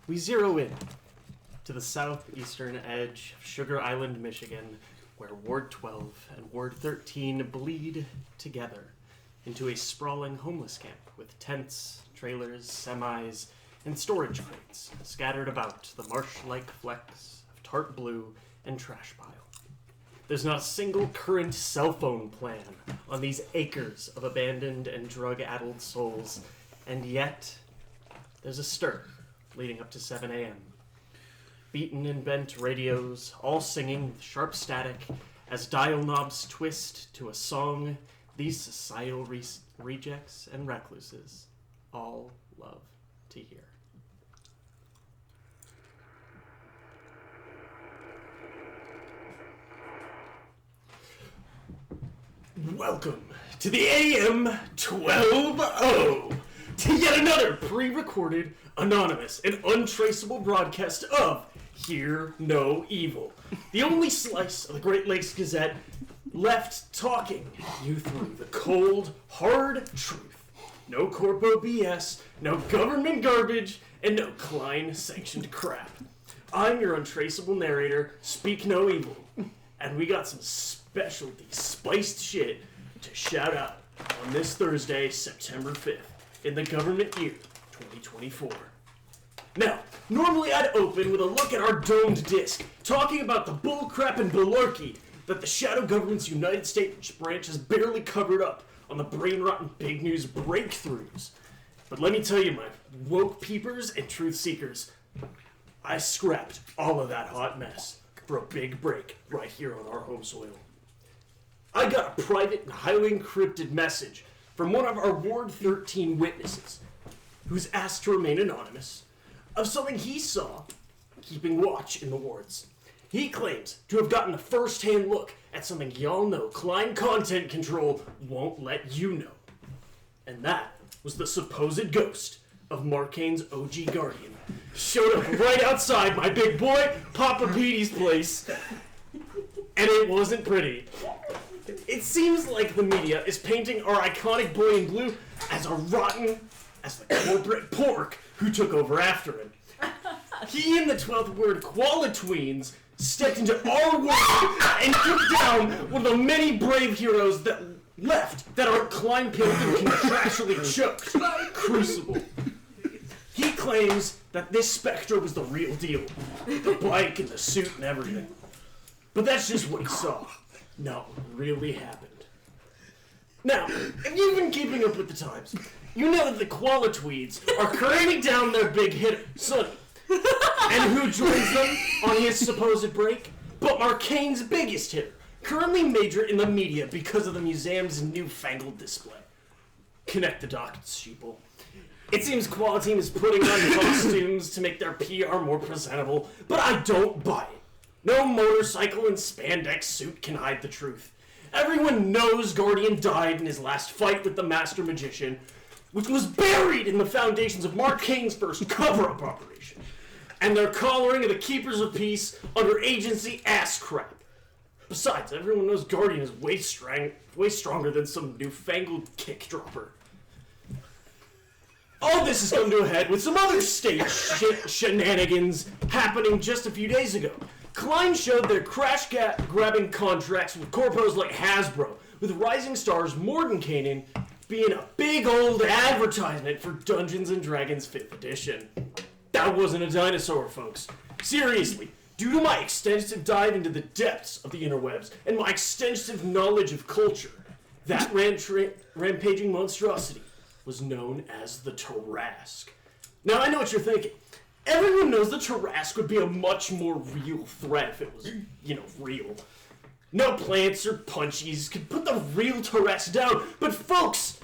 we zero in to the southeastern edge of Sugar Island, Michigan, where Ward 12 and Ward 13 bleed together into a sprawling homeless camp with tents, trailers, semis, and storage crates scattered about the marsh-like flecks of tart blue and trash pile. There's not a single current cell phone plan on these acres of abandoned and drug-addled souls, and yet there's a stir leading up to 7 a.m. Beaten and bent radios, all singing with sharp static as dial knobs twist to a song these societal rejects and recluses all love to hear. Welcome to the AM 12-0, to yet another pre-recorded, anonymous, and untraceable broadcast of Hear No Evil, the only slice of the Great Lakes Gazette left talking you through the cold, hard truth. No corpo BS, no government garbage, and no Klein-sanctioned crap. I'm your untraceable narrator, Speak No Evil, and we got some specialty spiced shit to shout out on this Thursday, September 5th, in the government year 2024. Now, normally I'd open with a look at our domed disc, talking about the bullcrap and malarkey that the shadow government's United States branch has barely covered up on the brain-rotten big news breakthroughs. But let me tell you, my woke peepers and truth seekers, I scrapped all of that hot mess for a big break right here on our home soil. I got a private and highly encrypted message from one of our Ward 13 witnesses, who's asked to remain anonymous, of something he saw keeping watch in the wards. He claims to have gotten a first-hand look at something y'all know Klein Content Control won't let you know. And that was the supposed ghost of Marcainne's OG guardian. Showed up right outside my big boy, Papa Petey's place. And it wasn't pretty. It seems like the media is painting our iconic boy in blue as rotten as the corporate pork who took over after him. He and the 12th Word Quali-Tweens stepped into our world and took down one of the many brave heroes that left that our Klein pilled and contractually choked, Crucible. He claims that this Spectre was the real deal, the bike and the suit and everything. But that's just what he saw, not what really happened. Now, if you've been keeping up with the times, you know that the Quali-Tweeds are currently down their big hitter, Sonny. And who joins them on his supposed break? But Marcainne's biggest hitter, currently major in the media because of the museum's newfangled display. Connect the dots, sheeple. It seems Quali-Team is putting on costumes to make their PR more presentable, but I don't buy it. No motorcycle and spandex suit can hide the truth. Everyone knows Guardian died in his last fight with the Master Magician, which was buried in the foundations of Marcainne's first cover-up operation. And their collaring of the Keepers of Peace under agency ass crap. Besides, everyone knows Guardian is way stronger than some newfangled kick-dropper. All this has come to a head with some other stage shenanigans happening just a few days ago. Klein showed their crash-grabbing contracts with corpos like Hasbro, with rising stars Mordenkainen being a big old advertisement for Dungeons & Dragons 5th edition. That wasn't a dinosaur, folks. Seriously, due to my extensive dive into the depths of the interwebs and my extensive knowledge of culture, that rampaging monstrosity was known as the Tarrasque. Now, I know what you're thinking. Everyone knows the Tarrasque would be a much more real threat if it was, real. No plants or punchies could put the real Tarrasque down, but folks,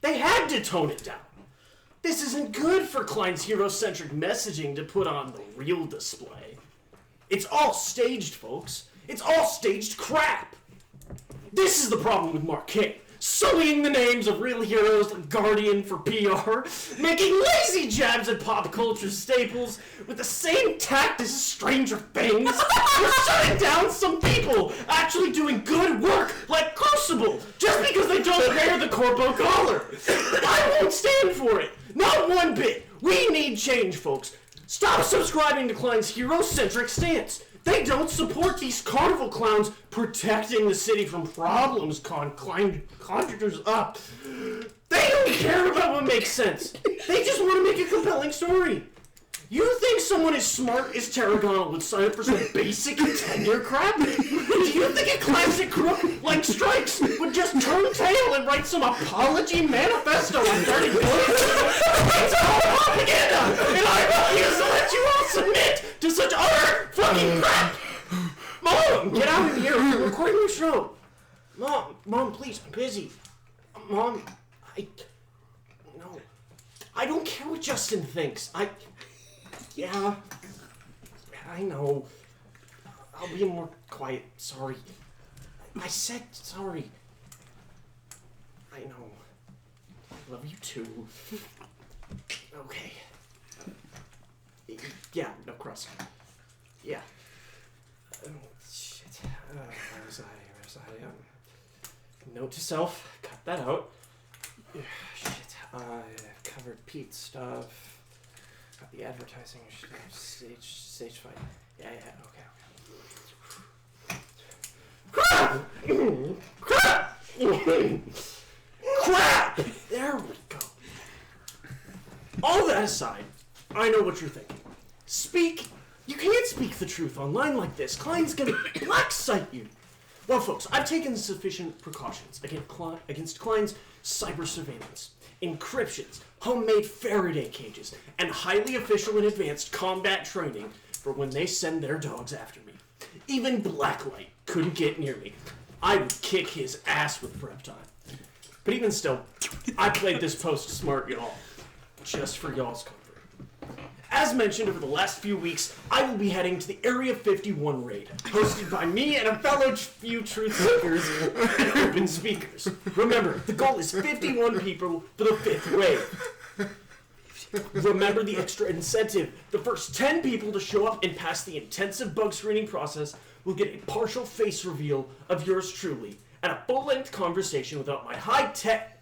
they had to tone it down. This isn't good for Klein's hero-centric messaging to put on the real display. It's all staged, folks. It's all staged crap. This is the problem with Marcainne. Sullying the names of real heroes like Guardian for PR, making lazy jabs at pop culture staples with the same tact as Stranger Things, or shutting down some people actually doing good work like Crucible just because they don't wear the corpo collar. I won't stand for it. Not one bit. We need change, folks. Stop subscribing to Klein's hero-centric stance. They don't support these carnival clowns protecting the city from problems. Klein conjures up. They don't care about what makes sense. They just want to make a compelling story. You think someone as smart as Tarragona would sign up for some basic tenure crap? Do you think a classic crook like Strikes would just turn tail and write some apology manifesto on 30 pages? It's all propaganda, and I refuse to let you all submit to such utter fucking crap! Mom, get out of here! We're recording your show! Mom, please, I'm busy. Mom, no. I don't care what Justin thinks. Yeah, I know. I'll be more quiet. Sorry. I said sorry. I know. I love you too. Okay. Yeah, no crust. Yeah. Shit. Where was I? Note to self. Cut that out. Shit. Covered Pete's stuff. Got the advertising stage fight. Yeah, okay. Crap! There we go. All that aside, I know what you're thinking. You can't speak the truth online like this. Klein's gonna black site you. Well, folks, I've taken sufficient precautions against Klein's cyber surveillance, encryptions, homemade Faraday cages, and highly official and advanced combat training for when they send their dogs after me. Even Blacklight couldn't get near me. I would kick his ass with prep time. But even still, I played this post smart, y'all. Just for y'all's comfort. As mentioned over the last few weeks, I will be heading to the Area 51 raid, hosted by me and a fellow few truth seekers and open speakers. Remember, the goal is 51 people for the 5th wave. Remember the extra incentive. The first 10 people to show up and pass the intensive bug screening process will get a partial face reveal of yours truly and a full-length conversation without my high-tech...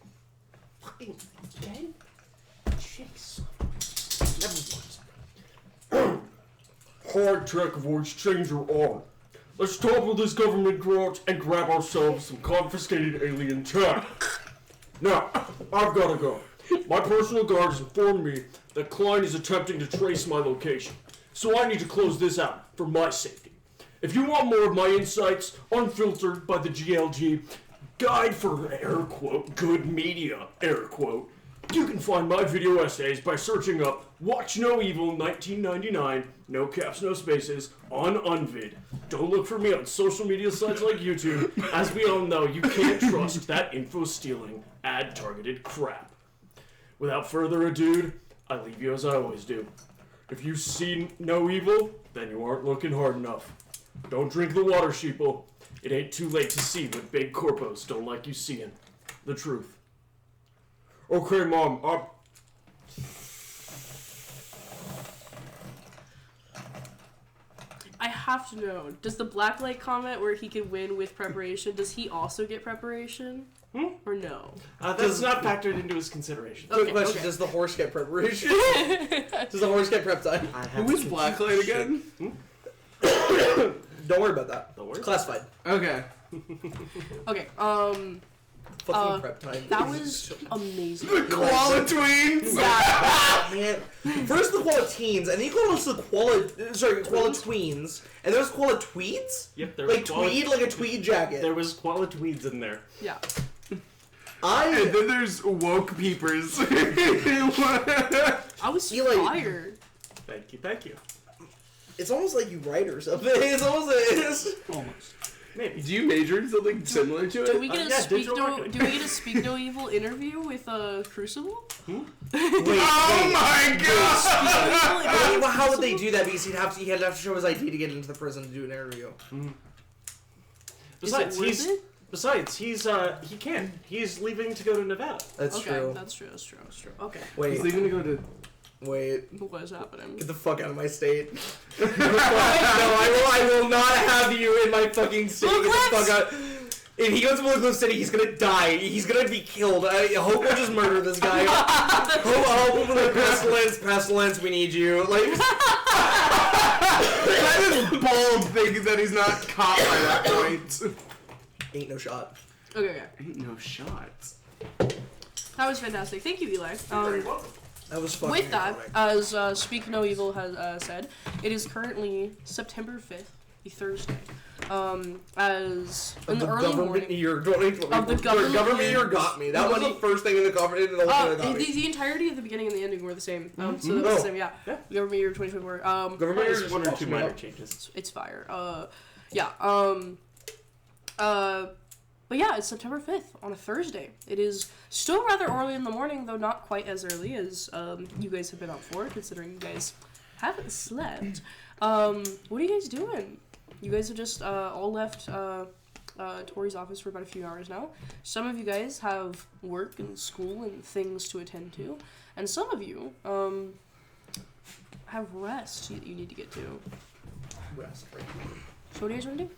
Fucking... Again? Jeez. Never mind. Hard-tech voice changer on. Let's topple this government grant and grab ourselves some confiscated alien tech. Now, I've gotta go. My personal guard has informed me that Klein is attempting to trace my location, so I need to close this out for my safety. If you want more of my insights, unfiltered by the GLG, guide for, air quote, good media, air quote, you can find my video essays by searching up Watch No Evil 1999, no caps, no spaces, on Unvid. Don't look for me on social media sites like YouTube, as we all know you can't trust that info-stealing, ad-targeted crap. Without further ado, I leave you as I always do. If you see no evil, then you aren't looking hard enough. Don't drink the water, sheeple. It ain't too late to see what big corpos don't like you seeing. The truth. Okay, Mom, I have to know, does the Blacklight comment where he can win with preparation, does he also get preparation? Or no? That's not factored into his consideration. Good question, does the horse get preparation? Does the horse get prep time? Who is Blacklight again? Don't worry about that. Don't worry. It's classified. Okay. Okay, Fucking prep time. that was amazing. The Quali-Tweens! Yeah. Man. First the Quali-Teens, and then you go to the Quali-Tweens, and there's Quali-Tweeds? Yep, there like was tweed, like a tweed jacket. There was Quali-Tweeds in there. Yeah. And then there's woke peepers. I was Eli- fired. Thank you. It's almost like you write or something. It's almost like Almost. Maybe. Do you major in something similar to it? Do we get a digital marketing. Do we get a Speak No Evil interview with Crucible? Wait, Oh my god! Well, how would they do that? Because he'd have to show his ID to get into the prison to do an interview. Besides, he can't. He's leaving to go to Nevada. That's true. That's true. Okay. Wait, He's leaving to go to... wait. What is happening? Get the fuck out of my state. No, I will not have you in my fucking city. Get the fuck out. If he goes to Blue City, he's gonna die. He's gonna be killed. Hope will just murder this guy. Hope Pestilence, we need you. Like, That is bold thinking that he's not caught by that point. ain't no shot. Okay. Ain't no shots. That was fantastic. Thank you, Eli. That was fucking With that, iconic. as Speak No Evil has said, it is currently September 5th, a Thursday. As in the early morning year, of the government year got me. That was the first thing in the government. the entirety of the beginning and the ending were the same. So that was the same. Yeah. Government year 2024. Government year There's one or two minor changes. It's fire. But yeah, it's September 5th on a Thursday. It is still rather early in the morning, though not quite as early as you guys have been up for, considering you guys haven't slept. What are you guys doing? You guys have just all left Tori's office for about a few hours now. Some of you guys have work and school and things to attend to, and some of you have rest that you need to get to. Rest. So what do you guys want to do?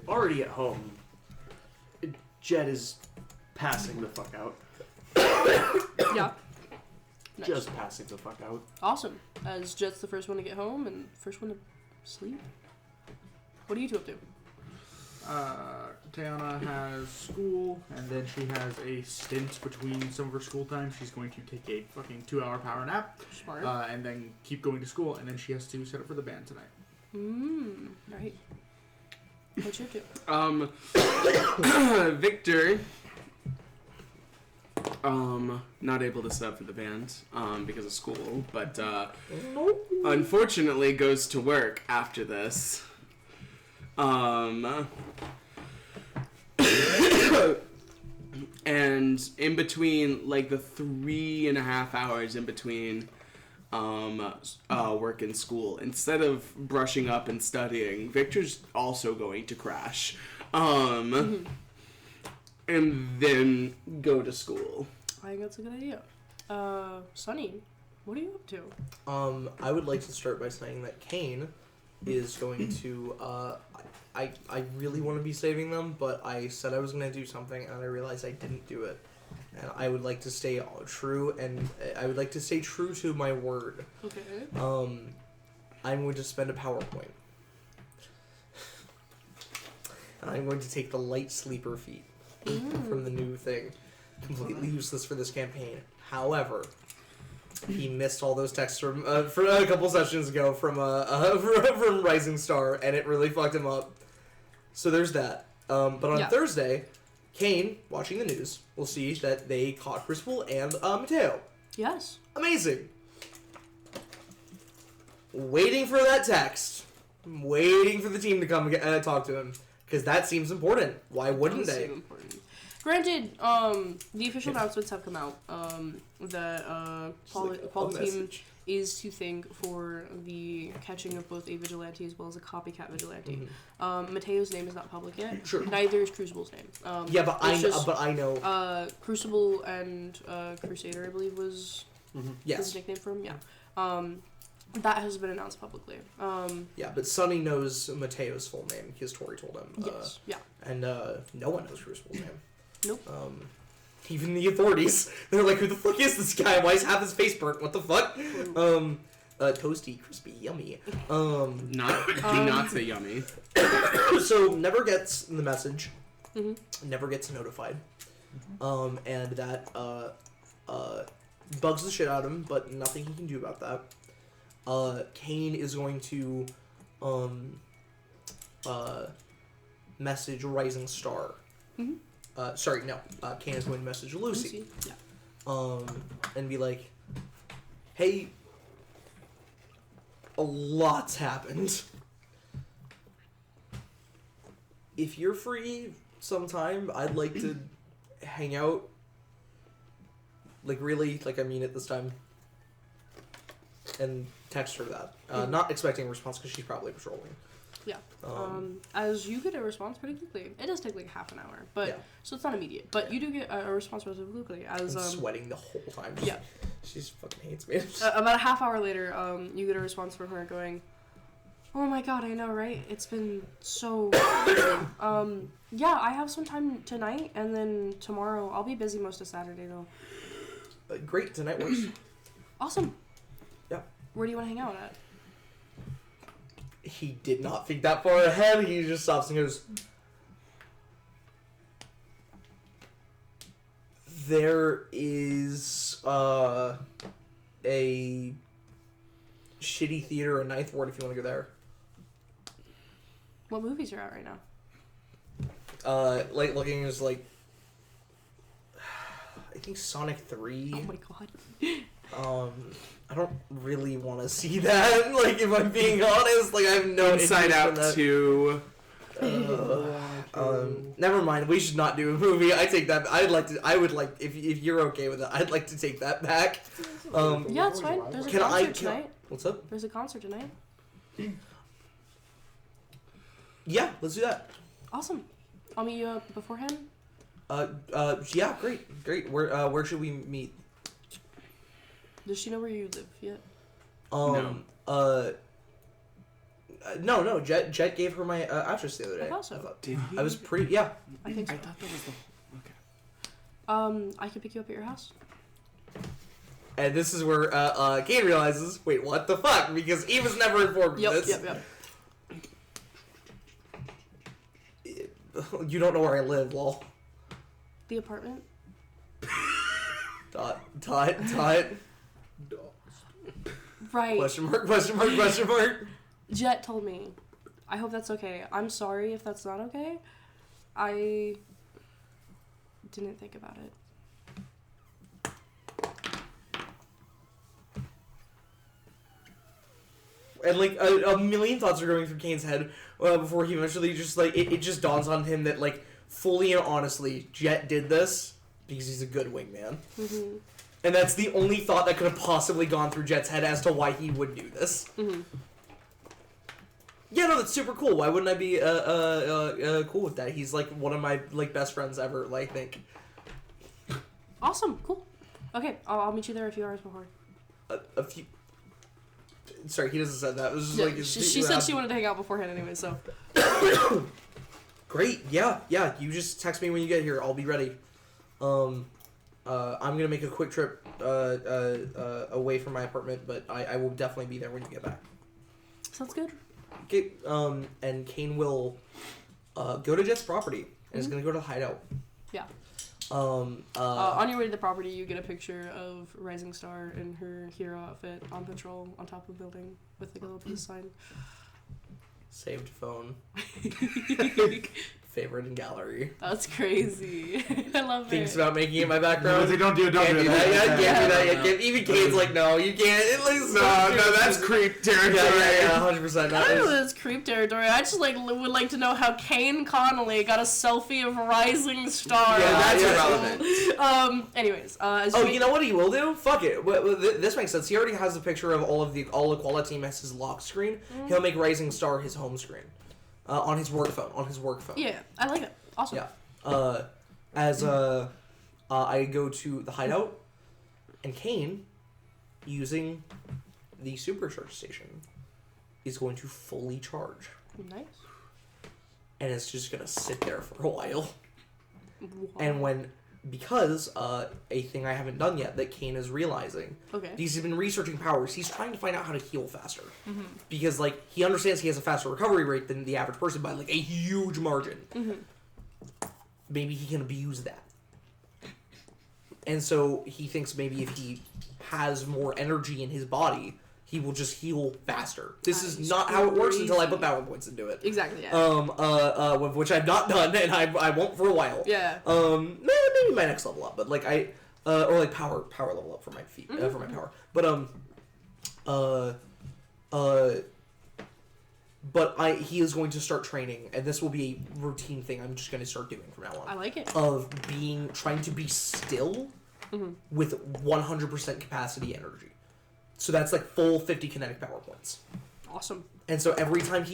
Already at home, Jed is passing the fuck out. Yeah. Nice. Just passing the fuck out. Awesome. As Jet's the first one to get home and first one to sleep. What are you two up to? Tayana has school, and then she has a stint between some of her school time. She's going to take a fucking 2-hour power nap, Smart. and then keep going to school, and then she has to set up for the band tonight. Right. What's your two? Victor, not able to set up for the band, because of school, but, unfortunately goes to work after this. And in between, like, the 3.5 hours in between, work and school, instead of brushing up and studying, Victor's also going to crash, and then go to school. I think that's a good idea. Sunny, what are you up to? I would like to start by saying that Kane is going to, I really want to be saving them, but I said I was going to do something, and I realized I didn't do it. And I would like to stay true, and I would like to stay true to my word. Okay. I'm going to spend a PowerPoint. And I'm going to take the light sleeper feat from the new thing. Completely useless for this campaign. However, he missed all those texts from for a couple sessions ago from Rising Star, and it really fucked him up. So there's that. But on Thursday, Kane, watching the news, will see that they caught Crucible and Mateo. Yes. Amazing. Waiting for that text. Waiting for the team to come talk to him. Because that seems important. Why wouldn't they? Important. Granted, the official announcements have come out that Quali-Team is to thank for the catching of both a vigilante as well as a copycat vigilante. Mateo's name is not public yet. Sure. Neither is Crucible's name. But I know. Crucible and Crusader, I believe, was his nickname for him. Yeah. That has been announced publicly. But Sonny knows Mateo's full name because Tori told him. Yes. And no one knows Crucible's name. Nope. Even the authorities. They're like, who the fuck is this guy? Why is half his face burnt? What the fuck? Toasty, crispy, yummy. Do not say yummy. So never gets the message. Never gets notified. And that bugs the shit out of him, but nothing he can do about that. Kane is going to message Rising Star. Kane is going to message Lucy. And be like, hey, a lot's happened. If you're free sometime, I'd like to hang out. Like, really, like, I mean it this time. And text her that. Not expecting a response because she's probably patrolling. Yeah. As you get a response pretty quickly. It does take like half an hour, but so it's not immediate. But you do get a response relatively quickly. As I'm sweating the whole time. She fucking hates me. About a half hour later, you get a response from her going, Oh my god, I know, right? It's been so busy. Yeah, I have some time tonight, and then tomorrow I'll be busy most of Saturday though. Great, tonight works. Awesome. Yeah. Where do you want to hang out at? He did not think that far ahead. He just stops and goes, there is a shitty theater in Ninth Ward if you want to go there. What movies are out right now? Like looking is like, I think Sonic 3. Oh my god. I don't really want to see that. Like, if I'm being honest, like I have no Inside interest in Out that. 2. Never mind. We should not do a movie. I take that. I would like. If you're okay with it, I'd like to take that back. Yeah, it's fine. There's a Can concert I? tonight. What's up? There's a concert tonight. Yeah, let's do that. Awesome. I'll meet you up beforehand. Yeah, great. Where should we meet? Does she know where you live yet? No. Jet gave her my address the other day. I thought so. Did he? I was pretty. Yeah. I think so. I thought that was the... Okay. I can pick you up at your house. And this is where Kane realizes, wait, what the fuck? Because Eva's never informed me this. Yep. You don't know where I live, lol. The apartment. Dot. Right. Question mark. Jet told me. I hope that's okay. I'm sorry if that's not okay. I didn't think about it. And like a million thoughts are going through Kane's head before he eventually just like it just dawns on him that like fully and honestly Jet did this because he's a good wingman. Mm-hmm. And that's the only thought that could have possibly gone through Jet's head as to why he would do this. Mm-hmm. Yeah, no, that's super cool. Why wouldn't I be cool with that? He's like one of my like best friends ever. Like, I think Awesome. Cool. Okay, I'll meet you there a few hours before. a few. Sorry, he doesn't say that. It was just Yeah, like she said she wanted to hang out beforehand anyway, so. Great. Yeah. You just text me when you get here. I'll be ready. I'm gonna make a quick trip away from my apartment, but I will definitely be there when you get back. Sounds good. Okay. And Kane will go to Jet's property and is gonna go to the hideout. Yeah. On On your way to the property, you get a picture of Rising Star in her hero outfit on patrol on top of a building with like a little peace sign. saved phone. Favorite in gallery. That's crazy. I love Thinks it. about making it my No, background. they don't do Can't do that. Yeah, can't do that. No. Yeah, even Kane's like, no, you can't. It looks No, that's creep territory. Yeah, 100%. I don't know that's creep territory. I just like would like to know how Kane Connolly got a selfie of Rising Star. Yeah, That's yeah. irrelevant. Anyways, as Oh, you know what he will do? Fuck it. This makes sense. He already has a picture of all the Quali-Team as his lock screen. He'll make Rising Star his home screen, on his work phone. Yeah, I like it. Awesome. Yeah. As I go to the hideout, and Kane, using the supercharge station, is going to fully charge, Nice. and it's just gonna sit there for a while. Wow. And because a thing I haven't done yet that Kane is realizing, Okay. because he's been researching powers, he's trying to find out how to heal faster. Mm-hmm. Because like he understands he has a faster recovery rate than the average person by like a huge margin. Mm-hmm. Maybe he can abuse that. And so he thinks maybe if he has more energy in his body, he will just heal faster. This is not how it works until I put power points into it. Exactly. Yeah. Which I've not done, and I won't for a while. Yeah. Maybe my next level up, but like or like power level up for my feet, for my power. But he is going to start training, and this will be a routine thing I'm just going to start doing from now on. I like it. Of trying to be still with 100% capacity energy. So that's like full 50 kinetic power points. Awesome. And so every time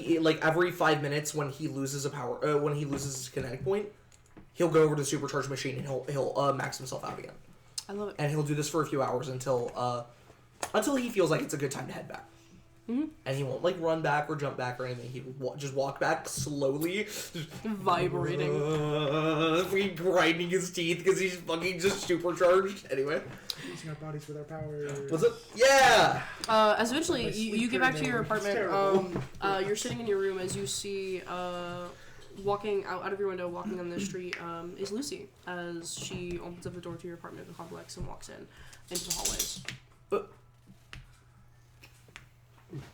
every 5 minutes when he loses when he loses his kinetic point, he'll go over to the supercharged machine and he'll max himself out again. I love it. And he'll do this for a few hours until he feels like it's a good time to head back. And he won't like run back or jump back or anything. He will just walk back slowly, just Vibrating. grinding his teeth because he's fucking just supercharged. Anyway, Using our bodies with our powers. what's up? Yeah. As eventually My you get back to your sleeper apartment. name is You're sitting in your room as you see walking out of your window, walking on the street, is Lucy as she opens up the door to your apartment complex and walks into the hallways.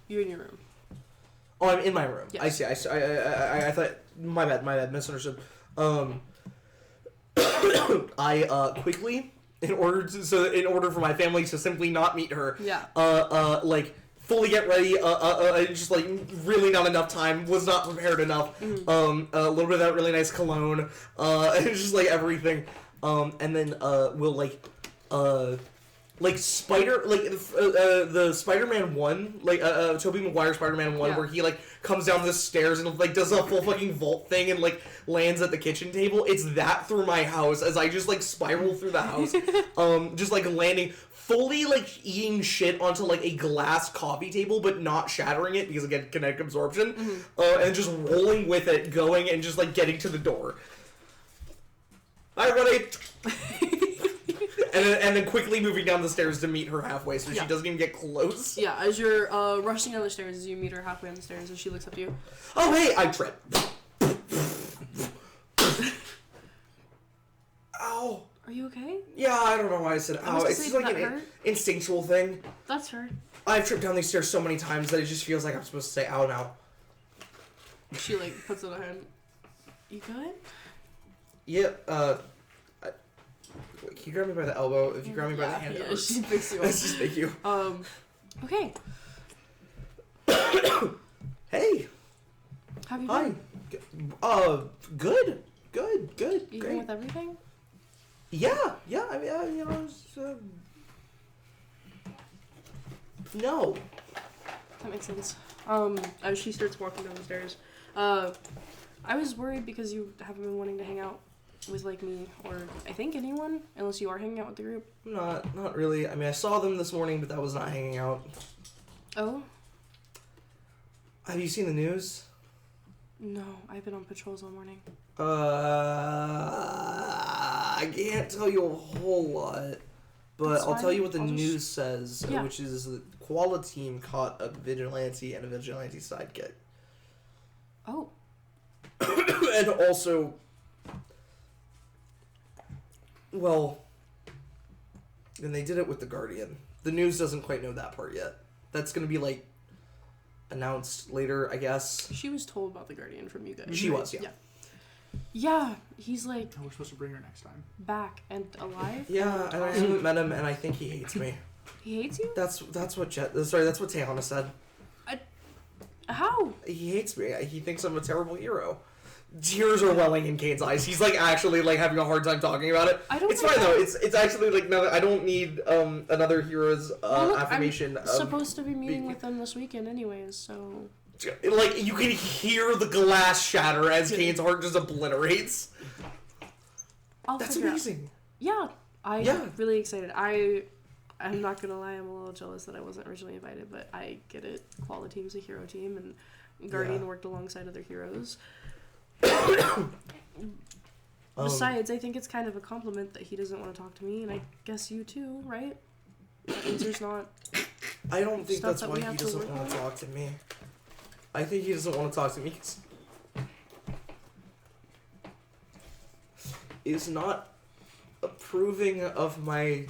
You're in your room. Oh, I'm in my room. Yes. I see. I thought. My bad. Misunderstood. I quickly, in order for my family to simply not meet her. Yeah. Like fully get ready. Just like really not enough time. Was not prepared enough. A little bit of that really nice cologne. Just like everything. And then we'll like the Spider-Man 1, like Tobey Maguire Spider-Man 1, Yeah. where he like comes down the stairs and like does a full fucking vault thing and like lands at the kitchen table. It's that through my house as I just like spiral through the house, just like landing fully like eating shit onto like a glass coffee table, but not shattering it because again kinetic absorption, and just rolling with it, going and just like getting to the door. Hi, everybody. And then quickly moving down the stairs to meet her halfway so she doesn't even get close. Yeah, as you're rushing down the stairs, as you meet her halfway on the stairs, as she looks up to you. Oh, hey! I trip. Ow. Are you okay? Yeah, I don't know why I said ow. It's just like an instinctual thing. That's her. I've tripped down these stairs so many times that it just feels like I'm supposed to say ow now. She like puts it on hand. You good? Yeah, can you grab me by the elbow? If you grab me by the hand, it Yeah, hurts. she picks you up. Just thank you. Okay. Hey. How have you Hi. been? Good. Even Great. with everything? Yeah. I mean, you know, no. That makes sense. As she starts walking down the stairs, I was worried because you haven't been wanting to hang out with like me or I think anyone, unless you are hanging out with the group. Not really. I mean, I saw them this morning, but that was not hanging out. Oh? Have you seen the news? No, I've been on patrols all morning. I can't tell you a whole lot, but That's I'll fine. tell you what the I'll just- news says, Yeah. which is the Quali-Team caught a vigilante and a vigilante sidekick. Oh. And also, well, and they did it with the Guardian. The news doesn't quite know that part yet. That's gonna be like announced later, I guess. She was told about the Guardian from you guys. She right? was, yeah. Yeah, he's like Oh, we're supposed to bring her next time. back and alive. Yeah, and I haven't met him, and I think he hates me. He hates you? That's what that's what Tejana said. How? He hates me. He thinks I'm a terrible hero. Tears are welling in Kane's eyes. He's like actually like having a hard time talking about it. I don't It's think fine that- though. It's actually like no. I don't need another hero's Well, look, affirmation. I'm of, supposed to be meeting with them this weekend anyways, so... like you can hear the glass shatter as Kane's heart just obliterates. I'll That's figure amazing. Yeah, I'm Yeah. really excited. I'm not gonna lie, I'm a little jealous that I wasn't originally invited, but I get it. Quali-Team's a hero team, and Guardian Yeah. worked alongside other heroes. Um, Besides, I think it's kind of a compliment that he doesn't want to talk to me, and I guess you too, right? That means there's not... I don't think stuff that's that why we he have to doesn't work want on? to talk to me. I think he doesn't want to talk to me 'cause is not approving of my.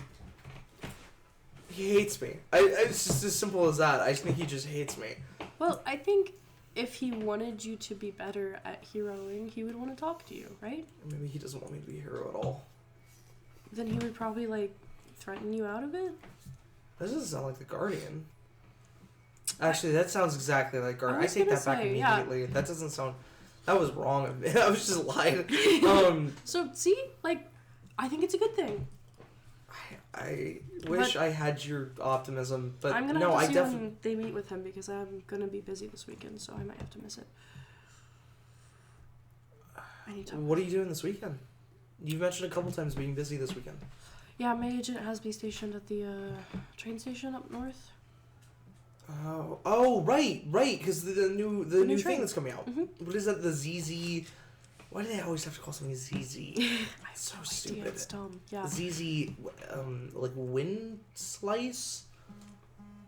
He hates me. It's just as simple as that. I just think he just hates me. Well, I think if he wanted you to be better at heroing, he would want to talk to you, right? Maybe he doesn't want me to be a hero at all. Then he would probably, like, threaten you out of it? That doesn't sound like the Guardian. Actually, that sounds exactly like Guardian. I was take gonna that back say, yeah. immediately. That doesn't sound. That was wrong of me. I was just lying. So, see? Like, I think it's a good thing. I wish I had your optimism, but I'm gonna no, have I to see definitely. when they meet with him because I'm gonna be busy this weekend, so I might have to miss it. I need to. What are you doing this weekend? You've mentioned a couple times being busy this weekend. Yeah, my agent has me stationed at the train station up north. Oh, right, because the new new thing train. that's coming out. Mhm. What is that? The ZZ. Why do they always have to call something ZZ? It's so idea, stupid. It's dumb. Yeah. ZZ, like wind slice,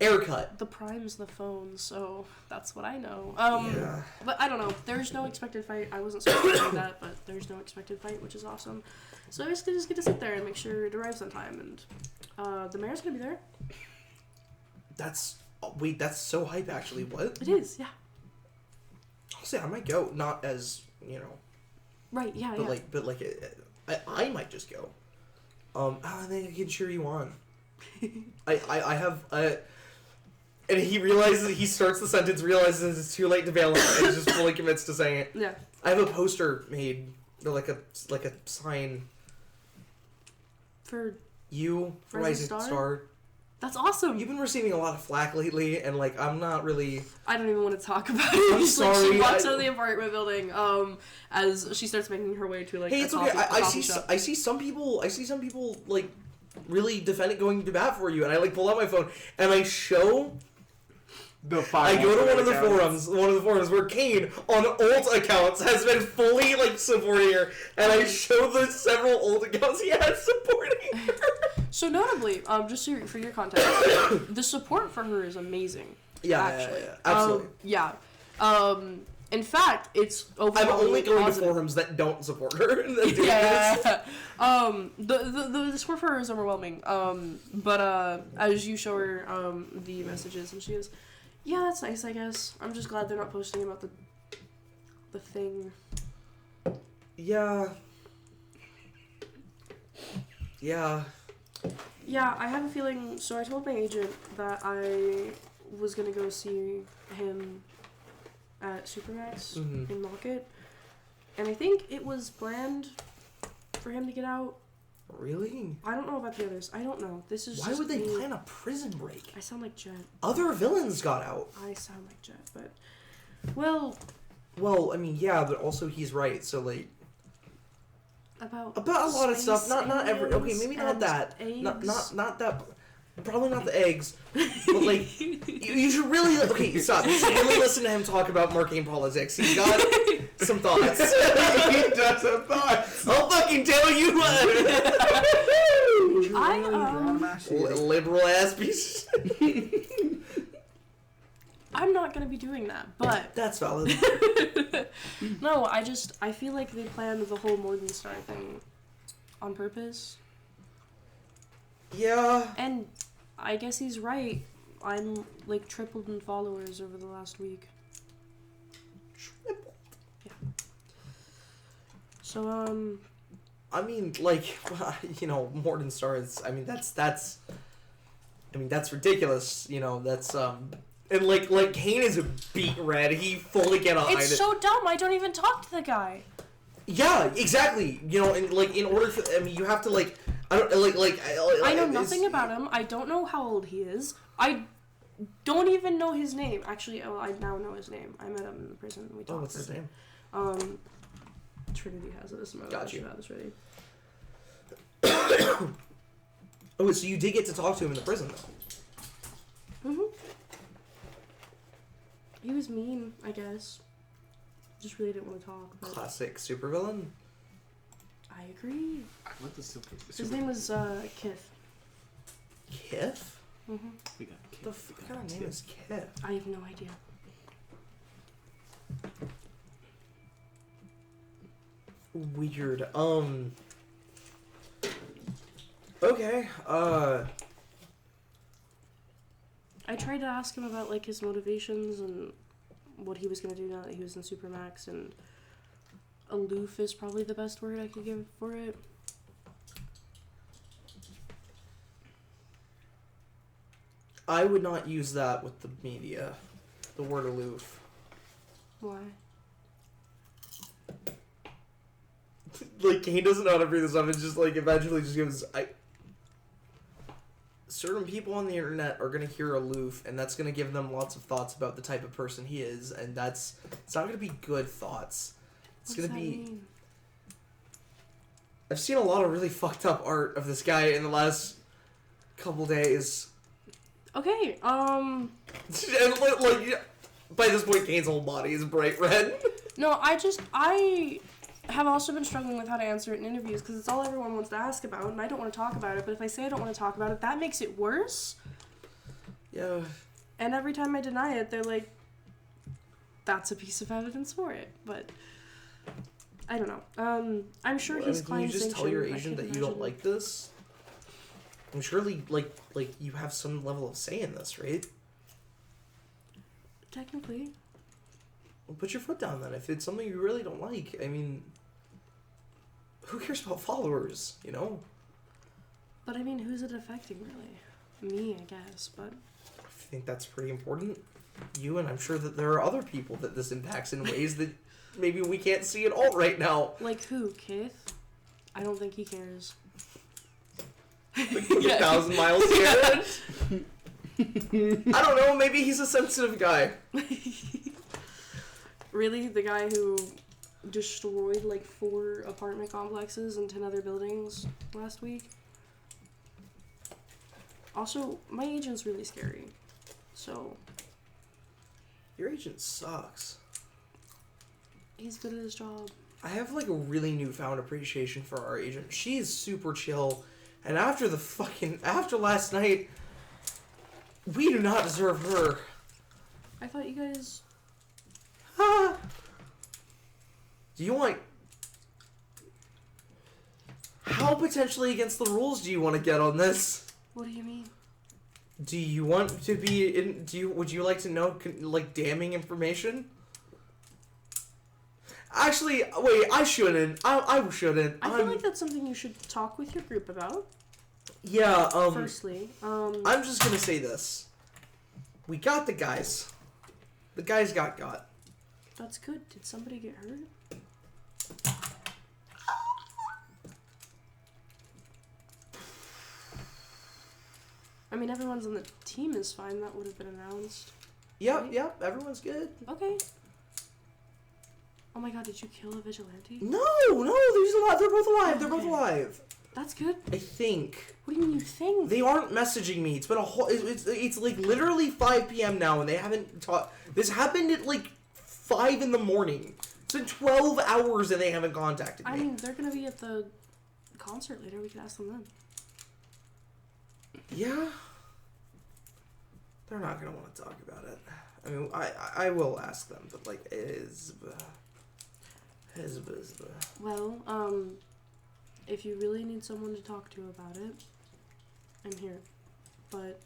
aircut. The Prime's the phone, so that's what I know. Yeah. But I don't know. There's no expected fight. I wasn't supposed to do that, but there's no expected fight, which is awesome. So I basically just get to sit there and make sure it arrives on time, and the mayor's gonna be there. That's so hype. Actually, what? It is, yeah. I'll say I might go. Not as Right, yeah, but yeah. I might just go. I think I can cheer you on. I have and he realizes, he starts the sentence, realizes it's too late to bail out, and just fully commits to saying it. Yeah. I have a poster made, like a sign. For You, Rising Rising Star? Star. that's awesome. You've been receiving a lot of flack lately, and I'm not really. I don't even want to talk about it. I'm Like, sorry, she walks out of the apartment building, as she starts making her way to Hey, a it's okay. coffee shop. I see some people like really defend it, going to bat for you, and I pull out my phone and I show. The I go to one of the forums where Kane on old accounts has been fully supporting her, and I show the several old accounts he has supporting her. So notably, just for your context, the support for her is amazing. Yeah, actually. absolutely. Yeah. In fact, it's I'm overwhelmingly only going to positive. forums that don't support her. And that do this. Yeah. The support for her is overwhelming. But as you show her the messages, and she goes, "Yeah, that's nice, I guess. I'm just glad they're not posting about the thing." Yeah. Yeah. Yeah, I have a feeling. So I told my agent that I was gonna go see him at Supermax Mhm. in Lockett, and I think it was planned for him to get out. Really? I don't know about the others. I don't know. This is Why just would they me. plan a prison break? I sound like Jet. Other villains got out. I sound like Jet, but well, Well, I mean, yeah, but also he's right. So about a lot of stuff. space Not every. Okay, aliens maybe not and that. eggs. Not that. Probably not the eggs. But you should really stop. You should really listen to him talk about Marcainne politics. He's got some thoughts. He does have thoughts. I'll fucking tell you what. Liberal ass piece. I'm not gonna be doing that, but That's valid. no, I feel like they planned the whole Morningstar thing on purpose. Yeah. And I guess he's right. I'm tripled in followers over the last week. Triple. Yeah. So I mean, Morningstar is. I mean, that's ridiculous. That's and Kane is beat red. He fully cannot hide it's it. so dumb. I don't even talk to the guy. Yeah, exactly. And in order for, you have to I don't I know nothing about him. I don't know how old he is. I don't even know his name. Actually, I now know his name. I met him in the prison. We talked. Oh, what's his name? Trinity has it. Got I should you. have this ready. Oh, so you did get to talk to him in the prison, though. Mhm. He was mean, I guess. Just really didn't want to talk. But Classic supervillain. I agree. I want the super. His name was Kith. Kith? Mhm. We got What the fuck kind of name is Kith? I have no idea. Weird. Okay. I tried to ask him about his motivations and what he was gonna do now that he was in Supermax, and aloof is probably the best word I could give for it. I would not use that with the media. The word aloof. Why? Kane doesn't know how to breathe this up. It's just eventually just gives. Certain people on the internet are gonna hear aloof, and that's gonna give them lots of thoughts about the type of person he is, and it's not gonna be good thoughts. It's What's gonna that be. mean? I've seen a lot of really fucked up art of this guy in the last couple days. Okay, And like, by this point, Kane's whole body is bright red. No, I have also been struggling with how to answer it in interviews because it's all everyone wants to ask about, and I don't want to talk about it. But if I say I don't want to talk about it, that makes it worse. Yeah. And every time I deny it, they're like, "That's a piece of evidence for it." But I don't know. I'm sure he's can you client just tell your sanctioned. I agent can't that you don't imagine. like this? I'm surely like you have some level of say in this, right? Technically. Well, put your foot down then. If it's something you really don't like, I mean, who cares about followers, you know? But I mean, who's it affecting, really? Me, I guess, but... I think that's pretty important. You, and I'm sure that there are other people that this impacts in ways that maybe we can't see at all right now. Like who, Keith? I don't think he cares. 1,000 miles here. I don't know, maybe he's a sensitive guy. Really? The guy who destroyed like 4 apartment complexes and 10 other buildings last week? Also, my agent's really scary. So, Your agent sucks. he's good at his job. I have like a really newfound appreciation for our agent. She is super chill. And after last night, we do not deserve her. I thought you guys... Ah. Do you want... How potentially against the rules do you want to get on this? What do you mean? Do you want to be in... Would you like to know, like, damning information? Actually, wait, I shouldn't. I shouldn't. I feel like that's something you should talk with your group about. Yeah, Firstly, I'm just gonna say this. We got the guys. The guys got. That's good. Did somebody get hurt? I mean, everyone's on the team is fine. That would have been announced. Yep, everyone's good. Okay. Oh my god, did you kill a vigilante? No, there's a lot. They're both alive. They're both Okay. alive. That's good. I think. What do you mean you think? They aren't messaging me. It's been a whole. It's like literally 5 p.m. now, and they haven't talked. This happened at like 5 in the morning. It's been 12 hours, and they haven't contacted me. I mean, they're gonna be at the concert later. We could ask them then. Yeah. They're not gonna want to talk about it. I mean, I will ask them, but like, it is. Well, if you really need someone to talk to about it, I'm here. But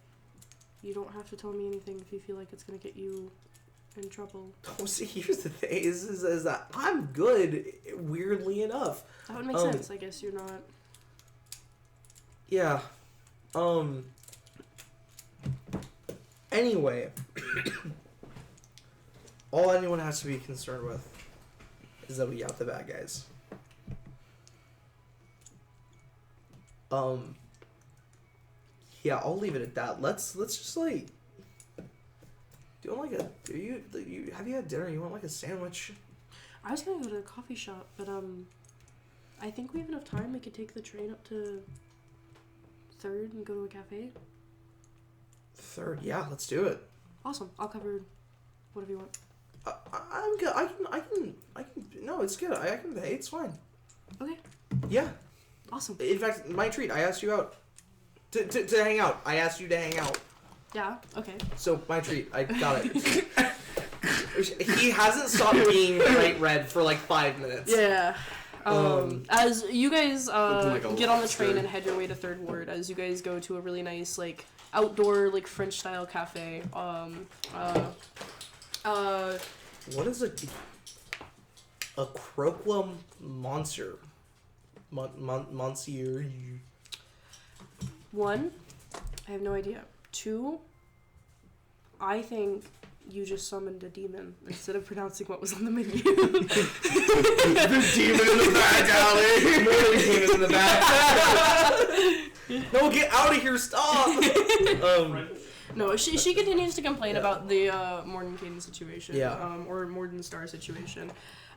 you don't have to tell me anything if you feel like it's gonna get you in trouble. Oh, see, here's the thing: is that I'm good. Weirdly enough. That would make sense. I guess you're not. Yeah. Anyway, all anyone has to be concerned with is that we got the bad guys. Yeah, I'll leave it at that. Let's just like have you had dinner? You want like a sandwich? I was gonna go to a coffee shop, but I think we have enough time. We could take the train up to 3rd and go to a cafe. 3rd, yeah, let's do it. Awesome. I'll cover whatever you want. I'm good. I can. No, it's good. I can pay. It's fine. Okay. Yeah. Awesome. In fact, my treat. I asked you out to hang out. I asked you to hang out. Yeah. Okay. So my treat. I got it. He hasn't stopped being bright red for like 5 minutes. Yeah. As you guys Looking like a get on the train lobster. and head your way to 3rd Ward, as you guys go to a really nice like outdoor like French style cafe. What is a Croquet Monsieur? Monsieur. 1, I have no idea. 2, I think you just summoned a demon instead of pronouncing what was on the menu. The demon in the back alley. More demons in the back. No, get out of here! Stop. No, she continues to complain about the Marcainne situation. Yeah. Or Mordenstern situation.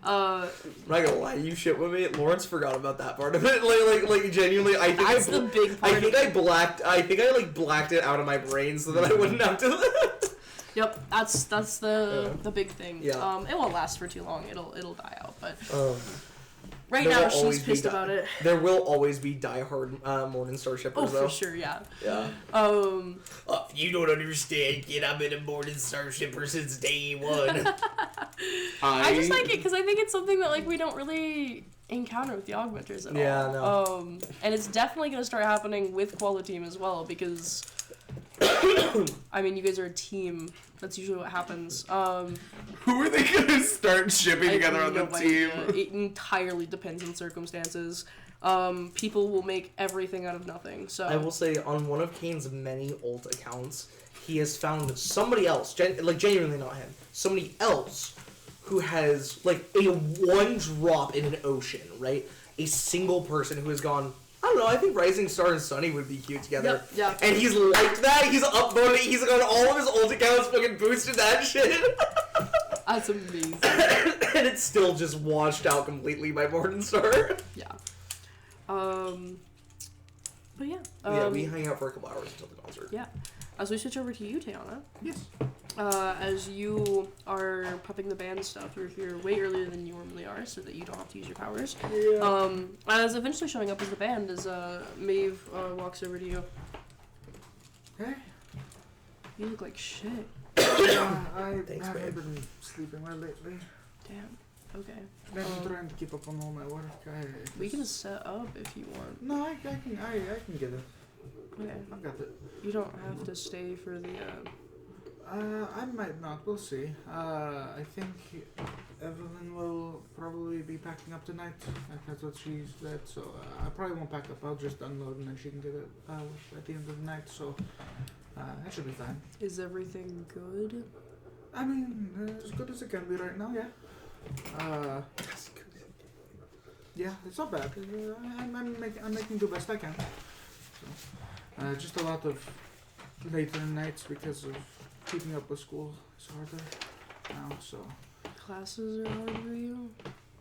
I'm not gonna lie, you shit with me. Lawrence forgot about that part of it. Like genuinely, I think That's the big part. I think I blacked it out of my brain so that I wouldn't have to. Yep, that's the big thing. Yeah. It won't last for too long. It'll die out, but right there now will she's always be pissed about it. There will always be diehard Morningstar shippers, Oh, though. for sure, yeah. Yeah. You don't understand, kid. I've been a Morningstar shipper since day one. I just like it because I think it's something that like we don't really encounter with the augmenters at all. Yeah, no. And it's definitely gonna start happening with Quali-Team as well because I mean you guys are a team. That's usually what happens. Who are they gonna start shipping together on the team? It entirely depends on circumstances. People will make everything out of nothing. So I will say, on one of Kane's many old accounts, he has found somebody else, genuinely not him, somebody else who has, like, a one drop in an ocean, right? A single person who has gone, I don't know, I think Rising Star and Sunny would be cute together. Yeah. And he's liked that, he's upvoted it, he's on all of his old accounts fucking boosted that shit. That's amazing. And it's still just washed out completely by Morningstar. Yeah. But yeah. Yeah, we hang out for a couple hours until the concert. Yeah. As we switch over to you, Tayana. Yes. As you are prepping the band stuff, you're here way earlier than you normally are, so that you don't have to use your powers. Yeah. As eventually showing up as the band, as Maeve walks over to you. Hey. You look like shit. I Thanks, haven't babe. been sleeping well lately. Damn. Okay. I've been trying to keep up on all my work. We can set up if you want. No, I can get it. Okay. I've got it. You don't have to stay for the. I might not. We'll see. I think Evelyn will probably be packing up tonight. That's what she said. So I probably won't pack up. I'll just unload and then she can get it at the end of the night. So that should be fine. Is everything good? I mean, as good as it can be right now. Yeah. Yeah, it's not bad. I'm making the best I can. So, just a lot of later nights because of keeping up with school is harder now. So, Classes are hard for you?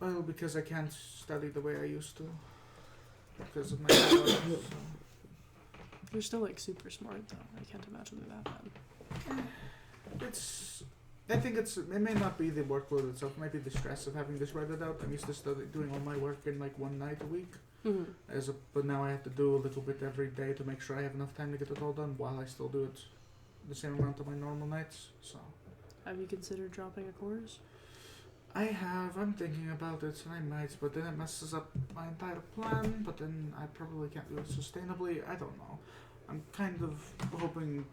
well, because I can't study the way I used to because of my job. So. You're still like super smart though. I can't imagine they're that bad. I think it may not be the workload itself, it might be the stress of having this read it out. I'm used to doing all my work in like one night a week. Mm-hmm. But now I have to do a little bit every day to make sure I have enough time to get it all done while I still do it the same amount of my normal nights. So Have you considered dropping a course? I'm thinking about it and I might, but then it messes up my entire plan, but then I probably can't do it sustainably. I don't know. I'm kind of hoping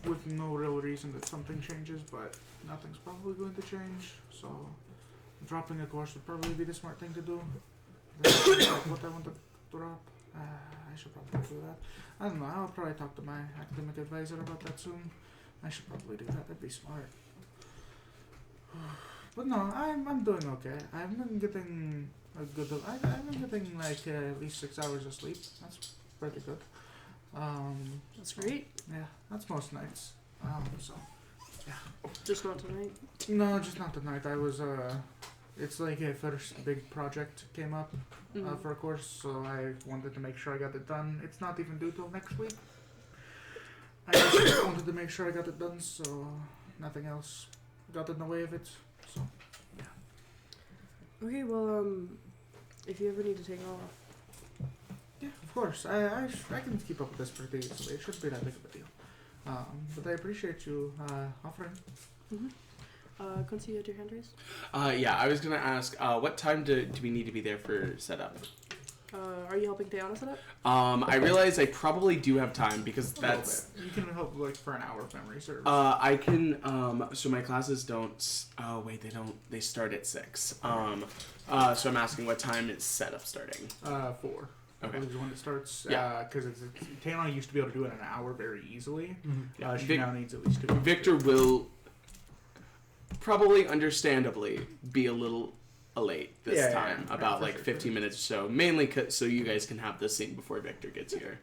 with no real reason that something changes, but nothing's probably going to change, so dropping a course would probably be the smart thing to do. That's what I want to drop. I should probably do that. I don't know, I'll probably talk to my academic advisor about that soon. I should probably do that, that'd be smart. But no, I'm doing okay. I've been getting I've been getting like at least 6 hours of sleep. That's pretty good. That's great. Yeah, that's most nights. So, yeah. Just not tonight. No, just not tonight. I was, it's like a first big project came up for a course, so I wanted to make sure I got it done. It's not even due till next week. I just wanted to make sure I got it done, so nothing else got in the way of it. So, yeah. Okay, well, if you ever need to take off. Yeah, of course. I can keep up with this pretty easily. It shouldn't be that big of a deal. But I appreciate you offering. Mm-hmm. Quincy, you had your hand raised? Yeah, I was gonna ask, what time do we need to be there for setup? Are you helping Tayana set up? I realize I probably do have time because that's. You can help like for an hour of memory service. I can. So my classes don't. Oh wait, they don't. They start at 6. So I'm asking what time is setup starting. 4. Okay. Is when it starts. Yeah. Because Tayana used to be able to do it in an hour very easily. Yeah. She now needs at least 2 hours. Victor will probably, understandably, be a little late this time, about like 15 minutes or so. Mainly so you guys can have this scene before Victor gets here.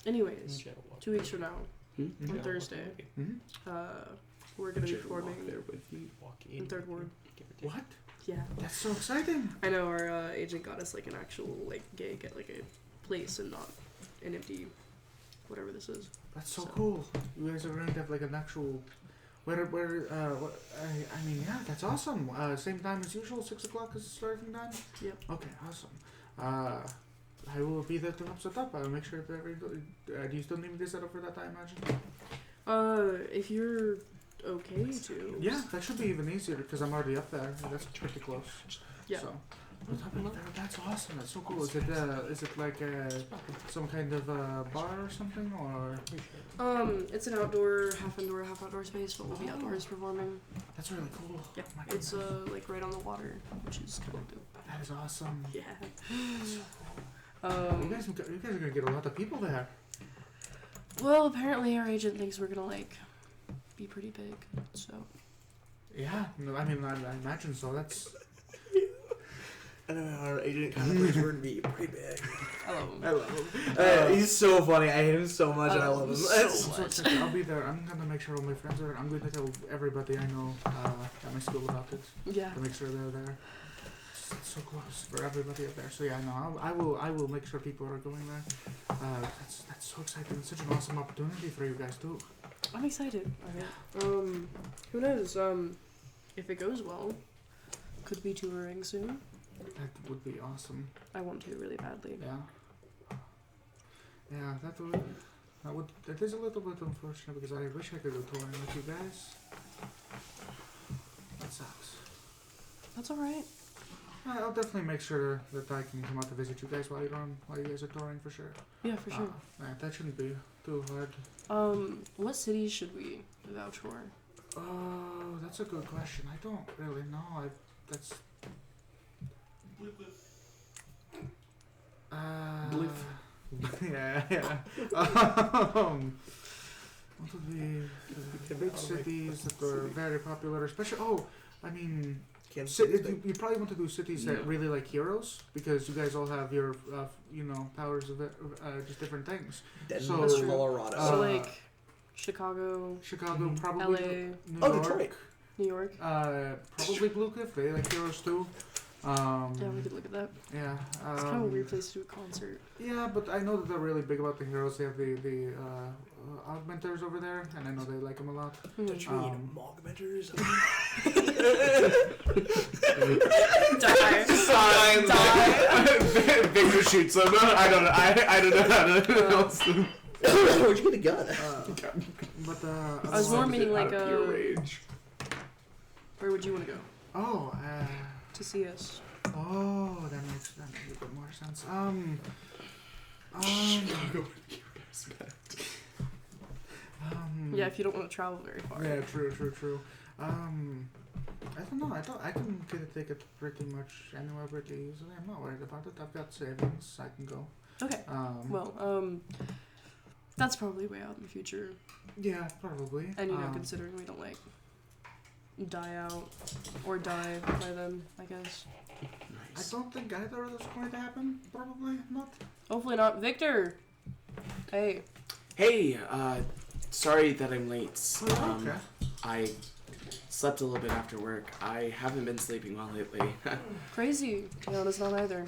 Anyways, 2 weeks from now, on Thursday, Mm-hmm. we're gonna be performing there with me. in Third Ward. What? Yeah. That's so exciting. I know our agent got us like an actual like gig at like a place and not an empty whatever this is. That's so cool. You guys are going to have like an actual. Where I mean, yeah, that's awesome. Same time as usual, 6 o'clock is the starting time? Yep. Okay, awesome. I will be there to help set up. I'll make sure that do you still need me to set up for that, I imagine? If you're okay to. Yeah, that should be even easier because I'm already up there. That's pretty close. Yeah. So, that's awesome. That's so cool. Is it like some kind of bar or something, or? It's an outdoor, half outdoor space, but we'll be outdoors performing. That's really cool. Yeah. Oh my It's goodness. like right on the water, which is kind of dope. That is awesome. Yeah. That's so cool. You guys are gonna get a lot of people there. Well, apparently our agent thinks we're gonna like be pretty big, so. Yeah, no, I mean, I imagine so. That's. I don't know, our agent kind of plays we're gonna be pretty big. I love him. I love him. He's so funny. I hate him so much, and I love him. So So I'll be there. I'm gonna make sure all my friends are. I'm going to tell everybody I know at my school about it Yeah. to make sure they're there. It's so close for everybody up there. So yeah, no, I will make sure people are going there. That's so exciting. It's such an awesome opportunity for you guys too. I'm excited. Okay. Who knows? If it goes well, could be touring soon. That would be awesome. I want to really badly. Yeah. Yeah, that is a little bit unfortunate because I wish I could go touring with you guys. That sucks. That's alright. I'll definitely make sure that I can come out to visit you guys while you guys are touring for sure. Yeah, for sure. That shouldn't be too hard. What cities should we vouch for? Oh, that's a good question. I don't really know. That's. Yeah. What would be the big cities that are very popular, especially? Oh, I mean, you probably want to do cities that really like heroes because you guys all have your, powers of just different things. Denver, So, Colorado. So like Chicago, probably. LA, New York. Detroit. New York. Probably Blue Cliff. They like heroes too. Yeah, we could look at that. Yeah. It's kind of a weird place to do a concert. Yeah, but I know that they're really big about the heroes. They have the augmenters over there, and I know they like them a lot. Don't you mean augmenters? Die. Victor shoots them. I don't know. I don't know how to. Where'd you get a gun? I was more meaning like pure rage. Where would you want to go? Oh, To see us. oh, that makes a bit more sense. Yeah, if you don't want to travel very far. Yeah, true. I don't know. I can get a ticket pretty much anywhere pretty easily. I'm not worried about it. I've got savings. I can go. Okay. That's probably way out in the future. Yeah, probably. And considering we don't like die out or die by then, I guess. I don't think either of those are going to happen. Probably not. Hopefully not. Victor! Hey. Hey, sorry that I'm late. Okay. I slept a little bit after work. I haven't been sleeping well lately. Crazy. Tiana's not either.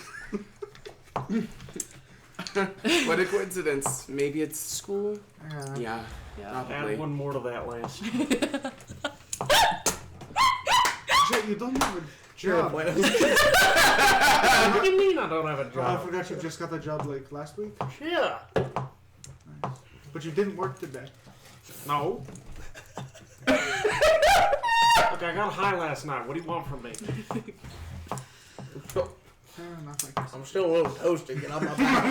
What a coincidence. Maybe it's School. yeah, Yeah. probably. Add one more to that list. Jay, you don't have a Sure. job. What What do you mean I don't have a I job? forgot you just got the job like last week. Yeah. Nice. But you didn't work today. No. Look, I got high last night. What do you want from me? Fair enough, I guess. I'm still a little toasty. Get off my back.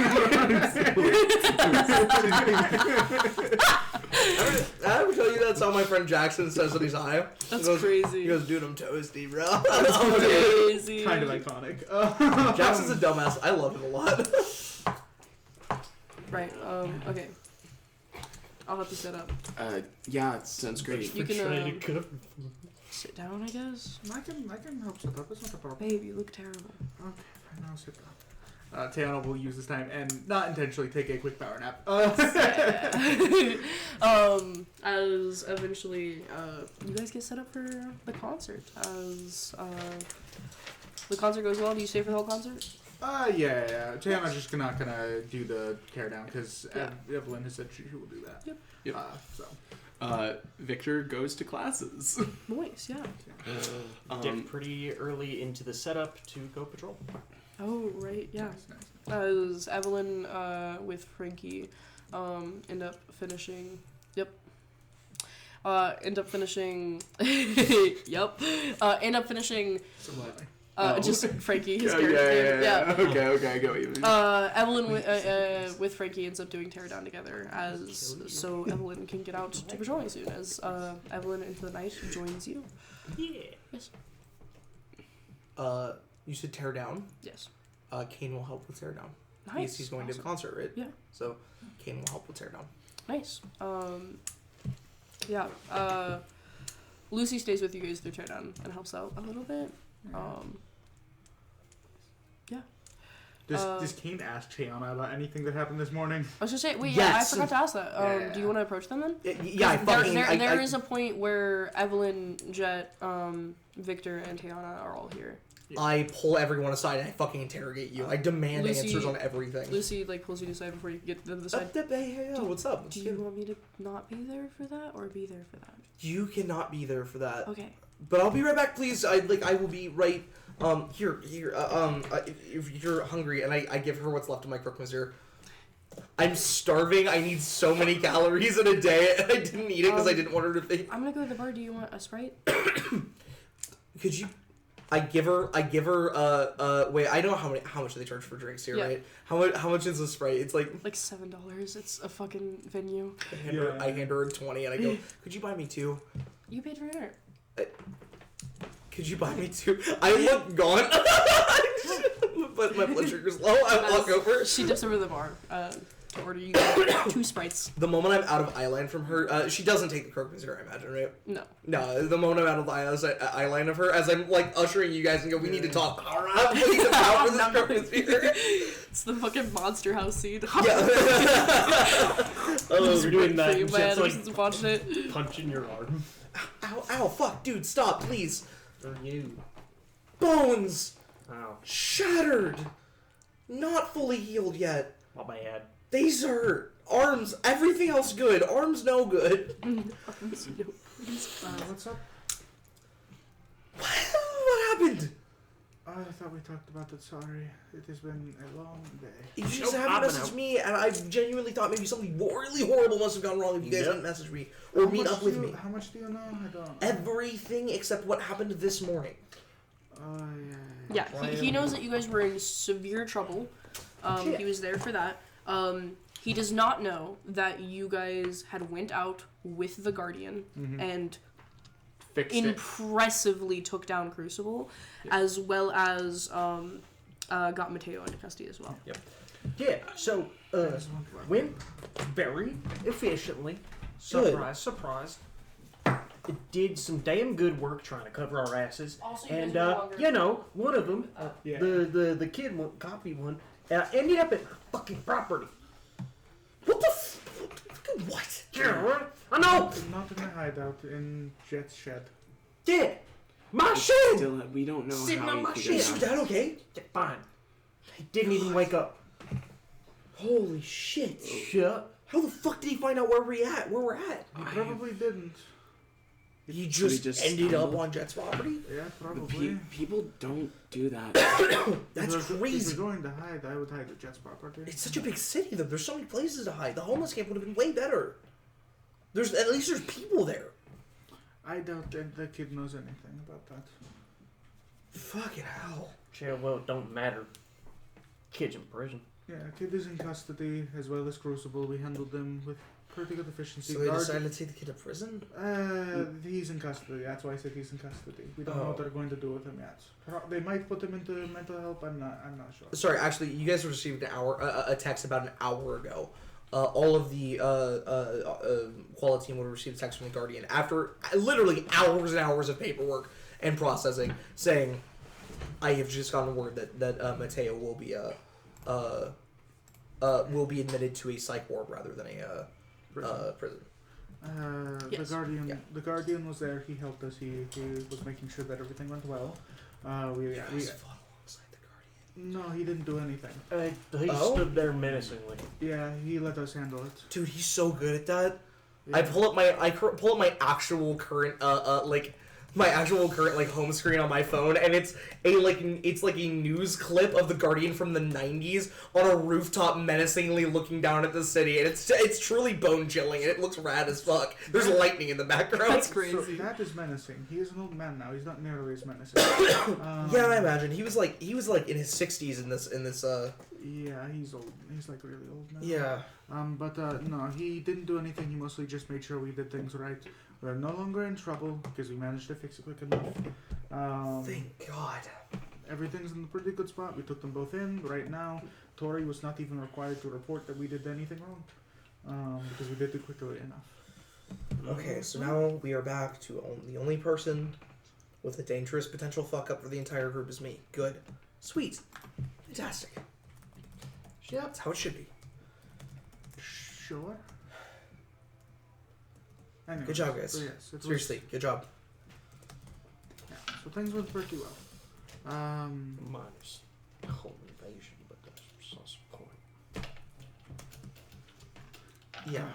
I ever tell you that's how my friend Jackson says that he's high? That's he goes, crazy. He goes, dude, I'm toasty, bro. That's crazy. Kind of iconic. Jackson's a dumbass. I love him a lot. Right. Okay. I'll help you set up. Yeah, it sounds great. You can Could have. sit down, I guess. I can help set up. It's not a problem. Babe, you look terrible. Okay, I know. Sit down. Tiana will use this time and not intentionally take a quick power nap. As eventually, you guys get set up for the concert. As the concert goes well, do you stay for the whole concert? Yeah. Tiana's just not gonna do the tear down because Evelyn has said she will do that. Yep. Victor goes to classes. Nice, yeah. Dip pretty early into the setup to go patrol. Oh, right, yeah. Nice. As Evelyn with Frankie end up finishing. Yep. End up finishing. Yep. End up finishing. Just Frankie, his character. Yeah. Okay, I get what you mean. Evelyn with Frankie ends up doing teardown together, so Evelyn can get out to patrolling soon. As Evelyn into the night joins you. Yeah. Yes. You said tear down. Yes. Kane will help with tear down. Nice. He's going to the concert, right? Yeah. So Kane will help with tear down. Nice. Yeah. Lucy stays with you guys through teardown and helps out a little bit. Yeah. Does Kane ask Tiana about anything that happened this morning? I was just saying, wait, Yes. I forgot to ask that. Do you want to approach them then? Yeah, There is a point where Evelyn, Jet, Victor, and Tiana are all here. I pull everyone aside and I fucking interrogate you. I demand answers on everything. Lucy pulls you aside before you get to the side. Hey, what's up? Do you want me to not be there for that or be there for that? You cannot be there for that. Okay. But I'll be right back, please. I will be right. Here. If you're hungry, and I give her what's left of my croque monsieur. I'm starving. I need so many calories in a day, and I didn't eat it because I didn't want her to think. I'm gonna go to the bar. Do you want a Sprite? Could you? I give her. Wait, I know how much they charge for drinks here, right? How much is a Sprite? It's like $7. It's a fucking venue. I hand her 20, and I go, could you buy me 2? You paid for dinner. Could you buy me 2? I look gone. But my blood sugar's low. I walk over. She dips over to the bar to order you 2 Sprites. The moment I'm out of eyeline from her, she doesn't take the croque monsieur, I imagine, right? No. No, the moment I'm out of the eyeline of her, as I'm like ushering you guys and go, we need to talk. I'm looking about for this croque monsieur. It's the fucking Monster House scene. Yeah. You're doing that. My It's ever like since watching it. punching your arm. Ow, fuck, dude, stop, please. For you. Bones! Wow. Shattered! Not fully healed yet. My bad. These hurt. Arms, everything else good. Arms no good. What's up? What happened? I thought we talked about that. Sorry. It has been a long day. You just haven't messaged me, and I genuinely thought maybe something really horrible must have gone wrong if you guys hadn't messaged me or meet up with me. How much do you know? I don't. Everything except what happened this morning. Yeah, he knows that you guys were in severe trouble. He was there for that. He does not know that you guys had went out with the Guardian and impressively took down Crucible, as well as got Mateo into custody as well. Yep. Yeah, so went very efficiently. Surprise. It did some damn good work trying to cover our asses. Also, and one of them, the kid one, copy one, ended up at my fucking property. What the what? Yeah, I know. Not in a hideout, in Jet's shed. Yeah, my shit. We don't know Sitting how on my he shit. Is figured that okay? Yeah, fine. He didn't even wake up. Holy shit. Shut. How the fuck did he find out where we're at? He probably didn't. He So he just just ended up stumbled? on Jet's property? Yeah, probably. People don't do that. That's If crazy. we're going to hide, I would hide at Jet's property. It's such a big city, though. There's so many places to hide. The homeless camp would have been way better. At least there's people there. I doubt that the kid knows anything about that. Fucking hell. Yeah, well, it don't matter. Kid's in prison. Yeah, kid is in custody as well as Crucible. We handled them with pretty good efficiency. So they decided to take the kid to prison? He's in custody. That's why I said he's in custody. We don't know what they're going to do with him yet. They might put him into mental health. I'm not sure. Sorry, actually, you guys received a text about an hour ago. All of the Quali-Team would have received a text from the Guardian after literally hours and hours of paperwork and processing, saying, "I have just gotten word that Mateo will be admitted to a psych ward rather than a prison." Yes. The Guardian was there. He helped us. He was making sure that everything went well. We fought alongside the Guardian. No, he didn't do anything. He stood there menacingly. Yeah, he let us handle it. Dude, he's so good at that. Yeah. I pull up my actual current home screen on my phone, and it's a news clip of the Guardian from the 90s on a rooftop menacingly looking down at the city, and it's truly bone chilling, and it looks rad as fuck. There's lightning in the background. That's crazy. So that is menacing. He is an old man now. He's not nearly as menacing. Yeah, I imagine he was like in his 60s in this. Yeah, he's old. He's like really old now. Yeah. But no, he didn't do anything. He mostly just made sure we did things right. We're no longer in trouble because we managed to fix it quick enough. Thank God. Everything's in a pretty good spot. We took them both in. Right now, Tori was not even required to report that we did anything wrong because we did it quickly enough. Okay, so now we are back to the only person with a dangerous potential fuck up for the entire group is me. Good. Sweet. Fantastic. Yeah, that's how it should be. Sure. Anyways, Good job, guys. so yes, it Seriously, good job. Was, yeah, so things went pretty well. Minus home invasion, but that's besides the point. Yeah.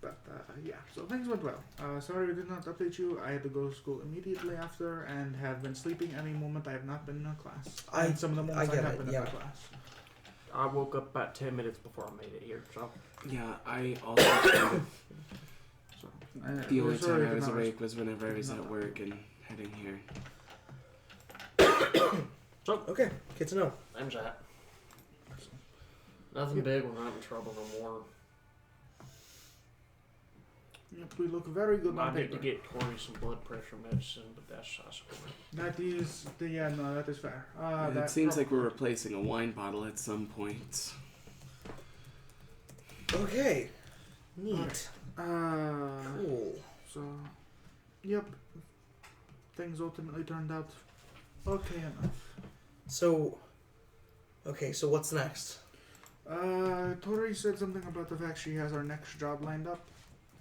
But yeah, so things went well. Sorry we did not update you. I had to go to school immediately after and have been sleeping any moment I have not been in a class. And some of the moments I have been in a class. I woke up about 10 minutes before I made it here, so. Yeah, I also. So, The we're only sorry time I did was not awake was whenever I was at work and heading here. So, Okay, good to know. I'm that. Nothing big, we're not in trouble no more. Yep, we look very good I on need to paper. get Tori some blood pressure medicine, but that's subsequent. That is, yeah, no, that is fair. It That seems like we're replacing a wine bottle at some point. Okay. Neat. Uh, Cool. So, yep, things ultimately turned out okay enough. So, okay, so what's next? Tori said something about the fact she has our next job lined up.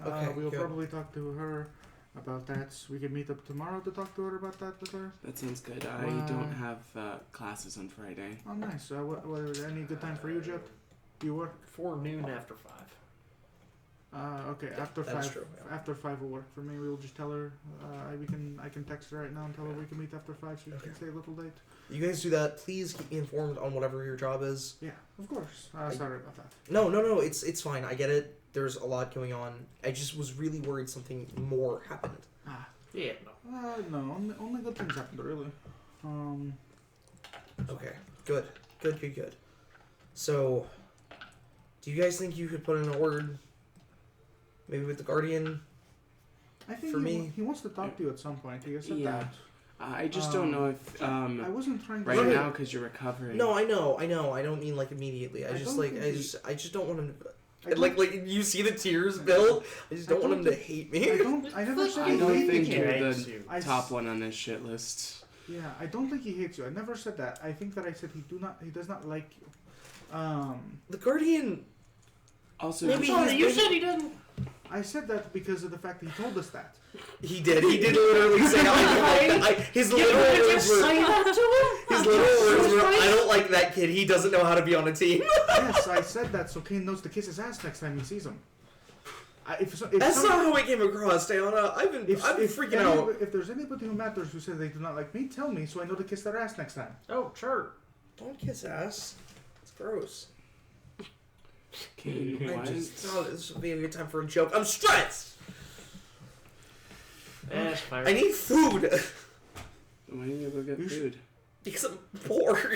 Okay, we'll good. probably talk to her about that. We can meet up tomorrow to talk to her about that with her. That sounds good. I don't have classes on Friday. Oh, nice. What any good time for you, Jet? You work? 4 noon after 5. Okay. After That's 5. true, yeah. After 5 will work for me. We'll just tell her. I can text her right now and tell her we can meet after 5, so you can stay a little late. You guys do that. Please keep me informed on whatever your job is. Yeah, of course. Sorry about that. No, it's fine. I get it. There's a lot going on. I just was really worried something more happened. Yeah, no. No. Only good things happened, really. Okay, good. So, do you guys think you could put in a word, maybe with the Guardian? I think For me- he wants to talk to you at some point. He has said Yeah. that. I just don't know if I wasn't trying to right say- now because you're recovering. No, I know. I don't mean like immediately. I I just don't like think I just don't want him to. I Like don't- you see the tears build. I just don't I want him don't to hate me. I never said I he don't hated think you. you're hates the you. I top s- one on this shit list. Yeah, I don't think he hates you. I never said that. I think that I said he does not like you. The Guardian. Also, Maybe Sorry, he's you been- said he doesn't. I said that because of the fact that he told us that. He did literally say I don't like that. His literal words were. that to him? His literal words were, I don't like that kid. He doesn't know how to be on a team. Yes, I said that so Kane knows to kiss his ass next time he sees him. If That's some- not how it came across, Diana. I've been freaking out. If there's anybody who matters who says they do not like me, tell me so I know to kiss their ass next time. Oh, sure. Don't kiss ass. It's gross. Kane, I what? just thought this would be a good time for a joke. I'm stressed. That's fine. I need food Why do you go get You food? because I'm poor.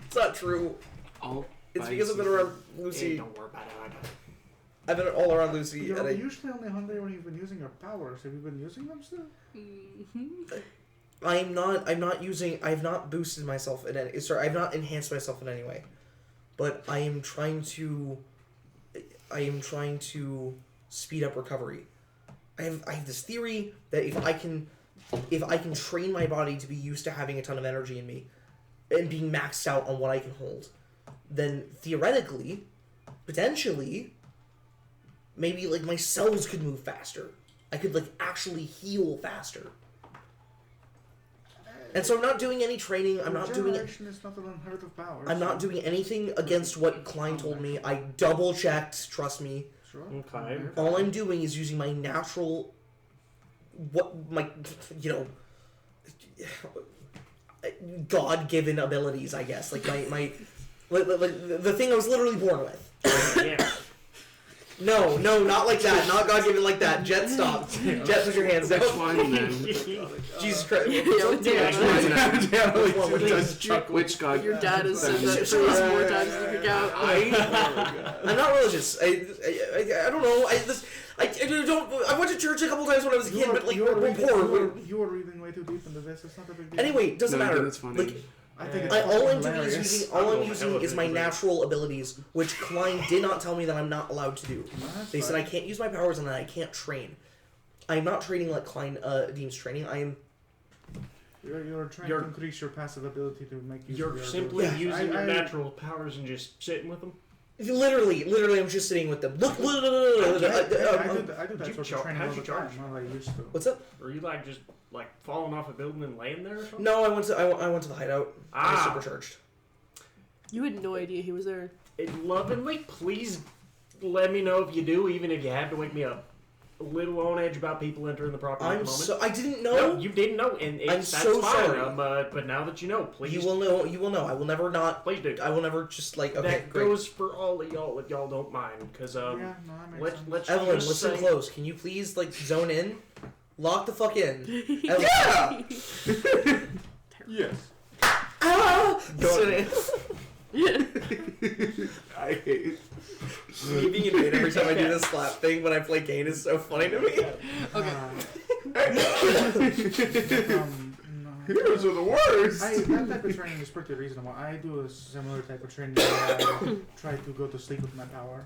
It's not true. I'll It's buy because you I've been some around food. Lucy. Hey, don't worry about it. I got it. I've been all around Lucy, You're and I, usually only hungry when you've been using your powers. Have you been using them still? I'm not using. I've not boosted myself in any. Sorry, I've not enhanced myself in any way, but I am trying to speed up recovery. I have this theory that if I can train my body to be used to having a ton of energy in me, and being maxed out on what I can hold, then theoretically, potentially, maybe like my cells could move faster. I could like actually heal faster. And so I'm not doing any training. I'm not doing it. Is not an unheard of power. I'm not doing anything against what Klein told me. I double checked. Trust me. Sure. Okay. All I'm doing is using my natural, God-given abilities, I guess. Like my the thing I was literally born with. Yeah. No, not like that. Not God-given like that. Jet, stop. Jet, put your hands down. Which one then? Jesus Christ. Which god? Your dad has said that 3 more times than you could count. I'm not religious. I don't know. I went to church a couple times when I was a kid, but like we're poor. You are reading way too deep into this. It's not a big deal. Anyway, doesn't matter. It's funny. Like, I think it's all I'm doing hilarious. is using my natural abilities, which Klein did not tell me that I'm not allowed to do. They said I can't use my powers and that I can't train. I'm not training like Klein deems training. I am. You're trying to increase your passive ability to make use of You're your simply ability. using your natural powers and just sitting with them? Literally, I'm just sitting with them. Look, I do that you sort of charge- training how'd all you the time. charge? Not like I used to. What's up? Or are you like just like falling off a building and laying there or something? No, I went to the hideout. I was supercharged. You had no idea he was there. Lovingly, please let me know if you do, even if you have to wake me up. A little on edge about people entering the property at the moment. I didn't know. No, you didn't know, and that's so fine. sorry. But now that you know, please. You will know. You will know. I will never not. Please do. I will never just like. Okay, that great. goes for all of y'all if y'all don't mind, because Yeah, no, that makes sense. let's Evelyn, just listen say- close. Can you please like zone in? Lock the fuck in. Yeah! Yes. Ah! Go I hate Me being in pain every time I do this slap thing when I play Kane is so funny to me. Okay. No. Heroes are the worst! That type of training is pretty reasonable. I do a similar type of training where I try to go to sleep with my power.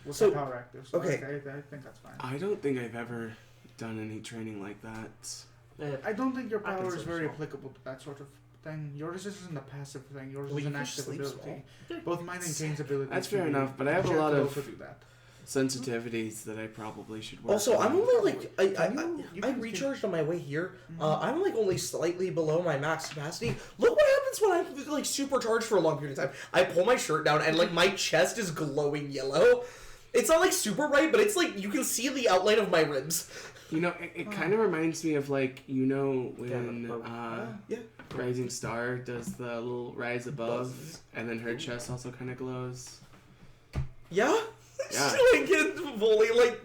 With So- my power active. So okay. I think that's fine. I don't think I've ever done any training like that. I don't think your I power is consider very so. applicable to that sort of thing. Yours isn't a passive thing. Yours Well, is you an can active sleep ability. Both mine and Kane's abilities. That's can fair be- enough, but I have a Jet lot could of also do that. sensitivities that I probably should work Also, on. I'm only like You I can recharged on my way here. Mhm. I'm like only slightly below my max capacity. Look what happens when I'm like supercharged for a long period of time. I pull my shirt down and like my chest is glowing yellow. It's not like super bright, but it's like you can see the outline of my ribs. You know, it kind of reminds me of like, you know, when Yeah. Rising Star does the little rise above, and then her chest also kind of glows. Yeah. Yeah. like it fully like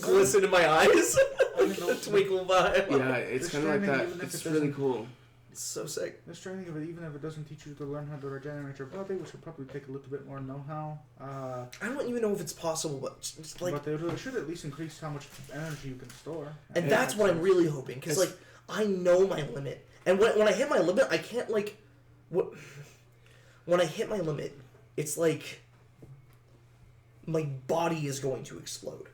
glisten in my eyes. Like a twinkle vibe. Yeah, it's This kind of like training, that. even if It's it really doesn't- cool. It's so sick. This training of it, even if it doesn't teach you to learn how to regenerate your body, which will probably take a little bit more know-how. I don't even know if it's possible, but just like, But it should at least increase how much energy you can store. and that's what I'm really hoping, because like I know my limit, and when I hit my limit, I can't like, when I hit my limit, it's like my body is going to explode.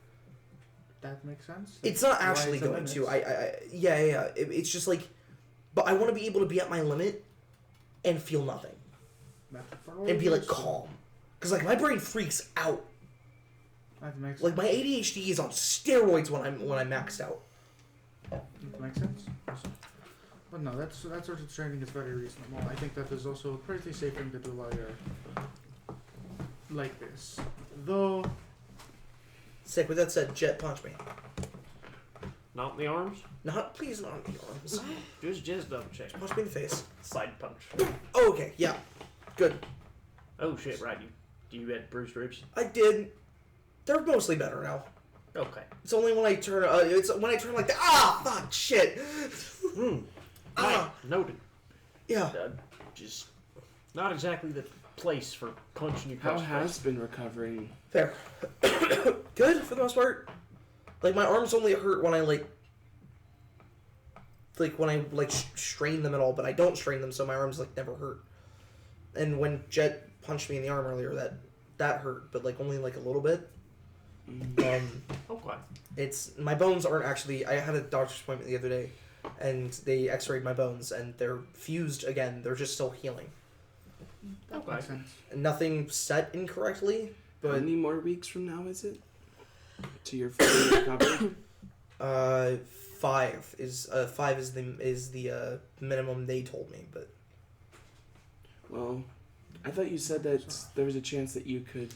That makes sense. It's not Why actually is it going to. limits? Yeah. It's just like, but I want to be able to be at my limit and feel nothing and be like calm, because like my brain freaks out. That makes Like my ADHD is on steroids when I'm maxed out. That makes sense. But no, that sort of training is very reasonable. I think that is also a pretty safe thing to do while you're like this. Though, Sick. With that said, Jet, punch me. Not in the arms. Please not in the arms. Just double check. Punch me in the face. Side punch. Oh, okay. Yeah. Good. Oh shit! Right, you had bruised ribs. I did. They're mostly better now. Okay. It's only when I turn. It's when I turn like that. Ah, fuck, shit. Ah. Noted. Yeah. Just not exactly the place for punching you. How across the has face. been recovering? Fair. Good for the most part. Like my arms only hurt when I like when I strain them at all, but I don't strain them, so my arms like never hurt. And when Jet punched me in the arm earlier, that hurt, but like only like a little bit. Okay. It's my bones aren't actually. I had a doctor's appointment the other day, and they X-rayed my bones, and they're fused again. They're just still healing. that makes sense. Nothing set incorrectly, How but many more weeks from now is it? To your full recovery? 5 is the minimum they told me, but Well, I thought you said that there was a chance that you could.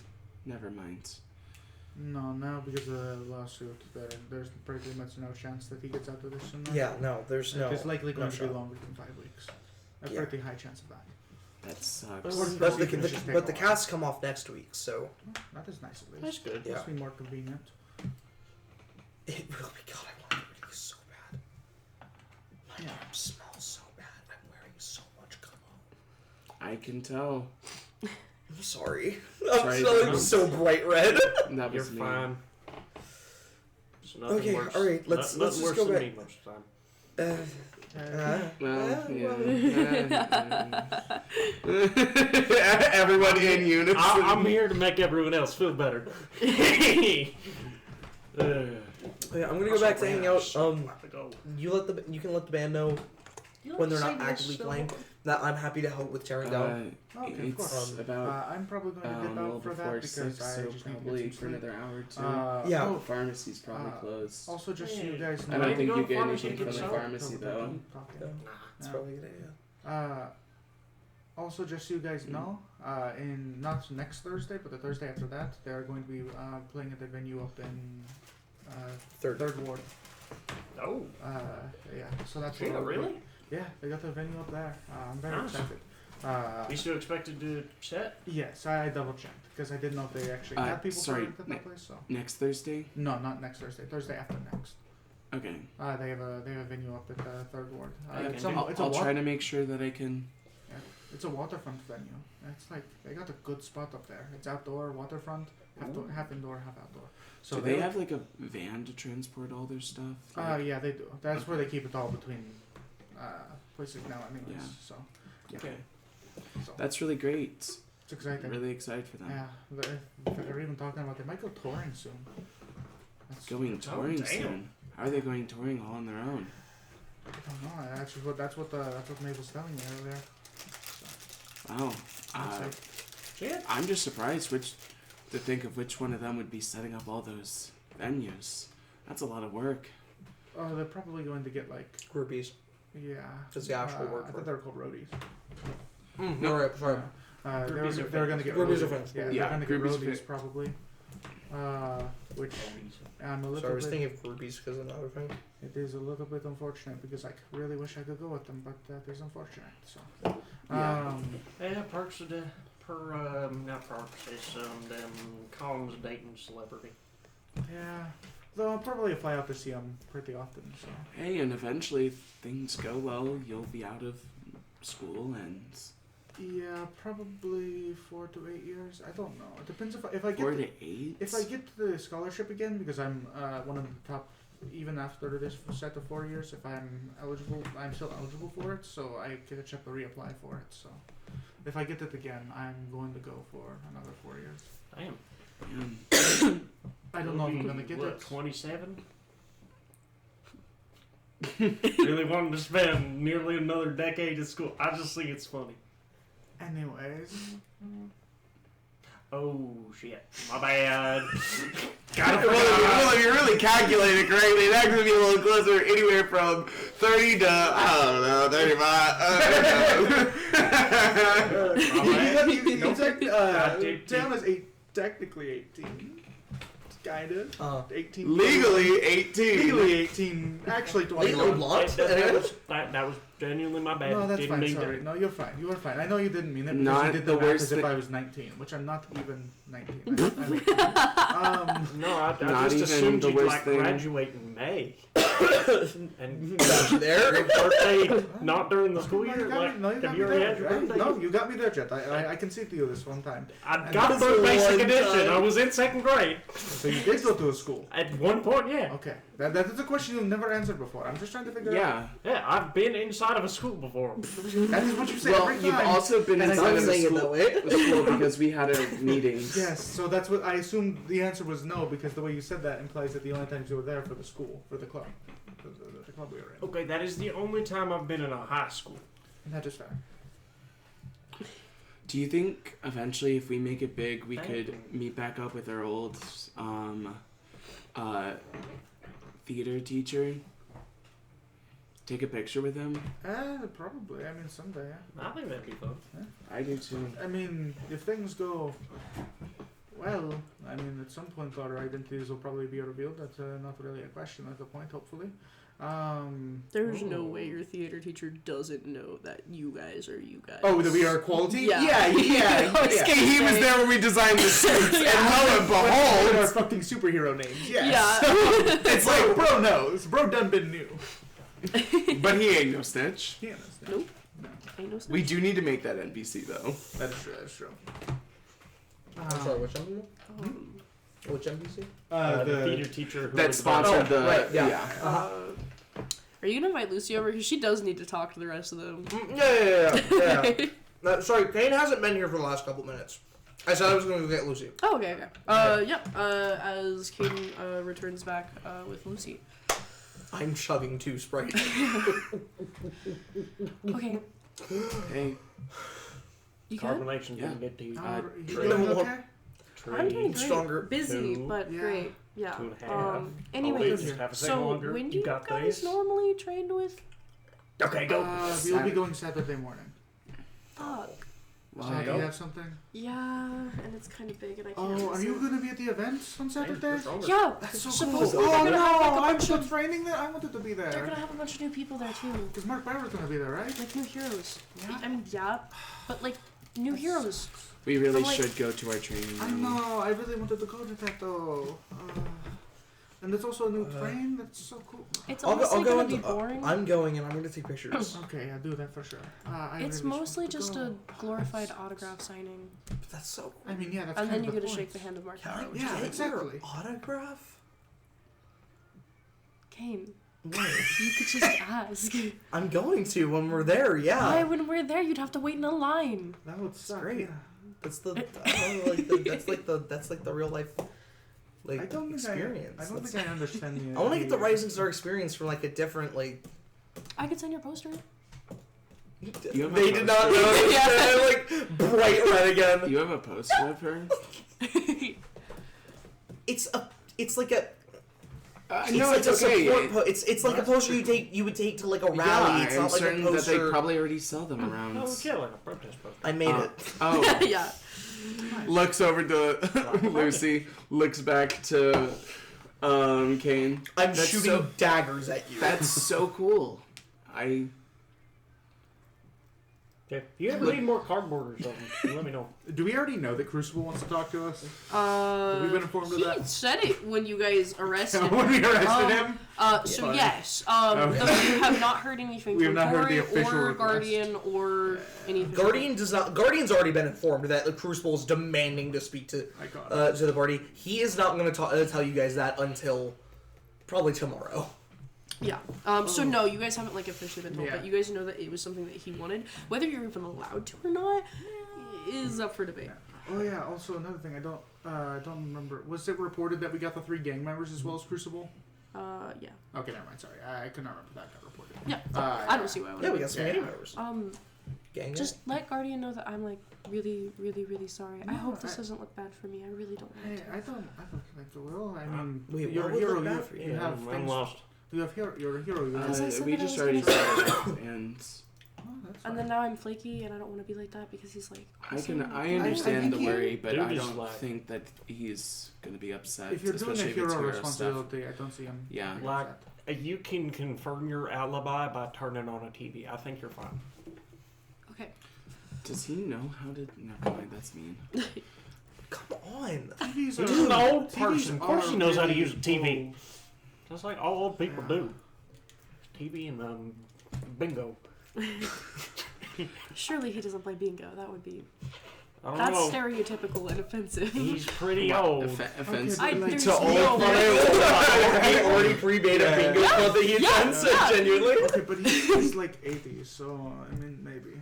Never mind. No, now because of the lawsuit, there's pretty much no chance that he gets out of this soon. yeah, no, there's no. It's likely going to be shot. longer than 5 weeks. A Yeah. pretty high chance of that. That sucks. But the Procedures just take but a the while. casts come off next week, so That is nice at least. That's good. Yeah. Must be more convenient. it will be. God, I want it to be so bad. My arm smells so bad. I'm wearing so much cologne. I can tell. I'm sorry. Sorry, I'm no. so bright red. That You're was me. fine. There's nothing Okay, worse. alright, let's nothing just worse go than back. me most of the time. Well, well, yeah. Everyone in unison. I'm here to make everyone else feel better. Yeah, I'm gonna go back to hang out. Go. You can let the band know when they're not actively playing that I'm happy to help with tearing down. Okay, of It's course. about I'm probably going to a dip little out for before that because 6, I so just need to probably get some for sleep. another hour or two. Yeah. Oh, Pharmacy's probably closed. also, just so you guys I know. don't Maybe think go you to get pharmacy anything and from get the some. pharmacy though. That's probably a good idea. Also, just so you guys know, in not next Thursday, but the Thursday after that, they're going to be playing at the venue up in Third Ward. Oh, Yeah, so that's yeah, what I'll be- really? Yeah, they got the venue up there. I'm very Nice. excited. You still expected to set? Yes, I double checked because I didn't know if they actually had people sorry, for that place. So Next Thursday? no, not next Thursday. Thursday after next. Okay. They have a venue up at the Third Ward. Okay. It's a, I'll, it's a I'll wa- try to make sure that I can. It's a waterfront venue. It's like they got a good spot up there. It's outdoor, waterfront, half indoor, half outdoor. So Do they have like a van to transport all their stuff? Like, Yeah, they do. That's where they keep it all between places now, anyways. Yeah. So yeah, Okay. so that's really great. it's exciting. I'm really excited for them. Yeah, they're even talking about they might go touring soon. That's, Going touring damn. soon. How are they going touring all on their own? I don't know. Actually, that's what Mabel's telling me earlier. Wow. It's like, Shit. I'm just surprised to think of which one of them would be setting up all those venues. That's a lot of work. oh, they're probably going to get like Groupies. yeah. That's the actual word I for thought it. they were called roadies. No, right, sorry. Groupies are they're going to get Groupies are roadies. fans. Yeah, Yeah, they're going to get groupies are roadies good. probably. Which I'm a little Sorry, I was bit. thinking of groupies because of another thing. It is a little bit unfortunate because I really wish I could go with them, but that is unfortunate. So, Yeah. Yeah, perks of the not perks. It's them Collins dating celebrity. yeah. Though I'll probably fly out to see them pretty often. So Hey, and eventually, if things go well, you'll be out of school and yeah, probably 4 to 8 years. I don't know. It depends if I get 4 the, to 8. if I get the scholarship again because I'm one of the top. Even after this set of 4 years, if I'm eligible, I'm still eligible for it. So I get a chance to reapply for it. So if I get it again, I'm going to go for another 4 years. Damn. I don't know if I'm gonna get what, it. 27? Really wanted to spend nearly another decade at school. I just think it's funny. Anyways, Oh shit, my bad. Well, if you really calculate it correctly, that's going to be a little closer, anywhere from 30 to, I don't know, 35. Town is technically 18. Kind of. 18. Legally 18. Legally 18. Actually 21. Legally what? That was genuinely my bad. No, that's Didn't fine. mean Sorry. to. No, you're fine. You are fine. I know you didn't mean it because Not you did the the math worst as if thing- I was 19, which I'm not even 19. No, I Not just even assumed the you'd worst like thing. graduate in May. And Got you there. your birthday not during the school No, year? you got Like, me, no, you got have me you already there. had your Hey, birthday? no, you got me there, Jet. I can see to you this one time. I got This third basic one edition. time. I was in second grade. So you did go to a school. At one point, yeah. Okay. That is a question you've never answered before. I'm just trying to figure out. Yeah. Yeah, I've been inside of a school before. That is what you say Well, every you've time. also been And I inside I'm of a saying it school, that way. a school because we had our meetings. Yes, so that's what I assumed the answer was no because the way you said that implies that the only times you were there for the school, for the club. The club we were in. Okay, that is the only time I've been in a high school. And that is fair. Do you think eventually, if we make it big, we Thank could you. meet back up with our old theater teacher? take a picture with him? Probably. I mean, someday. I think that'd be fun. I do too. I mean, if things go well, I mean, at some point our identities will probably be revealed. That's not really a question at the point, hopefully. There's no way your theater teacher doesn't know that you guys are you guys. Oh, that we are quality? Yeah. Okay, he was there when we designed the suits, and lo and behold, our fucking superhero names. Yes. Yeah. It's like, bro knows. Bro done been new. but he ain't no snitch. He knows. Nope. Ain't no sense. We do need to make that NPC though. That is true. That is true. I'm sorry, which NPC? Which NPC? The theater teacher who That was sponsored the right, yeah. yeah. Are you gonna invite Lucy over? Because she does need to talk to the rest of them. Yeah. Sorry, Kane hasn't been here for the last couple minutes. I said I was going to go get Lucy. Oh, okay. As Caden returns back with Lucy. I'm chugging 2 Sprite. Okay. Hey, You good? Carbonation Yeah. didn't get to you. You doing okay? I'm doing great. Stronger. Busy, 2, but yeah. great. Yeah. 2.5. Anyways, just have a second so longer. when do You you got guys these? normally train with? Okay, go. We'll be going Saturday morning. Fuck. So do you have something? Yeah, and it's kind of big, and I can't. Oh, are you miss going to be at the event on Saturday? it. Yeah. That's so Supposedly cool. they're Oh gonna no, have like a I'm bunch still of. training there. I wanted to be They're there. gonna have a bunch of new people there too, Because Mark Barber's going to be there, right? like new heroes. Yeah. I mean, yeah, but like new heroes. we really But, like- should go to our training I room. know. I really wanted to go to that though. And there's also a new train. That's so cool. It's I'll honestly go gonna be into. boring. I'm going and I'm going to take pictures. Okay, I'll do that for sure. It's really mostly just just want a to go. glorified autograph signing, But that's so cool. I mean, yeah, that's and kind then of you the get to point. shake the hand of Mark. Can I Yeah, get exactly. your autograph? Kane, No. you could just ask. I'm going to when we're there, yeah. Why, when we're there, you'd have to wait in a line. That would suck. great. Yeah. That's the, I don't know, that's like the real life like I don't think experience. I don't think I understand the. I want to get the Rising Star experience from like a different like. I could send your poster. You have a They did not poster? know. Yeah. They're like bright red again. You have a poster of her? It's like a. No, like it's a okay. support it's like a poster you would take to like a rally. Yeah, It's I'm not like a certain that poster. they probably already sell them around. Oh, okay, like a protest poster. I made it. Oh, Yeah. looks over to Lucy, looks back to Kane. I'm That's shooting so- daggers at you. That's so cool. Okay. If you ever need more cardboard or something, let me know. Do we already know that Crucible wants to talk to us? Have we been informed of He that? said it when you guys arrested him. when we arrested him? So Fine. yes, Okay. though you have not heard anything We have from not heard the Tori official or request. Guardian or any official. Guardian's already been informed that the Crucible is demanding to speak to I got it. to the party. He is not going to tell you guys that until probably tomorrow. Yeah. So no, you guys haven't like officially been told, Yeah. but you guys know that it was something that he wanted. Whether you're even allowed to or not is up for debate. Oh yeah. Also another thing, I don't remember. Was it reported that we got the 3 gang members as well as Crucible? Yeah. Okay, never mind. Sorry, I could not remember that got reported. Yeah. I don't see why. I Yeah, wouldn't. we got some gang members. Gang. Just let Guardian know that I'm like really, really, really sorry. I No, hope this I- doesn't look bad for me. I really don't want Hey, it to. I don't think it will. I mean, Wait, you're what a would hero. look bad for you? You have I'm things. lost. You have hero. You're a hero. You have. Because I said We that I just was already gonna said it, and Oh, that's And fine. then now I'm flaky, and I don't want to be like that because he's like. I awesome. understand the think worry, but Dude I is don't like- think that he's gonna be upset. If you're doing a especially if it's hero stuff. responsibility, I don't see him. Yeah. being Like, upset. you can confirm your alibi by turning on a TV. I think you're fine. Okay. Does he know how to? Never mind. That's mean. Come on. TVs He's are an old TVs person. Of course he are knows how to really use a TV. old. Just like all old people Yeah. do. TV and bingo. Surely he doesn't play bingo. That would be. I don't That's know. stereotypical and offensive. He's pretty old. Offensive I- like, there's to old no way. He already pre-made a bingo Yeah. club that he Yeah, attends, yeah. genuinely. Okay, but he's like 80, so I mean maybe.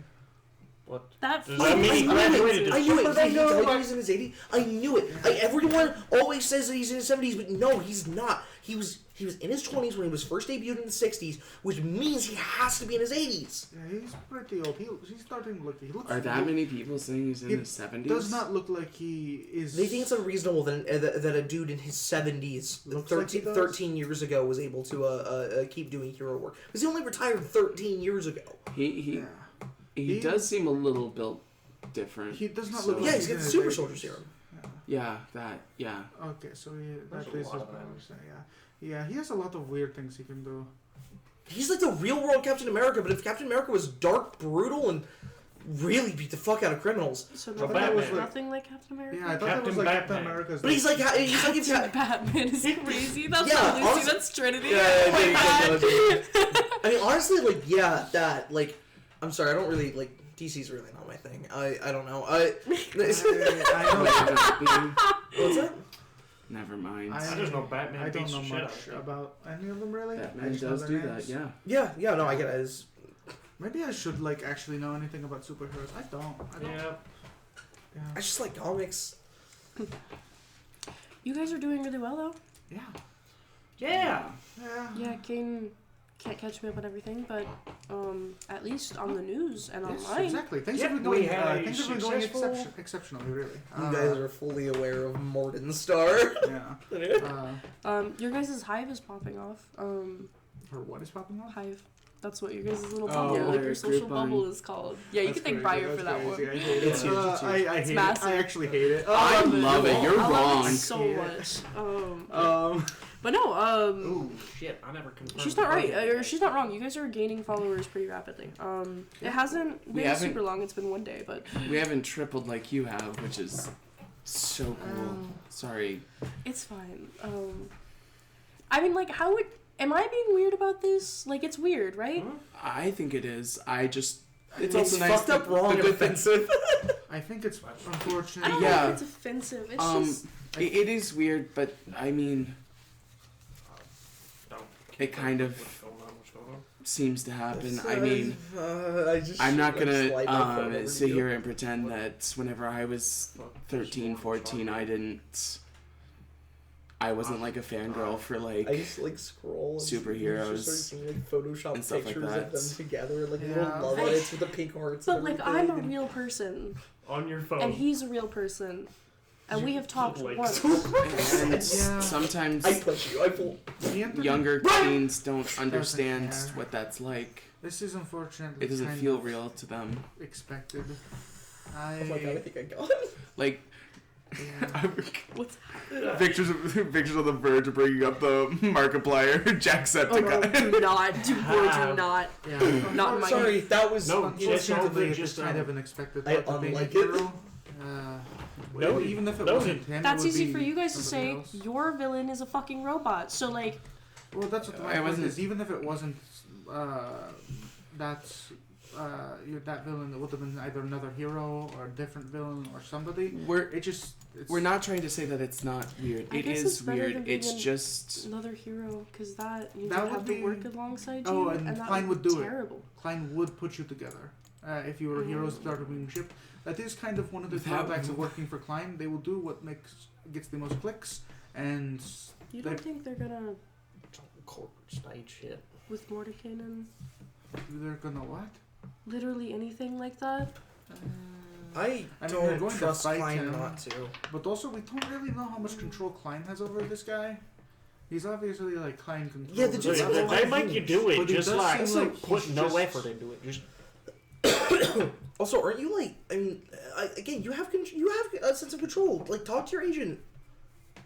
What? That Does that mean he graduated? I knew it. I He know. died, he's in his 80s. I knew it. Everyone always says that he's in his 70s, but no, he's not. He was in his 20s when he was first debuted in the 60s, which means he has to be in his 80s. Yeah, he's pretty old. He's starting to look. He looks. Are that many people saying he's in his 70s? Does not look like he is. They think it's unreasonable that a dude in his 70s, Looks like he does. 13 years ago, was able to keep doing hero work. Because he only retired 13 years ago. He does seem a little built different. He does not so- look like Yeah, he's got the super soldier serum. Yeah, that. Yeah. Okay, so There's that a is lot his of that. powers. Yeah, he has a lot of weird things he can do. He's like the real world Captain America, but if Captain America was dark, brutal, and really beat the fuck out of criminals. So So nothing, Batman. nothing like Captain America? Yeah, I thought Captain that was like Captain Batman. America's. But he's like if Batman is crazy. That's Yeah, not Lucy, honestly- that's Trinity. Yeah, Oh my yeah, God. I mean, honestly, like, yeah, that, like, I'm sorry, I don't really, like, DC's really not my thing. I don't know. I What's that? Never mind. I just know Batman I don't beats know the shit out much of about any of them really. I Batman just know does their do names. that, yeah. Yeah, no, I get it. Maybe I should like actually know anything about superheroes. I don't. Yeah. I just like comics. You guys are doing really well, though. Yeah. Yeah. Yeah, Kane can't catch me up on everything, but at least on the news and Yes, online. exactly. Things Yep, have been we going. had a Things have been going successful- exceptionally, really. You guys are fully aware of Morden Star. Yeah. Your guys' hive is popping off. For what is popping off? Hive. That's what your guys' little Oh, bubble, yeah, like your their social group bubble on- is called. Yeah, you That's can thank crazy, Briar for that's that one. crazy. I hate it. It's huge, it's I huge. hate it. massive. I actually hate it. I love it. You're I love wrong. it so Yeah. much. But no, Ooh, shit! I never confirmed. she's not right, or she's not wrong. You guys are gaining followers pretty rapidly. It hasn't been haven't- super long. It's been one day, but We haven't tripled like you have, which is so cool. Sorry. it's fine. I mean, like, how would am I being weird about this? Like, it's weird, right? I think it is. I just. It's It's also nice. fucked up wrong the and good thing- offensive. I think it's unfortunate. I don't Yeah. know if it's offensive. It's just it is weird, but I mean, Don't. it kind of What's going on? What's going on? seems to happen. I mean, I just I'm not like, slide my phone gonna over sit you. here and pretend that whenever I was Fuck. 13, 14, I wasn't like a fangirl for like. I just like scroll and Superheroes just start seeing like Photoshop and stuff like pictures that. of them together, like Yeah. little love I- edits with the pink hearts. but and like everything, I'm a and- real person, On your phone. and he's a real person, and we have talked Like- once. And Yeah. sometimes I push you. I pull. The internet- younger teens don't understand care. what that's like. This is unfortunate. It doesn't feel real to them. Expected. Oh my god, I think I got it. Like Yeah. What's pictures of the Verge bringing up the Markiplier oh, Jacksepticeye. no, do not, do not. Yeah. Not in my Sorry, that was No, Unfortunately, it's just, kind of an expected I part of being a unlike it. hero. No, Even if it no, wasn't him, That's it would easy be for you guys to somebody say. else. Your villain is a fucking robot. So like, Well, that's what the I point wasn't- is. Even if it wasn't that villain, it would have been either another hero or a different villain or somebody. We're not trying to say that it's not weird. I It guess is it's better weird. than It's being just another hero, because that you That don't would have be- to work alongside you, Oh, and that Klein would would be do it. terrible. Klein would put you together if you were heroes started being shipped. That is kind of one of the That- drawbacks of working for Klein. They will do what gets the most clicks, and You don't They- think they're gonna corporate stage shit. with Marcainne and they're gonna what? literally anything like that? I I mean, they're don't going to trust fight Klein him. not to. But also, we don't really know how much control Klein has over this guy. He's obviously like Klein controls. Yeah, the it. dude's They, got a lot they of make you things. do it But it just does like, seem like put he's no just- effort into it. Just Also, aren't you like? I mean, again, you have a sense of control. Like, talk to your agent.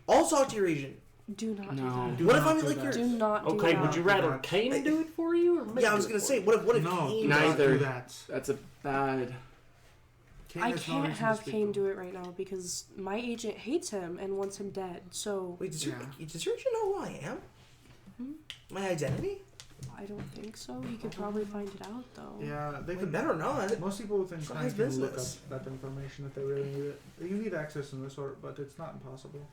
I'll talk to your agent. Do not No. Do What if not I'm do like that. your- do not do okay. that. Would you rather Kane do it for you or me? Yeah, I was do it gonna for say, you? what if No, Kane do not Neither. do that. that's a bad. Kane I has no can't reason to have speak Kane to do it right now because my agent hates him and wants him dead. So Wait, does Yeah. your agent know who I am? Hmm? My identity? I don't think so. He could probably find it out though. Yeah, they They could. better not. Most people would think It's not Klein his can look up business. that information if they really need it. You need access in this sort, but it's not impossible.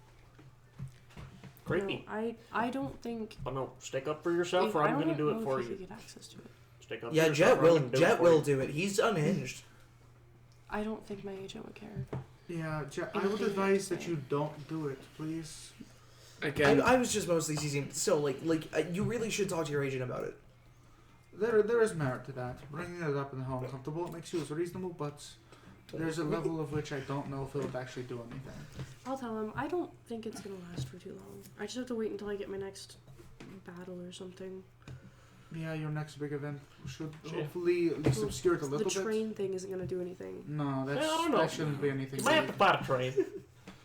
Creepy. No, I don't think. Oh no, stick up for yourself, or I I'm don't gonna do know it if for he you. could get access to it. Stick up. Yeah, for Jet yourself, or I'm will. gonna do it Jet for will you. do it. He's unhinged. I don't think my agent would care. Yeah, I would advise that you don't do it, please. Again, I was just mostly teasing. Still, you really should talk to your agent about it. There is merit to that. Bringing it up in how uncomfortable it makes you is reasonable, but there's a level of which I don't know if it would actually do anything. I'll tell him. I don't think it's gonna last for too long. I just have to wait until I get my next battle or something. Yeah, your next big event should hopefully at least obscure it a little The train thing isn't gonna do anything. No, I don't know. that shouldn't be anything. You might have to fight a train.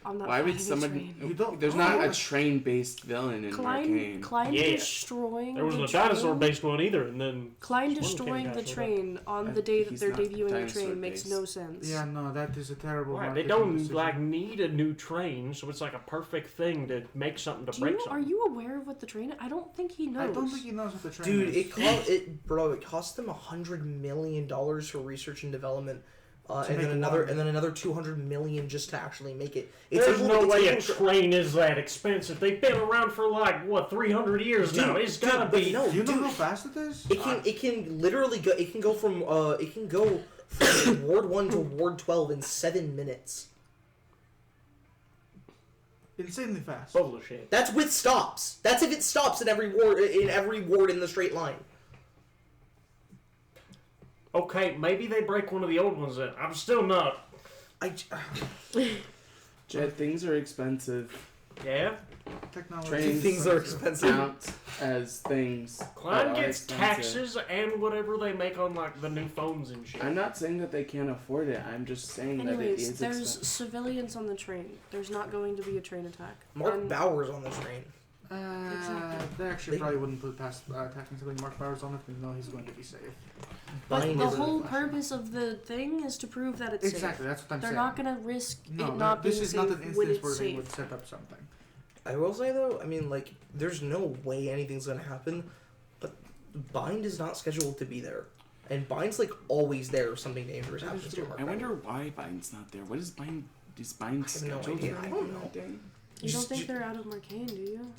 I'm not. why would fighting a somebody? train. There's not a train-based villain in Marcainne. Climb Yeah. destroying. There wasn't the a train. dinosaur-based one either, and then Climb One destroying came the back, train on the day that He's they're not debuting the dinosaur train makes based. no sense. Yeah, no, that is a terrible. right, they marketing don't decision. need a new train, so it's like a perfect thing to make something to Do break you, something. are you aware of what the train? I don't think he knows. I don't think he knows what the train Dude, is. it cost them $100 million for research and development, and then another $200 million just to actually make it. There's no way a able to- train is that expensive. They've been around for 300 years now. It's gotta be. No, Do you know dude, how fast it is? it can literally go. It can go from Ward 1 to Ward 12 in 7 minutes. Insanely fast. Bullshit. That's with stops. That's if it stops in every ward in the straight line. Okay, maybe they break one of the old ones then. I'm still not. Jed, things are expensive. Yeah? Technology. Trains Things are expensive. count as things. Klein that are gets expensive. taxes and whatever they make on the new phones and shit. I'm not saying that they can't afford it. I'm just saying that it Anyways, is there's expensive. civilians on the train. There's not going to be a train attack. Mark And- Bauer's on the train. Exactly. They actually probably wouldn't put past technically Mark Bowers on if they know he's going to be safe. But Bind the is- whole purpose of the thing is to prove that it's Exactly, safe. that's what I'm They're saying. not going to risk No, it not being this is safe not an when instance it's where they safe. would set up something. I will say though, I mean, there's no way anything's gonna happen, but Bind is not scheduled to be there, and Bind's always there if something dangerous happens to Mark I Bauer. wonder why Bine's not there. What is Bine? Is Bine I have no scheduled idea. for I anything don't know. that day? You don't Just- think they're out of Marcainne, do you?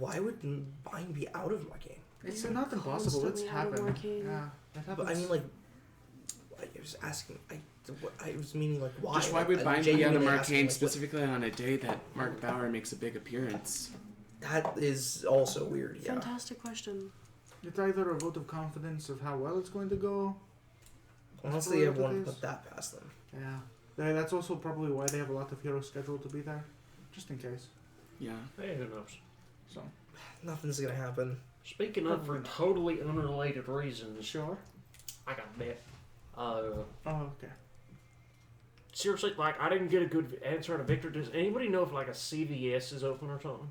Why would Bind be out of Marcainne? It's They're not impossible. It's constantly out of happened. Marcainne. Yeah, that happens. But I mean, I was asking. I was meaning why? Just why would I'm Bine be out of genuinely asking, Marcainne what- specifically on a day that Mark Bauer makes a big appearance? That is also weird. Yeah. Fantastic question. It's either a vote of confidence of how well it's going to go. Honestly, I That's what it wouldn't is. put that past them. Yeah. That's also probably why they have a lot of heroes scheduled to be there. Just in case. Yeah. Hey, who knows? So. Nothing's gonna happen. Speaking of for totally unrelated reasons, sure. I got a bit. Oh, okay. Seriously, I didn't get a good answer out of Victor. Does anybody know if a CVS is open or something?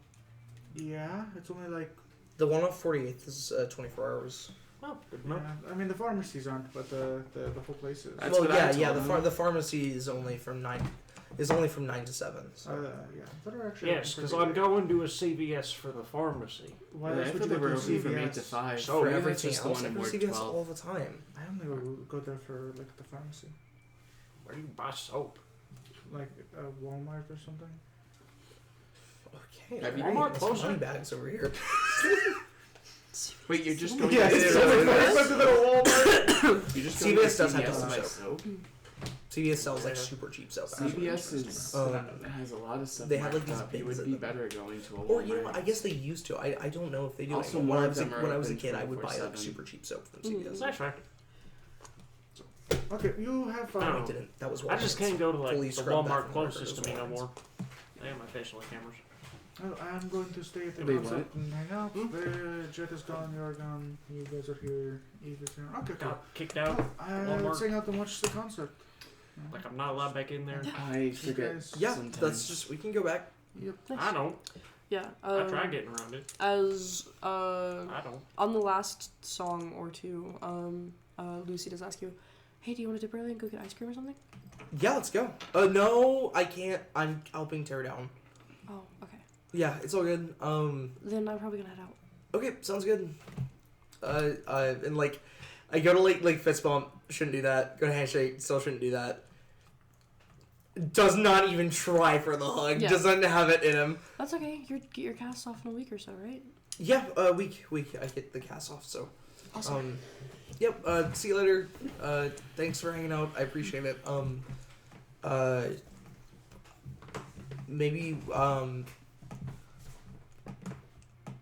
Yeah, it's only The one on 48th is 24 hours. Oh, good enough. yeah, I mean the pharmacies aren't, but the whole place is. That's well, what I yeah. told The them. pharmacy is only from 9 to 7. So. Yeah, that are actually. Yes, because I'm going to a CVS for the pharmacy. Why Yeah, I else would thought you they go were to open from 8 CVS? to 5. So for maybe that's everything just the else, one I in go to Ward CVS 12. all the time. I only go there for the pharmacy, Where do you buy soap? like Walmart or something. Okay. Have you- alright, Walmart that's closer? money bags over here. Wait, you're just going Yeah, to it's CVS? so Walmart. You're just CVS going to does have CVS to buy soap. soap? CVS sells super cheap soap. actually. CVS is, has a lot of stuff They have, marked these up. You bins would in be them. better going to a Walmart. Or you know what? I guess they used to. I don't know if they do. Also, anymore. more When I of was them are when I was a open kid, I would buy 24/7. super cheap soap from Mm. CVS. That's right. Okay, you have No. fun. I didn't. That was I just can't go to Fully the scrubbed Walmart bathroom workers closest to me no ones. more. They have my facial cameras. I'm going to stay at the Wait, concert what? and hang out. Hmm? Jet is gone, you're gone, you guys are here, Eve is here. Okay, cool. Got kicked out. Let's Walmart. hang out and watch the concert. Like I'm not allowed back in there. I forget. guys- Yeah, sometimes. that's just. We can go back. Yep. I don't. Yeah. I tried getting around it. As I don't. on the last song or two, Lucy does ask you, "Hey, do you want to dip early and go get ice cream or something?" Yeah, let's go. No, I can't. I'm helping tear down. Oh, okay. Yeah, it's all good. Then I'm probably gonna head out. Okay, sounds good. And I go to fist bump, shouldn't do that. Go to handshake, still shouldn't do that. Does not even try for the hug. Yeah. Doesn't have it in him. That's okay. You get your cast off in a week or so, right? Yeah, week. I get the cast off, so. Awesome. Yep. See you later. Thanks for hanging out. I appreciate it. Maybe.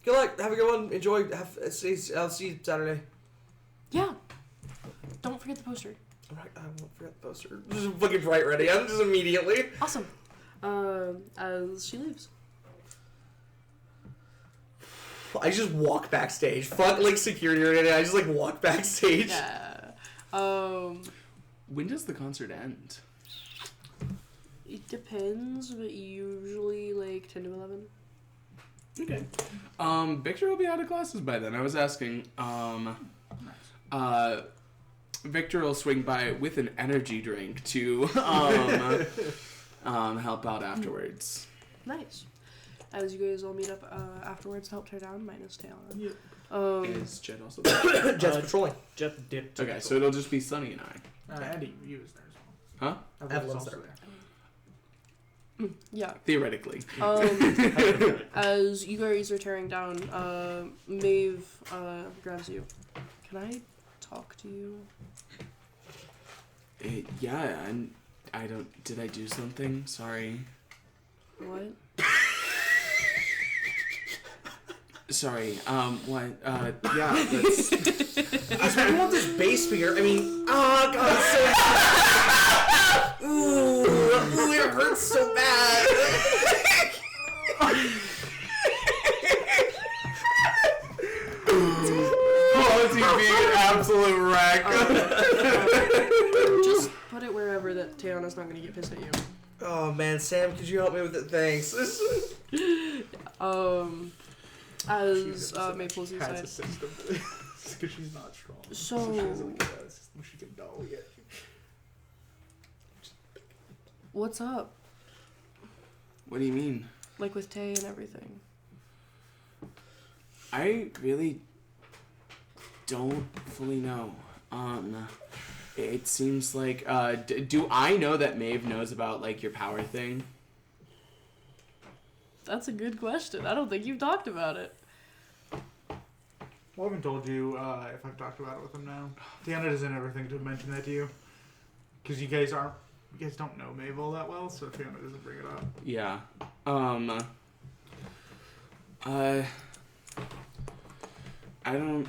Good luck. Have a good one. Enjoy. I'll see you Saturday. Yeah. Don't forget the poster. Alright, I won't forget the poster. Just fucking right ready. I'm just immediately. Awesome. As she leaves. I just walk backstage. Fuck like security or anything. I just like walk backstage. Yeah. When does the concert end? It depends, but usually like 10 to 11. Okay. Victor will be out of classes by then. I was asking. Victor will swing by with an energy drink to help out afterwards. Nice. As you guys all meet up afterwards to help tear down, minus Taylor. Yep. Is Jet also there? Jet's patrolling. Jet dipped. Okay, so it'll just be Sunny and I. Andy, you was there as well. Huh? Evelyn's Evelyn's also there. Yeah. Theoretically. As you guys are tearing down, Maeve grabs you. Can I talk to you? Yeah, I don't... Did I do something? Sorry. What? Sorry, what? Yeah, that's... Guys, we want this bass speaker. I mean, oh god, it's so... Ooh, it hurts so bad. Quality being an absolute wreck. Just put it wherever that Tiana's not gonna get pissed at you. Oh man, Sam, could you help me with it? Thanks. As May pulls you Has a aside. system. Because she's not strong. So- she doesn't get a system she can know yet. What's up? What do you mean? Like with Tay and everything. I really don't fully know. It seems like, do I know that Maeve knows about, like, your power thing? That's a good question. I don't think you've talked about it. Well, I haven't told you if I've talked about it with him now. Deanna doesn't ever think to mention that to you. Because you guys don't know Maeve all that well, so Deanna doesn't bring it up. Yeah. I don't,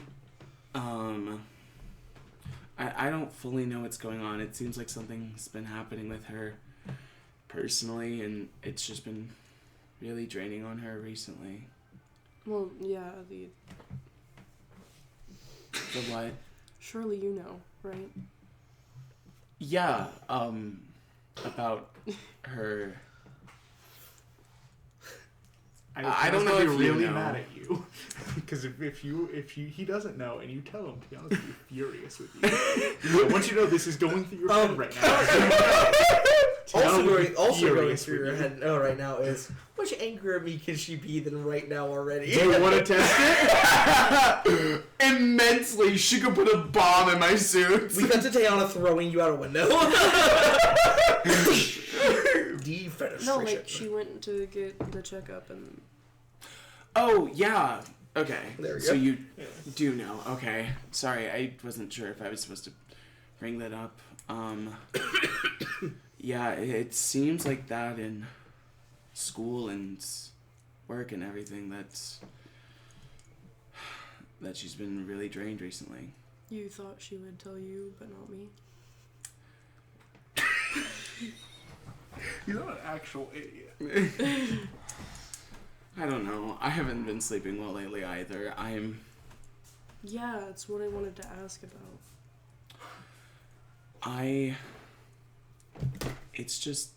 I don't fully know what's going on. It seems like something's been happening with her personally, and it's just been really draining on her recently. Well, yeah, the what? surely you know, right? Yeah, about her... I don't know He's if you really know. mad at you. Because if he doesn't know and you tell him, Tiana's gonna be furious with you. I want you to know this is going through your head right now. Also going furious through with your you. head right now is, how much angrier at me can she be than right now already? Do you want to test it? Immensely. She could put a bomb in my suit. We got to Tayana throwing you out a window. Defenestration. No, like she went to get the checkup and Oh, yeah. Okay. There we So go. you do know. Okay. Sorry, I wasn't sure if I was supposed to bring that up. Yeah, it seems like that in school and work and everything that she's been really drained recently. you thought she would tell you, but not me. He's not an actual idiot. I don't know. I haven't been sleeping well lately either. Yeah, it's what I wanted to ask about. It's just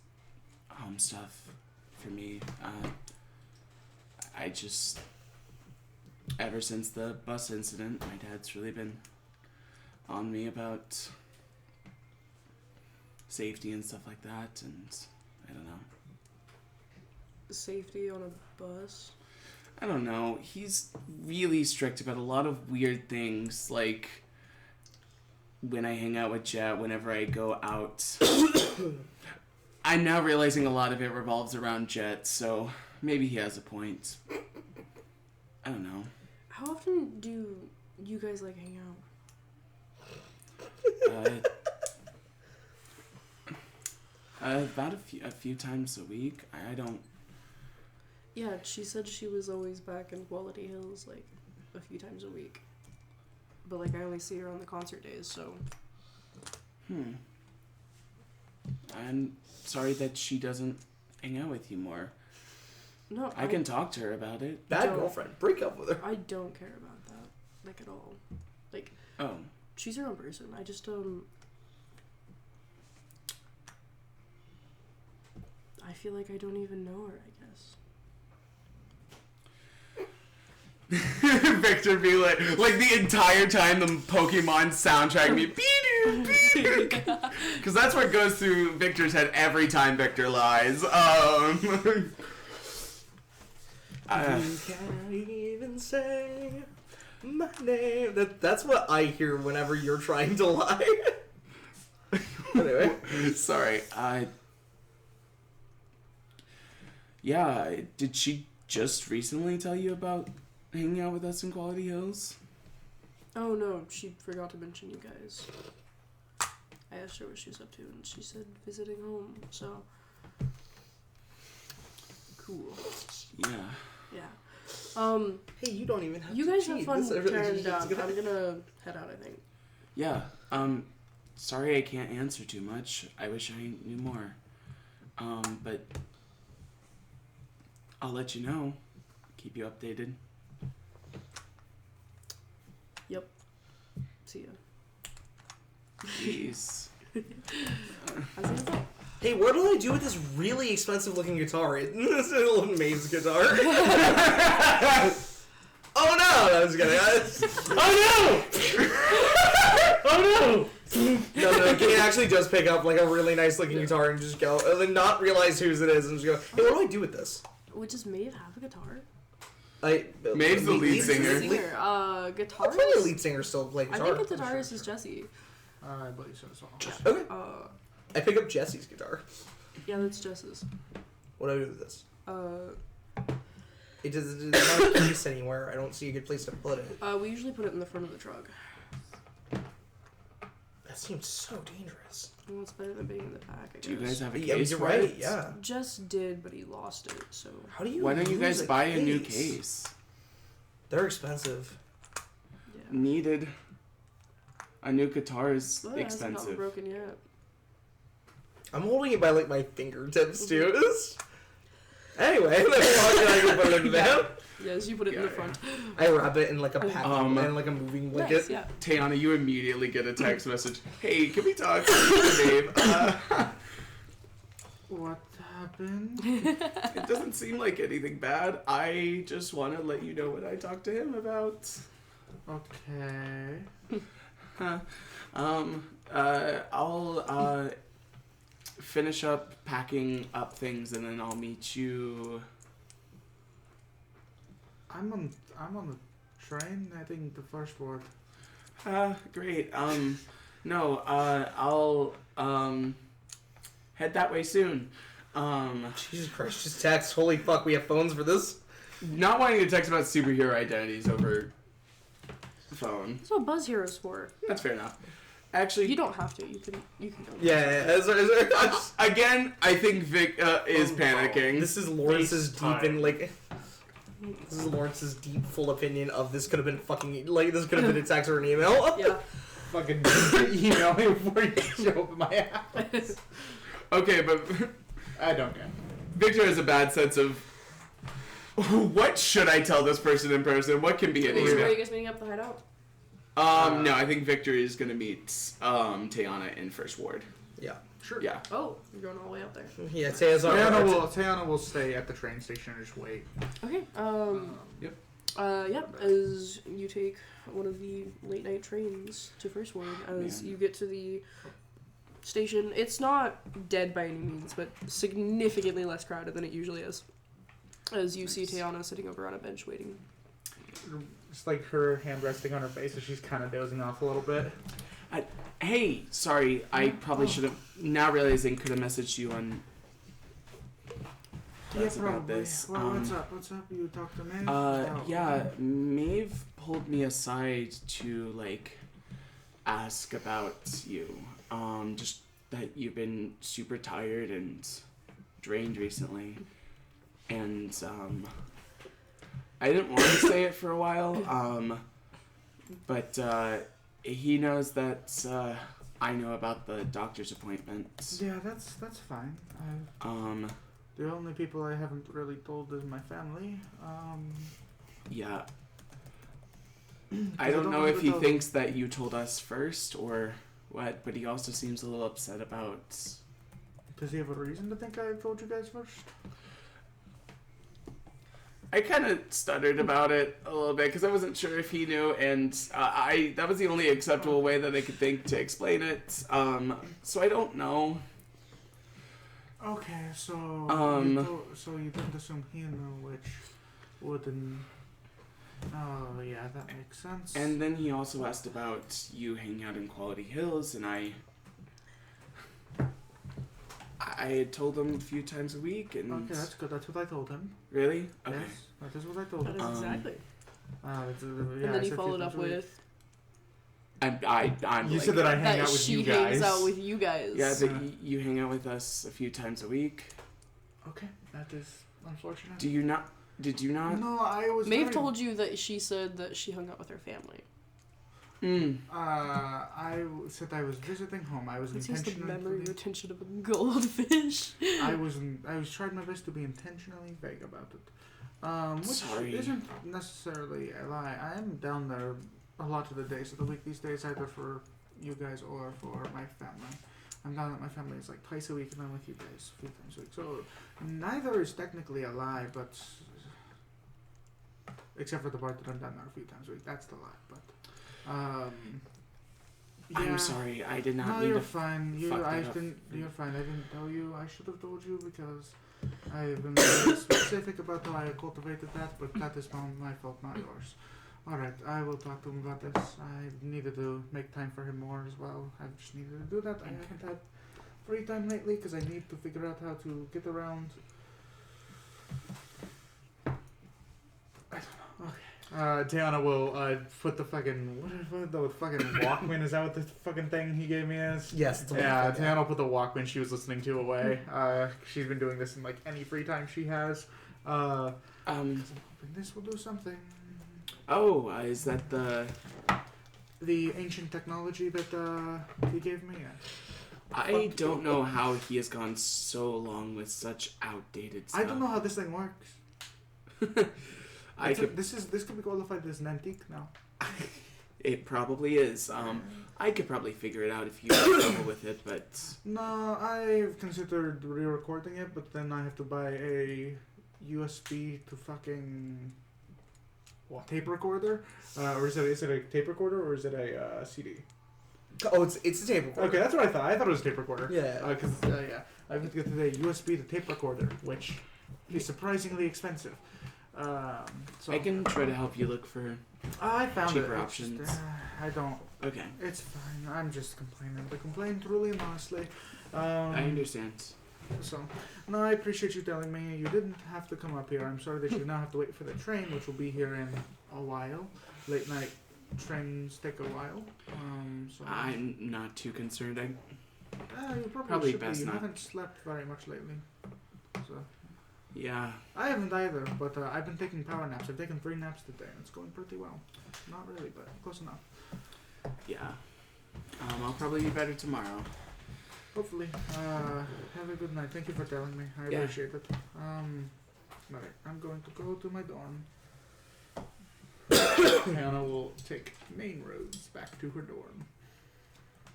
home stuff for me. I just, ever since the bus incident, my dad's really been on me about safety and stuff like that, and I don't know. Safety on a bus. I don't know. He's really strict about a lot of weird things, like when I hang out with Jet, whenever I go out. I'm now realizing a lot of it revolves around Jet, so maybe he has a point. I don't know. How often do you guys like hang out? About a few times a week. I don't. Yeah, she said she was always back in Quality Hills like a few times a week. But like I only see her on the concert days, so. I'm sorry that she doesn't hang out with you more. No, I can talk to her about it. Bad Don't. girlfriend. Break up with her. I don't care about that, like at all. Like Oh. she's her own person. I just I feel like I don't even know her, I guess. Victor be like the entire time the Pokemon soundtrack be because that's what goes through Victor's head every time Victor lies. You can't even say my name. That's what I hear whenever you're trying to lie. Anyway. Sorry. Yeah, did she just recently tell you about hanging out with us in Quality Hills? Oh no, she forgot to mention you guys. I asked her what she was up to, and she said visiting home. So cool. Yeah. Yeah. Hey, you don't even have You to guys cheat. have fun This tearing relationship's down. gonna- I'm gonna head out, I think. Yeah. Sorry I can't answer too much. I wish I knew more. But I'll let you know. Keep you updated. Yep. See ya. Jeez. I think that's all. Hey, what do I do with this really expensive looking guitar? This little Maeve's guitar. Oh no! I was kidding. Oh no! Oh no! No, Kane actually does pick up like a really nice looking guitar and just go, and then not realize whose it is and just go, hey, what do I do with this? Wait, does Maeve have a guitar? Maeve's the lead singer. Guitarist? I'll probably a lead singer still play I guitar. think the guitarist is Jesse. I believe so as well. Okay. Uh, I pick up Jesse's guitar. yeah, that's Jess's. What do I do with this? It's not a case anywhere. I don't see a good place to put it. We usually put it in the front of the truck. That seems so dangerous. Well, it's better than being in the back, I guess. Do you guys have a case? Yeah, you're for right. it? Yeah. Just did, but he lost it, so... How do you? Why don't you lose guys buy a new case? They're expensive. Yeah. Needed. A new guitar is Well, it hasn't gotten expensive. broken yet. I'm holding it by like my fingertips too. Anyway, then I can put it in the van. Yes, you put it in the Yeah, front. I wrap it in like a pack and like a moving blanket. Nice, yeah. Tayana, you immediately get a text message. Hey, can we talk, babe? What happened? It doesn't seem like anything bad. I just want to let you know what I talked to him about. Okay. I'll finish up packing up things and then I'll meet you. I'm on the train. I think the first word. Great. No, I'll head that way soon. Jesus Christ, just text. Holy fuck, we have phones for this? Not wanting to text about superhero identities over the phone. That's what Buzz Hero's for. That's fair enough. Actually, You don't have to. You can go. Yeah. again, I think Vic is panicking. This is Lawrence's FaceTime. deep and like. This is Lawrence's deep, full opinion of this could have been fucking like this could have been a text or an email. Yeah. Fucking email me before you show up at my house. Okay, but I don't care. Victor has a bad sense of what should I tell this person in person? What can be an So where are email? you guys meeting up the hideout? No, I think Victor is gonna meet Tayana in First Ward. Yeah. Sure. Yeah. Oh, you're going all the way up there. Yeah. Tayana will stay at the train station and just wait. Okay. Yep. Yep. As you take one of the late night trains to First Ward, as Man. you get to the station, it's not dead by any means, but significantly less crowded than it usually is. As you see Tayana sitting over on a bench waiting. Just like her hand resting on her face, so she's kind of dozing off a little bit. Hey, sorry, I probably should have. Now realizing, could have messaged you on. That's about this. Well, what's up? What's up? You talk to me? Yeah, Maeve pulled me aside to like ask about you. Just that you've been super tired and drained recently. And, I didn't want to say it for a while, but, he knows that, I know about the doctor's appointment. Yeah, that's fine. The only people I haven't really told is my family. Yeah. I don't know if he thinks that you told us first or what, but he also seems a little upset about... Does he have a reason to think I told you guys first? I kind of stuttered about it a little bit because I wasn't sure if he knew, and that was the only acceptable way that I could think to explain it. So I don't know. Okay, so you didn't assume he knew, which wouldn't. Oh yeah, that makes sense. And then he also asked about you hanging out in Quality Hills, and I had told him a few times a week, and... Okay, that's good. That's what I told him. Really? Okay. Yes, that is what I told That him. is exactly. And And then he followed up with I'm You like, said that I hang that out with she you guys. hangs out with you guys. Yeah, that you hang out with us a few times a week. Okay, that is unfortunate. Did you not? No, I was. Maeve very- told you that she said that she hung out with her family. Said I was visiting home. I was This is the memory intentionally. retention of a goldfish. I was trying my best to be intentionally vague about it. Which Sorry. isn't necessarily a lie. I am down there a lot of the days of the week these days, either for you guys or for my family. I'm down at my family's like twice a week, and I'm with you guys a few times a week. So neither is technically a lie, but except for the part that I'm down there a few times a week, that's the lie. But yeah. I'm sorry. I did not No, mean you're to. fine. fuck that up. You're fine. I didn't tell you. I should have told you because I've been very specific about how I cultivated that, but that is my fault, not yours. Alright, I will talk to him about this. I needed to make time for him more as well. I've just needed to do that. I haven't had free time lately because I need to figure out how to get around. I don't know. Okay. Tiana will put the fucking what the fucking Walkman, is that what the fucking thing he gave me is? Yes, it's a Yeah, Walkman, Tiana will put the Walkman she was listening to away. She's been doing this in like any free time she has. I'm hoping this will do something. Oh, is that the? The ancient technology that he gave me. I don't know how he has gone so long with such outdated stuff. I don't know how this thing works. This could be qualified as an antique now. It probably is. I could probably figure it out if you have trouble with it, but No, I've considered re-recording it, but then I have to buy a USB to fucking tape recorder, or is it a tape recorder or is it a CD? Oh, it's a tape recorder. Okay, that's what I thought. I thought it was a tape recorder. Yeah. Because I have to get the USB to tape recorder, which is surprisingly expensive. So I can try to help you look for. I found cheaper it. options. I don't. Okay, It's fine. I'm just complaining. The complaint, truly and honestly. I understand. So, no, I appreciate you telling me. You didn't have to come up here. I'm sorry that you now have to wait for the train, which will be here in a while. Late night trains take a while. So I'm not too concerned. you probably should best be. You not. haven't slept very much lately. So Yeah. I haven't either, but I've been taking power naps. I've taken 3 naps today, and it's going pretty well. Not really, but close enough. Yeah. I'll probably be better tomorrow. Hopefully. Have a good night. Thank you for telling me. I Yeah. appreciate it. Alright, I'm going to go to my dorm. Hannah will take main roads back to her dorm.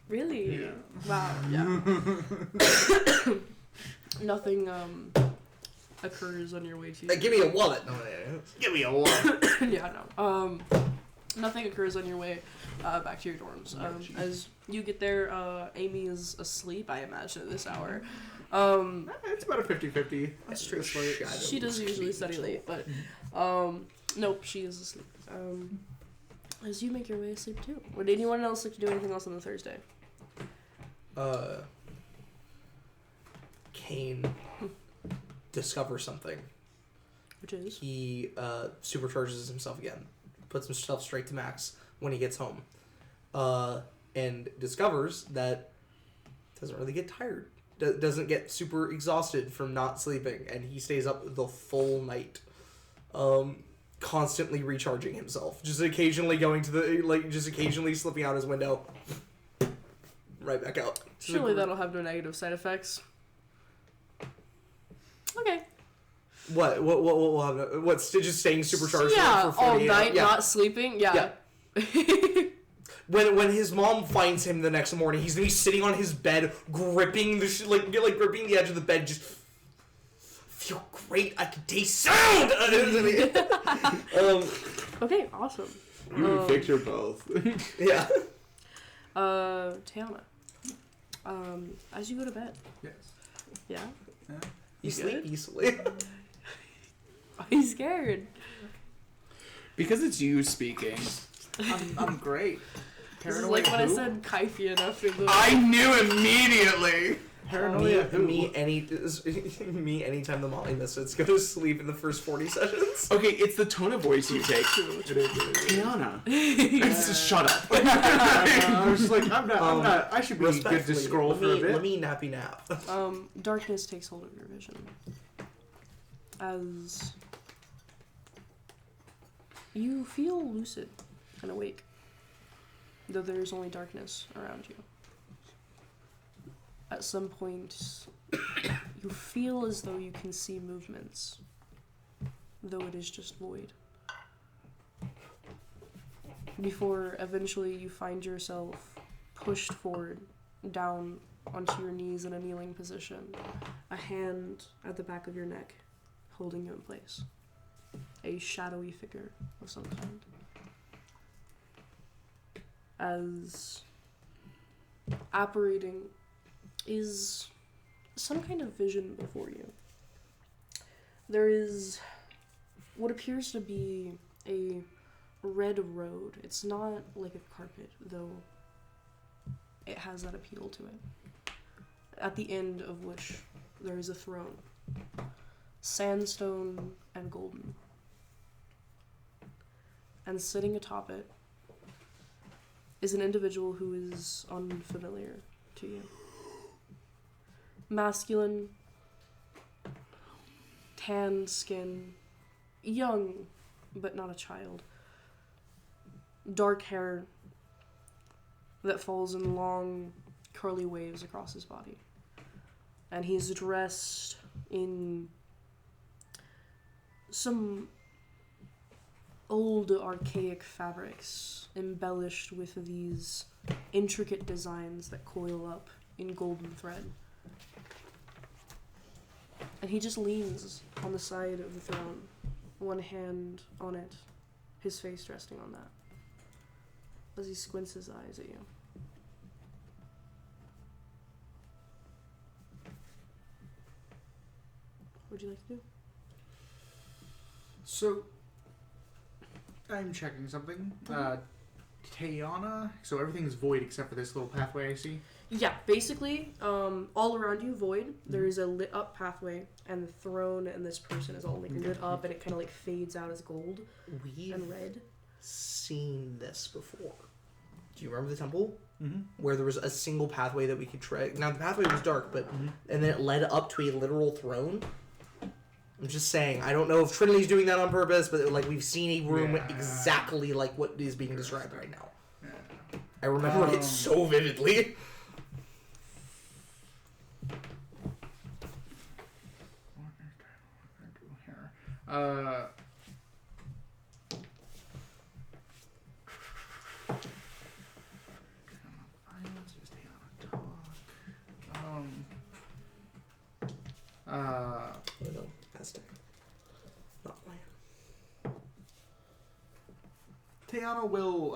Really? Yeah. Wow. Yeah. Nothing occurs on your way to. Give me a wallet. No, Give me a wallet. Yeah, no. Nothing occurs on your way back to your dorms. As you get there, Amy is asleep, I imagine, at this hour. It's about a 50-50. That's true. This way. She does usually study late, but nope, she is asleep. As you make your way asleep too. Would anyone else like to do anything else on the Thursday? Kane discovers something. Which is? He supercharges himself again. Puts himself straight to max when he gets home. and discovers that doesn't really get tired, doesn't get super exhausted from not sleeping, and he stays up the full night, constantly recharging himself, just occasionally going to the just occasionally slipping out his window, right back out. Surely that'll have no negative side effects. Okay. What's just staying supercharged Yeah, for 48 all night, hours? Yeah. not sleeping. Yeah. When his mom finds him the next morning, he's gonna be sitting on his bed, gripping gripping the edge of the bed, just feel great. I can taste sound. Okay, awesome. You can picture both. Yeah. Tiana. As you go to bed. Yes. Yeah. You sleep good? easily. Are you scared? Because it's you speaking. I'm great. This is like when I said Kaifi enough in the... I knew immediately. Paranoia who? me anytime the Molly misfits go to sleep in the first 40 sessions. Okay, it's the tone of voice you take. It is. Tiana. It's just shut up. I was just like, I'm not. I should be good to Respectfully, scroll for a bit. Let me nappy nap. Darkness takes hold of your vision. As you feel lucid and awake, though there is only darkness around you. At some point, you feel as though you can see movements, though it is just void. Before eventually you find yourself pushed forward, down onto your knees in a kneeling position, a hand at the back of your neck holding you in place. A shadowy figure of some kind. As apparating is some kind of vision before you. There is what appears to be a red road. It's not like a carpet, though it has that appeal to it. At the end of which there is a throne. Sandstone and golden. And sitting atop it is an individual who is unfamiliar to you. Masculine, tan skin, young, but not a child. Dark hair that falls in long, curly waves across his body. And he's dressed in some old, archaic fabrics, embellished with these intricate designs that coil up in golden thread. And he just leans on the side of the throne, one hand on it, his face resting on that, as he squints his eyes at you. What would you like to do? So, I'm checking something. Tiana, so everything's void except for this little pathway I see. Yeah, basically, all around you, void. There is a lit up pathway, and the throne and this person is all like lit up, and it kind of like fades out as gold We've and red. seen this before. Do you remember the temple? Mm-hmm. Where there was a single pathway that we could tread. Now the pathway was dark, but and then it led up to a literal throne. I'm just saying, I don't know if Trinity's doing that on purpose, but like we've seen a room exactly like what is being described right now. Yeah. I remember it so vividly. No, Aztec. Not mine. Tiana will,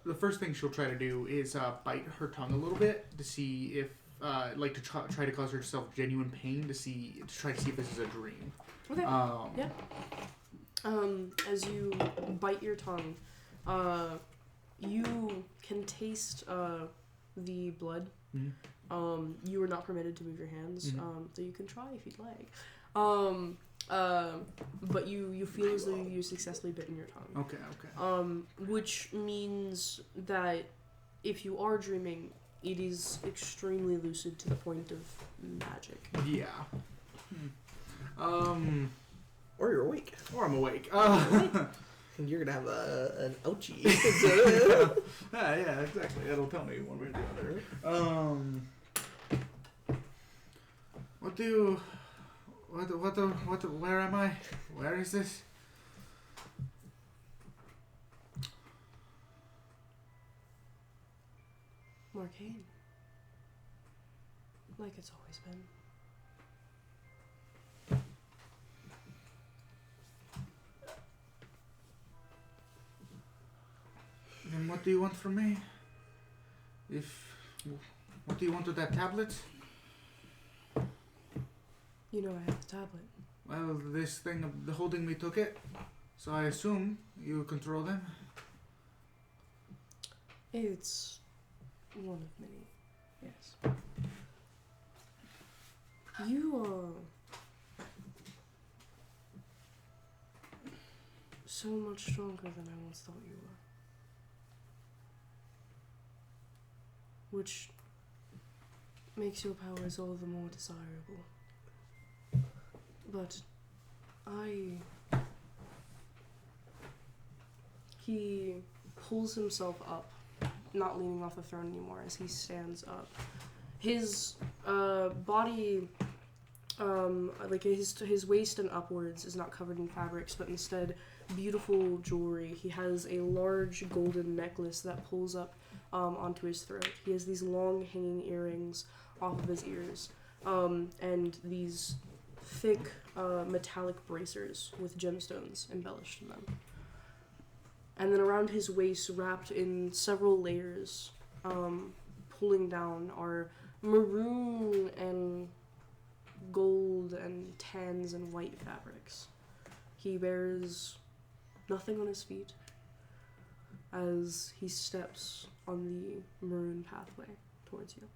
the first thing she'll try to do is bite her tongue a little bit to see if, to try to cause herself genuine pain to try to see if this is a dream. Okay. Yeah. As you bite your tongue, you can taste the blood. Mm-hmm. You are not permitted to move your hands, so you can try if you'd like. But you feel as though you successfully bitten your tongue. Okay. Which means that if you are dreaming, it is extremely lucid to the point of magic. Yeah. Or you're awake. Or I'm awake. And you're gonna have an ouchie. Yeah, exactly. It'll tell me one way or the other. Where am I? Where is this? Marcainne. Like it's always been. Then what do you want from me? What do you want with that tablet? You know I have the tablet. Well, this thing of the holding me took it, so I assume you control them. It's one of many, yes. You are so much stronger than I once thought you were. Which makes your powers all the more desirable. But he pulls himself up, not leaning off the throne anymore as he stands up. His body, like his waist and upwards is not covered in fabrics, but instead beautiful jewelry. He has a large golden necklace that pulls up onto his throat. He has these long hanging earrings off of his ears, and these thick metallic bracers with gemstones embellished in them. And then around his waist, wrapped in several layers, pulling down, are maroon and gold and tans and white fabrics. He bears nothing on his feet as he steps on the maroon pathway towards you.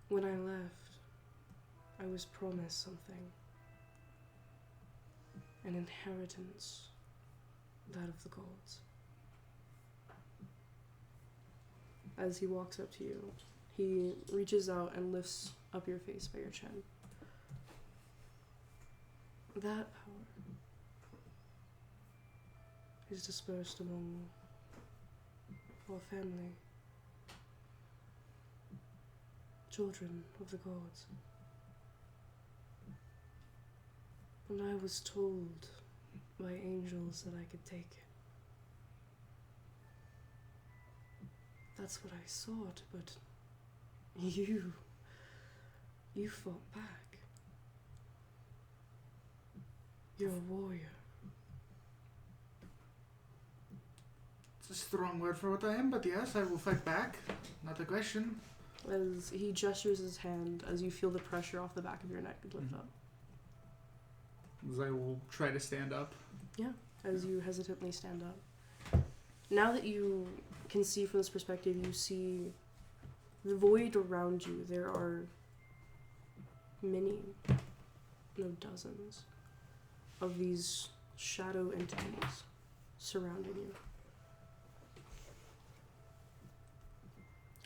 When I left, I was promised something. An inheritance, that of the gods. As he walks up to you, he reaches out and lifts up your face by your chin. That power is dispersed among our family, children of the gods. And I was told by angels that I could take it. That's what I sought, but you fought back. You're a warrior. It's a strong word for what I am, but yes, I will fight back. Not a question. As he gestures his hand, as you feel the pressure off the back of your neck lift up. As I will try to stand up. Yeah, as you hesitantly stand up. Now that you can see from this perspective, you see the void around you. There are many, no dozens, of these shadow entities surrounding you.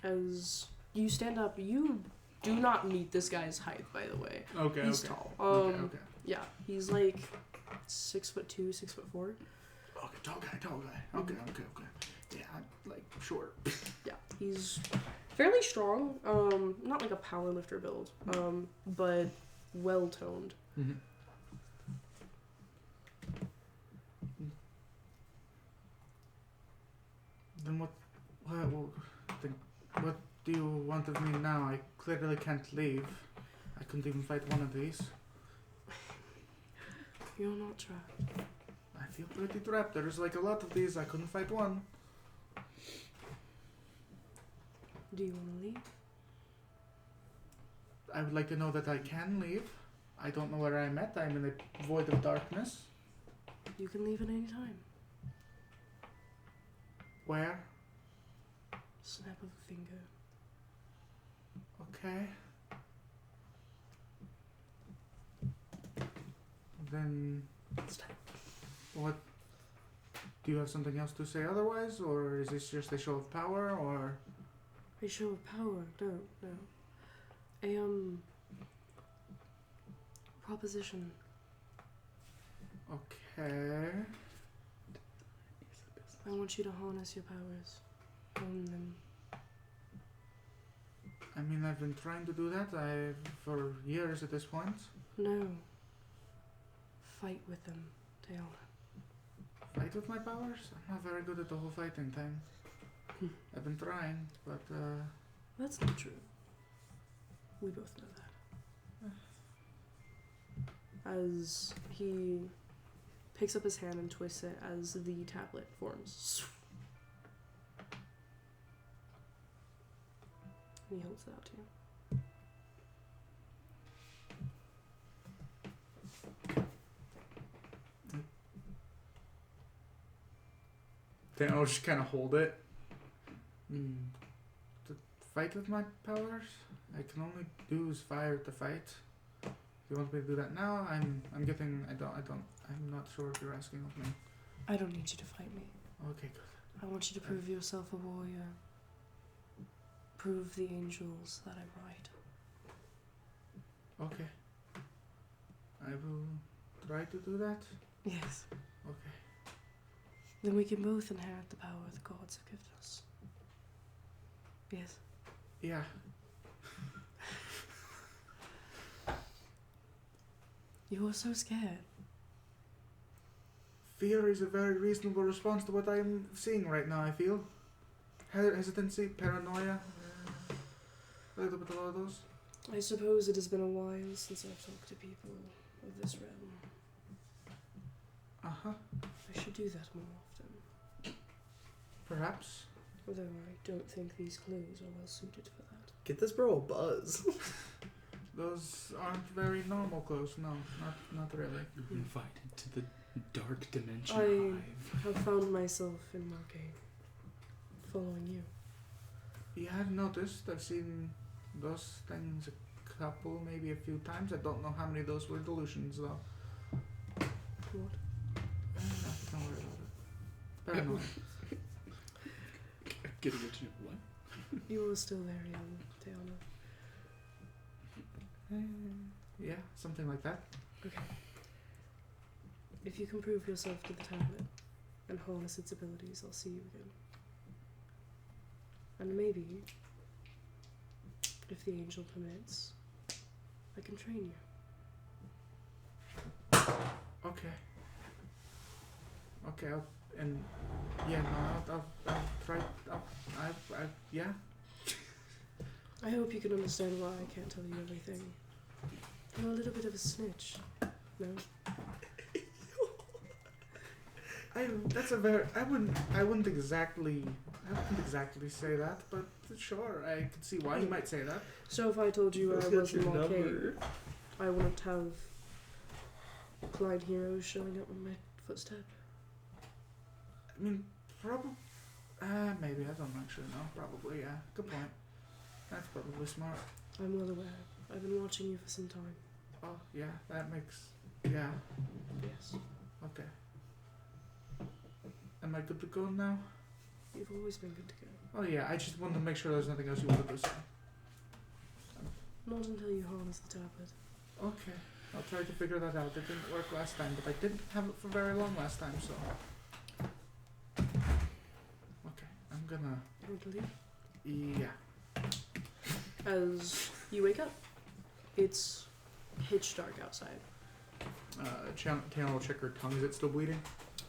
As you stand up, you do not meet this guy's height, by the way. Okay, He's okay. tall. Okay. Yeah, he's like 6'2", 6'4". Okay, tall guy. Okay. Yeah, I'm like short. Yeah, he's fairly strong. Not like a power lifter build, but well toned. Mm-hmm. Then what do you want of me now? I clearly can't leave. I couldn't even fight one of these. You're not trapped. I feel pretty trapped. There's like a lot of these. I couldn't fight one. Do you want to leave? I would like to know that I can leave. I don't know where I'm at. I'm in a void of darkness. You can leave at any time. Where? Snap of a finger. Okay. Then what Do you have something else to say otherwise, or is this just a show of power, or? A show of power? No. Proposition. Okay. I want you to harness your powers. Own them. I mean, I've been trying to do that for years at this point. No. Fight with them, Taylor. Fight with my powers? I'm not very good at the whole fighting thing. I've been trying, but That's not true. We both know that. As he picks up his hand and twists it as the tablet forms. And he holds it out to you. then I'll just kind of hold it. To fight with my powers? I can only do is fire to fight. If you want me to do that now, I'm not sure if you're asking of me. I don't need you to fight me. Okay, good. I want you to prove yourself a warrior. Prove the angels that I'm right. Okay. I will try to do that. Yes. Okay. Then we can both inherit the power the gods have given us. Yes. Yeah. You were so scared. Fear is a very reasonable response to what I am seeing right now, I feel. Hesitancy, paranoia, a little bit of all of those. I suppose it has been a while since I've talked to people of this realm. Uh-huh. I should do that more often. Perhaps. Although I don't think these clothes are well suited for that. Get this bro a buzz. Those aren't very normal clothes, no. Not really. You're invited to the dark dimension I hive. have found myself in Marcainne, following you. Yeah, I've noticed. I've seen those things a couple, maybe a few times. I don't know how many of those were delusions, though. What? Don't worry about it. Paranoia. Getting into what? You are still very young, Tiana. Yeah, something like that. Okay. If you can prove yourself to the tablet and harness its abilities, I'll see you again. And maybe, if the angel permits, I can train you. Okay. Okay, I'll try. Yeah. I hope you can understand why I can't tell you everything. You're a little bit of a snitch. No? I wouldn't exactly say that, but sure, I could see why you might say that. So if I told you I was in Marcainne, I wouldn't have Clyde heroes showing up on my footstep? I mean, probably. Maybe, I don't actually know. Probably, yeah. Good point. That's probably smart. I'm well aware. I've been watching you for some time. Oh, yeah, that makes. Yeah. Yes. Okay. Am I good to go now? You've always been good to go. Oh, yeah, I just wanted to make sure there's nothing else you wanted to say. Not until you harness the tablet. Okay. I'll try to figure that out. It didn't work last time, but I didn't have it for very long last time, so. Okay, I'm gonna. You want to leave? Yeah. As you wake up, it's pitch dark outside. Taylor will check her tongue. Is it still bleeding?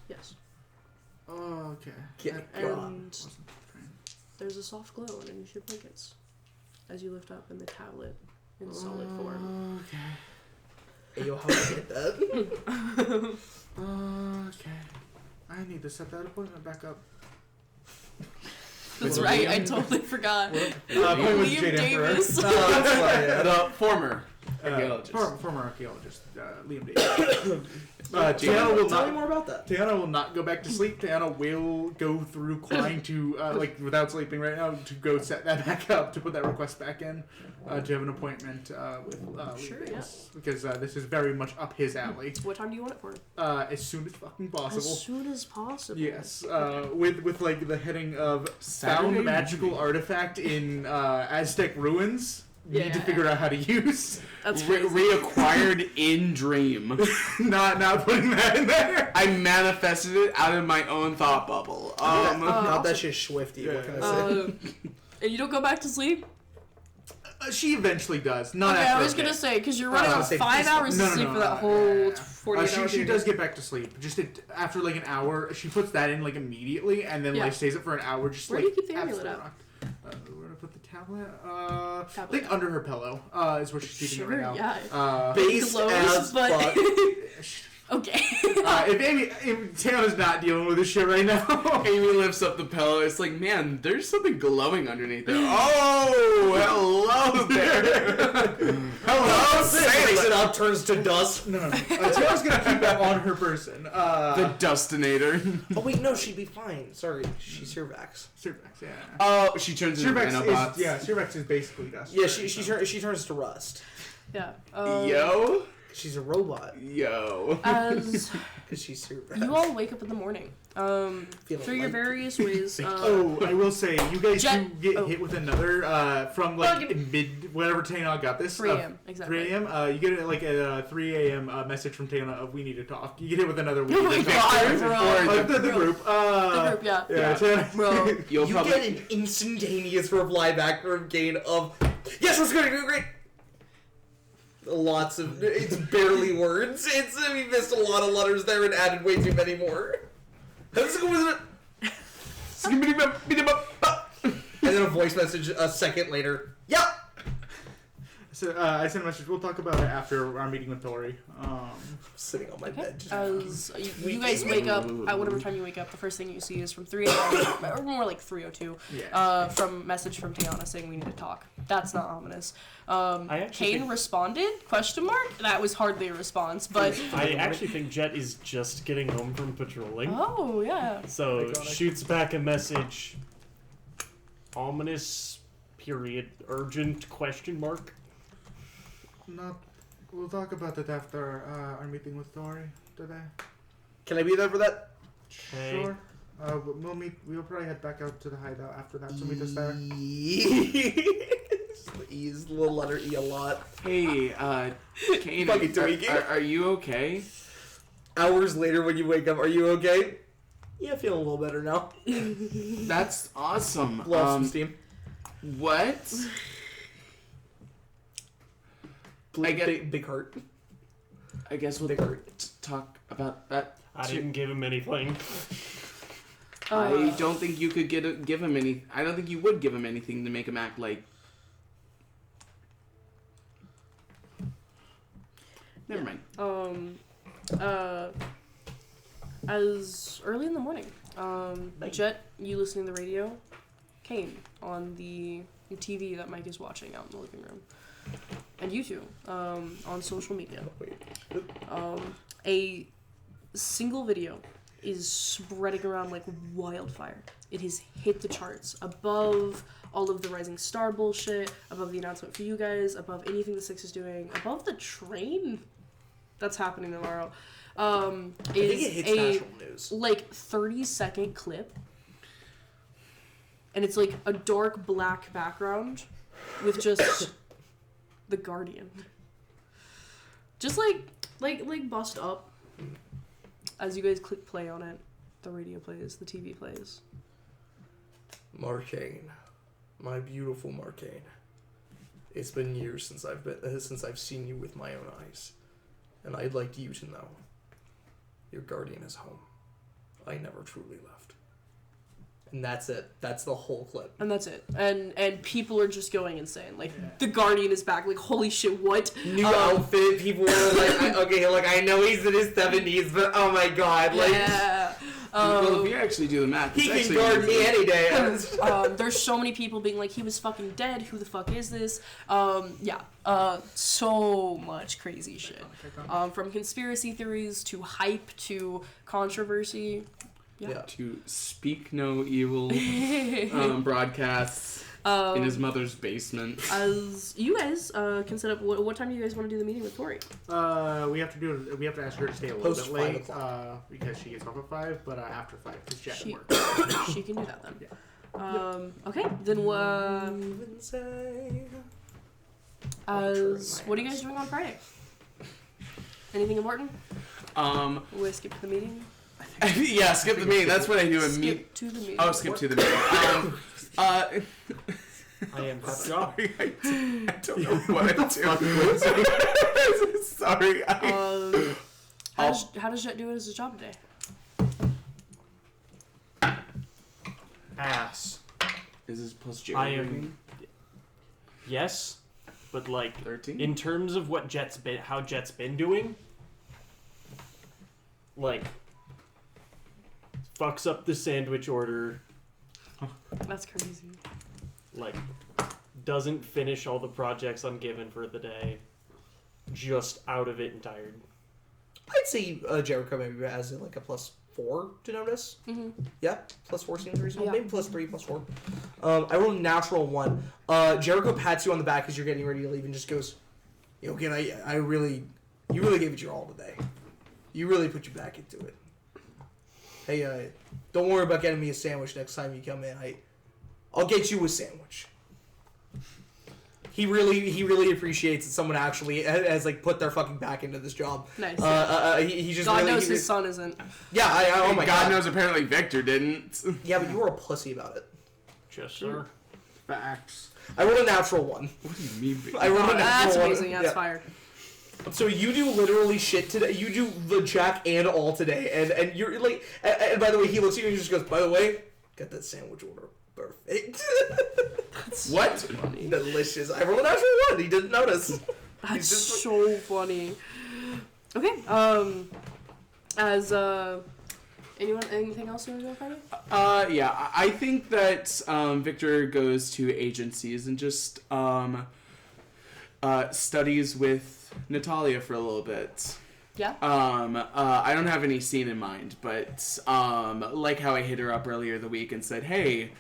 Yes. Oh, okay. Get And wasn't trained. there's a soft glow underneath your blankets as you lift up in the tablet in solid form. Okay. Hey, yo, how do I get that? Okay. I need to set that appointment back up. That's With right, Liam? I totally forgot. Appointment with Liam Jade Emperor. Davis. That's why, The former archaeologist. Former archaeologist, Liam Davis. Tiana will Tell me not. more about that. Tiana will not go back to sleep. Tiana will go through crying to, without sleeping right now, to go set that back up, to put that request back in, to have an appointment with Sure, Davis, because this is very much up his alley. What time do you want it for? As soon as fucking possible. As soon as possible. Yes, with like the heading of Saturday found magical morning. artifact in Aztec ruins. Need to Yeah. figure out how to use. That's crazy. Reacquired in dream. not putting that in there. I manifested it out of my own thought bubble. Not that shit's swifty. What can I say? And you don't go back to sleep? She eventually does. Not Okay, after I was a gonna bit. say, because you're running on say 5 hours No, of no, sleep no, for that whole 48 hours. She does get back to sleep. Just after like an hour, she puts that in like immediately, and then Yeah. like stays up for an hour. Just Where like do you keep the amulet absolutely at? rocked. Where do I put the tablet? I Tablet. think under her pillow. Is where she's keeping Sure, it right yeah. now. Based Close, as but fuck. okay. If Tiana's not dealing with this shit right now. Amy lifts up the pillow. It's like, man, there's something glowing underneath there. Oh, hello there. Hello, Picks it up, turns to dust. No. Tiana's gonna keep that on her person. The Dustinator. Oh wait, no, she'd be fine. Sorry, she's Sirvax. Sirvax, yeah. Oh, she turns into Sirvax nanobots. Sirvax is basically dust. Yeah, she turns to rust. Yeah. Yo. She's a robot Yo. As because she's Sirvax. you all wake up in the morning, Feeling through your light. various ways. Oh, I will say, you guys Jet- do get oh. hit with another Oh, from like give me- mid whatever Tana got this. 3 a.m. Exactly. 3 a.m. You get like a 3 a.m. Message from Tana of we need to talk. You get hit with another. We Oh need my to talk. God, bro. The group. The group, yeah. Yeah, Tana. Bro. You'll You probably get an instantaneous reply back from Gain of yes, what's going to go great. Lots of it's barely words. We missed a lot of letters there and added way too many more. How's it going with it? And then a voice message a second later. Yep. So I sent a message. We'll talk about it after our meeting with Tori. Sitting on my bed. Just As you guys wake up, at whatever time you wake up, the first thing you see is from 3 a.m., or more like 3:02, Yeah. from message from Tiana saying we need to talk. That's not ominous. I actually Kane think- responded? Question mark? That was hardly a response, but I actually think Jet is just getting home from patrolling. oh yeah. So Iconic. shoots back a message. Ominous, period, urgent, question mark. We'll talk about it after our meeting with Tori today. Can I be there for that? Okay. Sure. We'll meet. We'll probably head back out to the hideout after that. So meet us there. Use the letter E a lot. Hey, Kane, Fucking tweaking. are you okay? Hours later when you wake up, are you okay? Yeah, feeling a little better now. That's awesome. Lost some steam. What? I get- big heart. I guess we'll Big heart. talk about that. I too. didn't give him anything. I don't think you could give him any. I don't think you would give him anything to make him act like. Never mind. As early in the morning, Jet, you listening to the radio, Kane on the TV that Mike is watching out in the living room, and you two on social media. A single video is spreading around like wildfire. It has hit the charts above all of the Rising Star bullshit, above the announcement for you guys, above anything the Six is doing, above the train that's happening tomorrow. I think it hits a national news. like 30-second clip, and it's like a dark black background with just the Guardian, just like bust up. As you guys click play on it, the radio plays, the TV plays. Marcainne, my beautiful Marcainne. It's been years since I've seen you with my own eyes, and I'd like you to know, your guardian is home. I never truly left. And that's it. That's the whole clip. And that's it. And people are just going insane. Like, the Guardian is back. Like, holy shit, what? New outfit. People were like, okay, like I know he's in his 70s, but oh my god, like. Yeah. Well, if you actually do the math, He it's can actually guard me any day. There's so many people being like, he was fucking dead. Who the fuck is this? So much crazy shit. From conspiracy theories to hype to controversy. Yeah. To speak no evil broadcasts in his mother's basement. As you guys can set up, what time do you guys want to do the meeting with Tori? We have to ask her to stay a little Post bit late 5 o'clock. because she gets off at 5, but after 5 because Jack She, work. she can do that then. Yeah. Okay, then what are you guys doing on Friday? Anything important? We skip the meeting. Yeah, skip the meeting. That's what I do. Skip to the meeting. Oh, skip to the meeting. I am Sorry, I don't know what I'm doing. Sorry. How does Jet do it as a job today? ass. Is this plus J? I am. Yes, but like 13? in terms of what how Jet's been doing, like fucks up the sandwich order, That's crazy. like doesn't finish all the projects I'm given for the day, just out of it and tired. I'd say Jericho maybe has like a +4 to notice. Mm-hmm. Yeah, +4 seems reasonable. Yeah. Maybe +3, +4. I rolled a natural 1. Jericho pats you on the back as you're getting ready to leave and just goes, "Yo, again, you really gave it your all today. You really put your back into it. Hey, don't worry about getting me a sandwich next time you come in. I'll get you a sandwich." He really appreciates that someone actually has like put their fucking back into this job. Nice. He just God really, knows his son isn't. Yeah, oh my God god. knows apparently Victor didn't. Yeah, but you were a pussy about it. Just sir. Facts. I rolled a natural 1. What do you mean, Victor? I rolled a natural That's 1. amazing. That's Yeah. fired. So you do literally shit today. You do the jack and all today, and you're like, and by the way, he looks at you and just goes, "By the way, got that sandwich order perfect." What? Delicious. I rolled a natural 1. He didn't notice. That's so funny. Okay. Anything else you want to do on Friday? Yeah, I think that Victor goes to agencies and just studies with Natalia for a little bit. Yeah. I don't have any scene in mind, but like how I hit her up earlier the week and said, "Hey,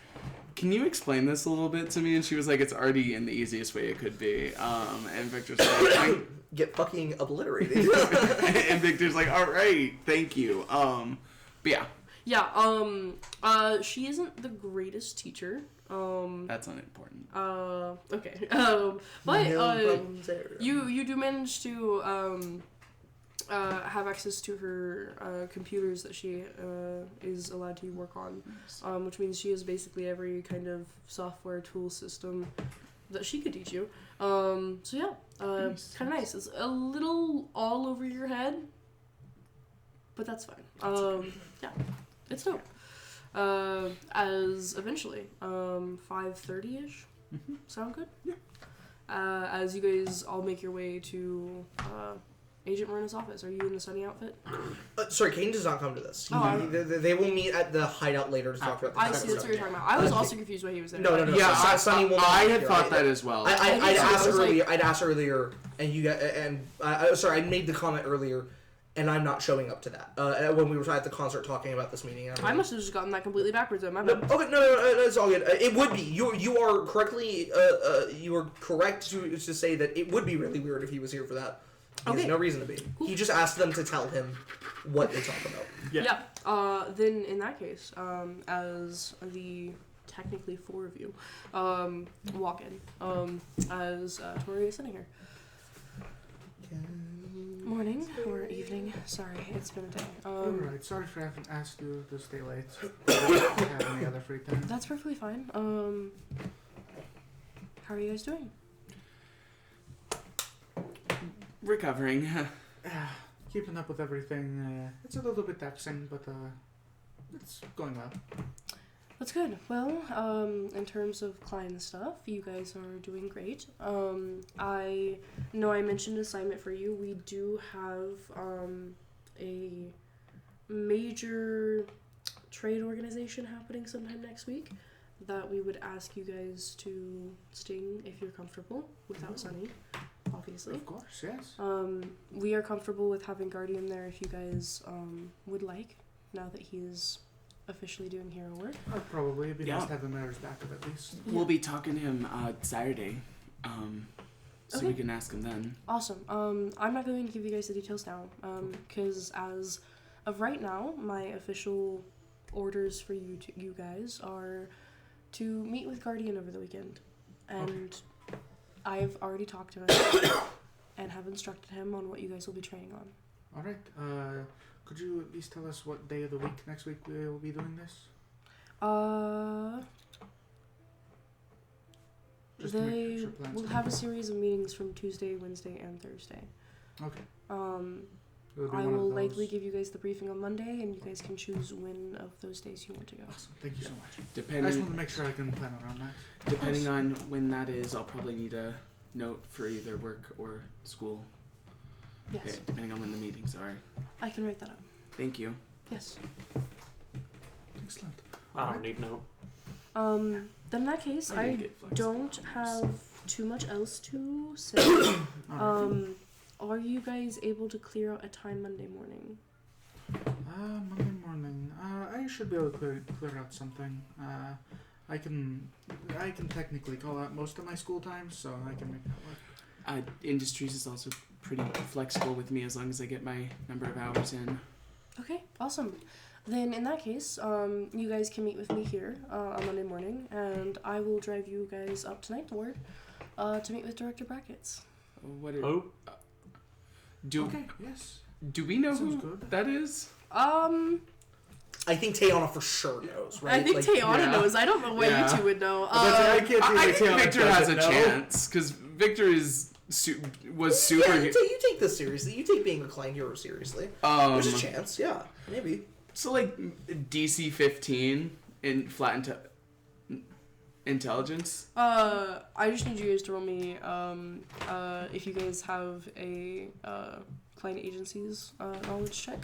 can you explain this a little bit to me?" And she was like, "It's already in the easiest way it could be." And Victor's like, Get fucking obliterated. and Victor's like, "All right, thank you." But yeah. Yeah. She isn't the greatest teacher. That's unimportant. Okay. No But problems there. you do manage to have access to her computers that she is allowed to work on, which means she has basically every kind of software tool system that she could teach you. So yeah, Nice. kind of nice. It's a little all over your head, but that's fine. Yeah, it's dope. As eventually, 5:30ish. Mm-hmm. Sound good? Yeah. As you guys all make your way to Agent Marina's office, are you in the study outfit? Sorry, Kane does not come to this. Oh, They will meet at the hideout later to talk about the I see. That's what you're talking about. I was also confused why he was there. No. Yeah, Sunny will not I be had here. thought that as well. I'd so. asked I was like- earlier. I'd asked earlier, and you got sorry. I made the comment earlier, and I'm not showing up to that. When we were at the concert talking about this meeting. I must have just gotten that completely backwards. My No, bad. okay, no, it's all good. It would be. You are correctly. You are correct to say that it would be really weird if he was here for that. He Okay. has no reason to be. He just asked them to tell him what they talk about. Yeah. Then in that case, as the technically four of you walk in, as Tori is sitting here. Morning or evening. Sorry, it's been a day. Alright, sorry for having asked you to stay late. Have any other free time? That's perfectly fine. How are you guys doing? Recovering. Keeping up with everything. It's a little bit taxing, but it's going well. That's good. Well, in terms of client stuff, you guys are doing great. I know I mentioned assignment for you. We do have a major trade organization happening sometime next week that we would ask you guys to sting if you're comfortable without Sunny, obviously. Of course, yes. We are comfortable with having Guardian there if you guys would like, now that he's officially doing hero work. Probably. It'd be Yeah. nice to have him at his backup at least. We'll be talking to him Saturday, so Okay. we can ask him then. Awesome. I'm not going to give you guys the details now, because as of right now, my official orders for you guys are to meet with Guardian over the weekend, and I've already talked to him and have instructed him on what you guys will be training on. All right. Could you at least tell us what day of the week next week we will be doing this? Just to make They sure plans will can have a go. series of meetings from Tuesday, Wednesday, and Thursday. Okay. It'll be I one of will those. likely give you guys the briefing on Monday, and you guys can choose when of those days you want to go. Awesome. Thank you so much. I just Depending want to make sure I can plan around that. depending on when that is, I'll probably need a note for either work or school. Yes, Okay, depending on when the meetings are. I can write that up. Thank you. Yes. Excellent. I don't need no. Then in that case, I I can get flexible. don't have too much else to say. All right. Are you guys able to clear out a time Monday morning? Monday morning. I should be able to clear out something. I can technically call out most of my school times, so I can make that work. Industries is also pretty flexible with me as long as I get my number of hours in. Okay, awesome. Then in that case, you guys can meet with me here on Monday morning, and I will drive you guys up to Ninth Ward to meet with Director Brackets. What are, Oh, do Okay. Yes. do we know Sounds who good. that is? I think Tayana for sure knows, right? I think Like, Tayana yeah. knows. I don't know why Yeah. you two would know. I can't see I that think Taylor Victor has a doesn't know. chance because Victor is was super. Yeah, you take this seriously. You take being a client hero seriously. There's a chance, yeah, maybe. So like DC 15 in flat intelligence. I just need you guys to roll me if you guys have a client agencies knowledge check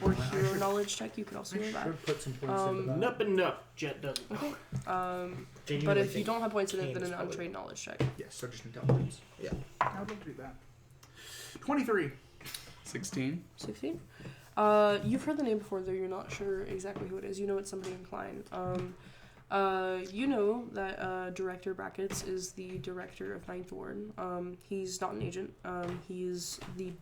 or hero knowledge check. You could also I roll that. should put some points into that. Nup and nup. Jet doesn't. Okay. But Genuinely if you think don't have points in it, Kane then is an probably- untrained knowledge check. Yes, so just intelligence. Yeah. I would do that. 23. 16. 16. You've heard the name before, though you're not sure exactly who it is. You know it's somebody in Klein. You know that Director Brackets is the director of Ninth Ward. He's not an agent. He's the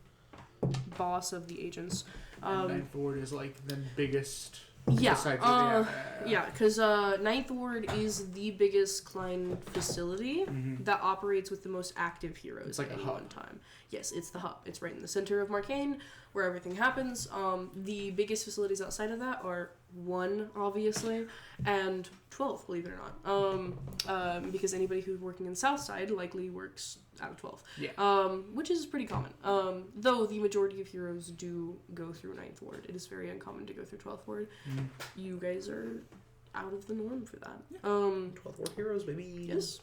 boss of the agents. Ninth Ward is like the biggest. Yeah. besides Yeah, because Ninth Ward is the biggest Klein facility Mhm. that operates with the most active heroes It's like at a any hub. one time. Yes, it's the hub. It's right in the center of Marcainne, where everything happens. The biggest facilities outside of that are 1, obviously, and 12, believe it or not. Because anybody who's working in Southside likely works out of 12. Yeah. Which is pretty common. Though the majority of heroes do go through 9th Ward. It is very uncommon to go through 12th Ward. Mhm. You guys are out of the norm for that. 12th War heroes, baby. Yes.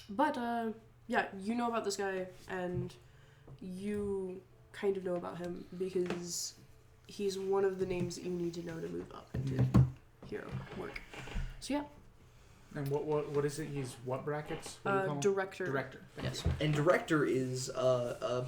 But yeah, you know about this guy, and you kind of know about him because he's one of the names that you need to know to move up into hero work. So yeah, And what is it? He's what brackets? What do you call him? director. Director. Thank Yes. And director is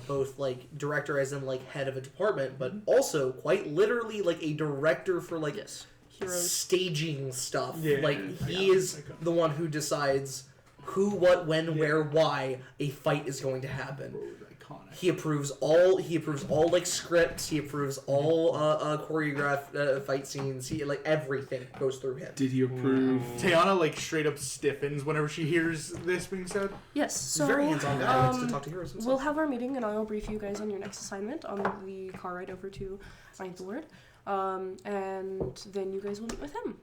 both like director as in like head of a department, but also quite literally like a director for like Yes. Heroes. staging stuff. Yeah, like he yeah. is the one who decides who, what, when, where, why a fight is going to happen. you. Iconic. He approves all like scripts. He approves all choreographed fight scenes. He like everything goes through him. Did he approve? Tiana like straight up stiffens whenever she hears this being said. Yes. So He's very hands-on guy. Likes to talk to heroes himself. we'll have our meeting, and I'll brief you guys on your next assignment on the car ride over to 9th Ward. And then you guys will meet with him.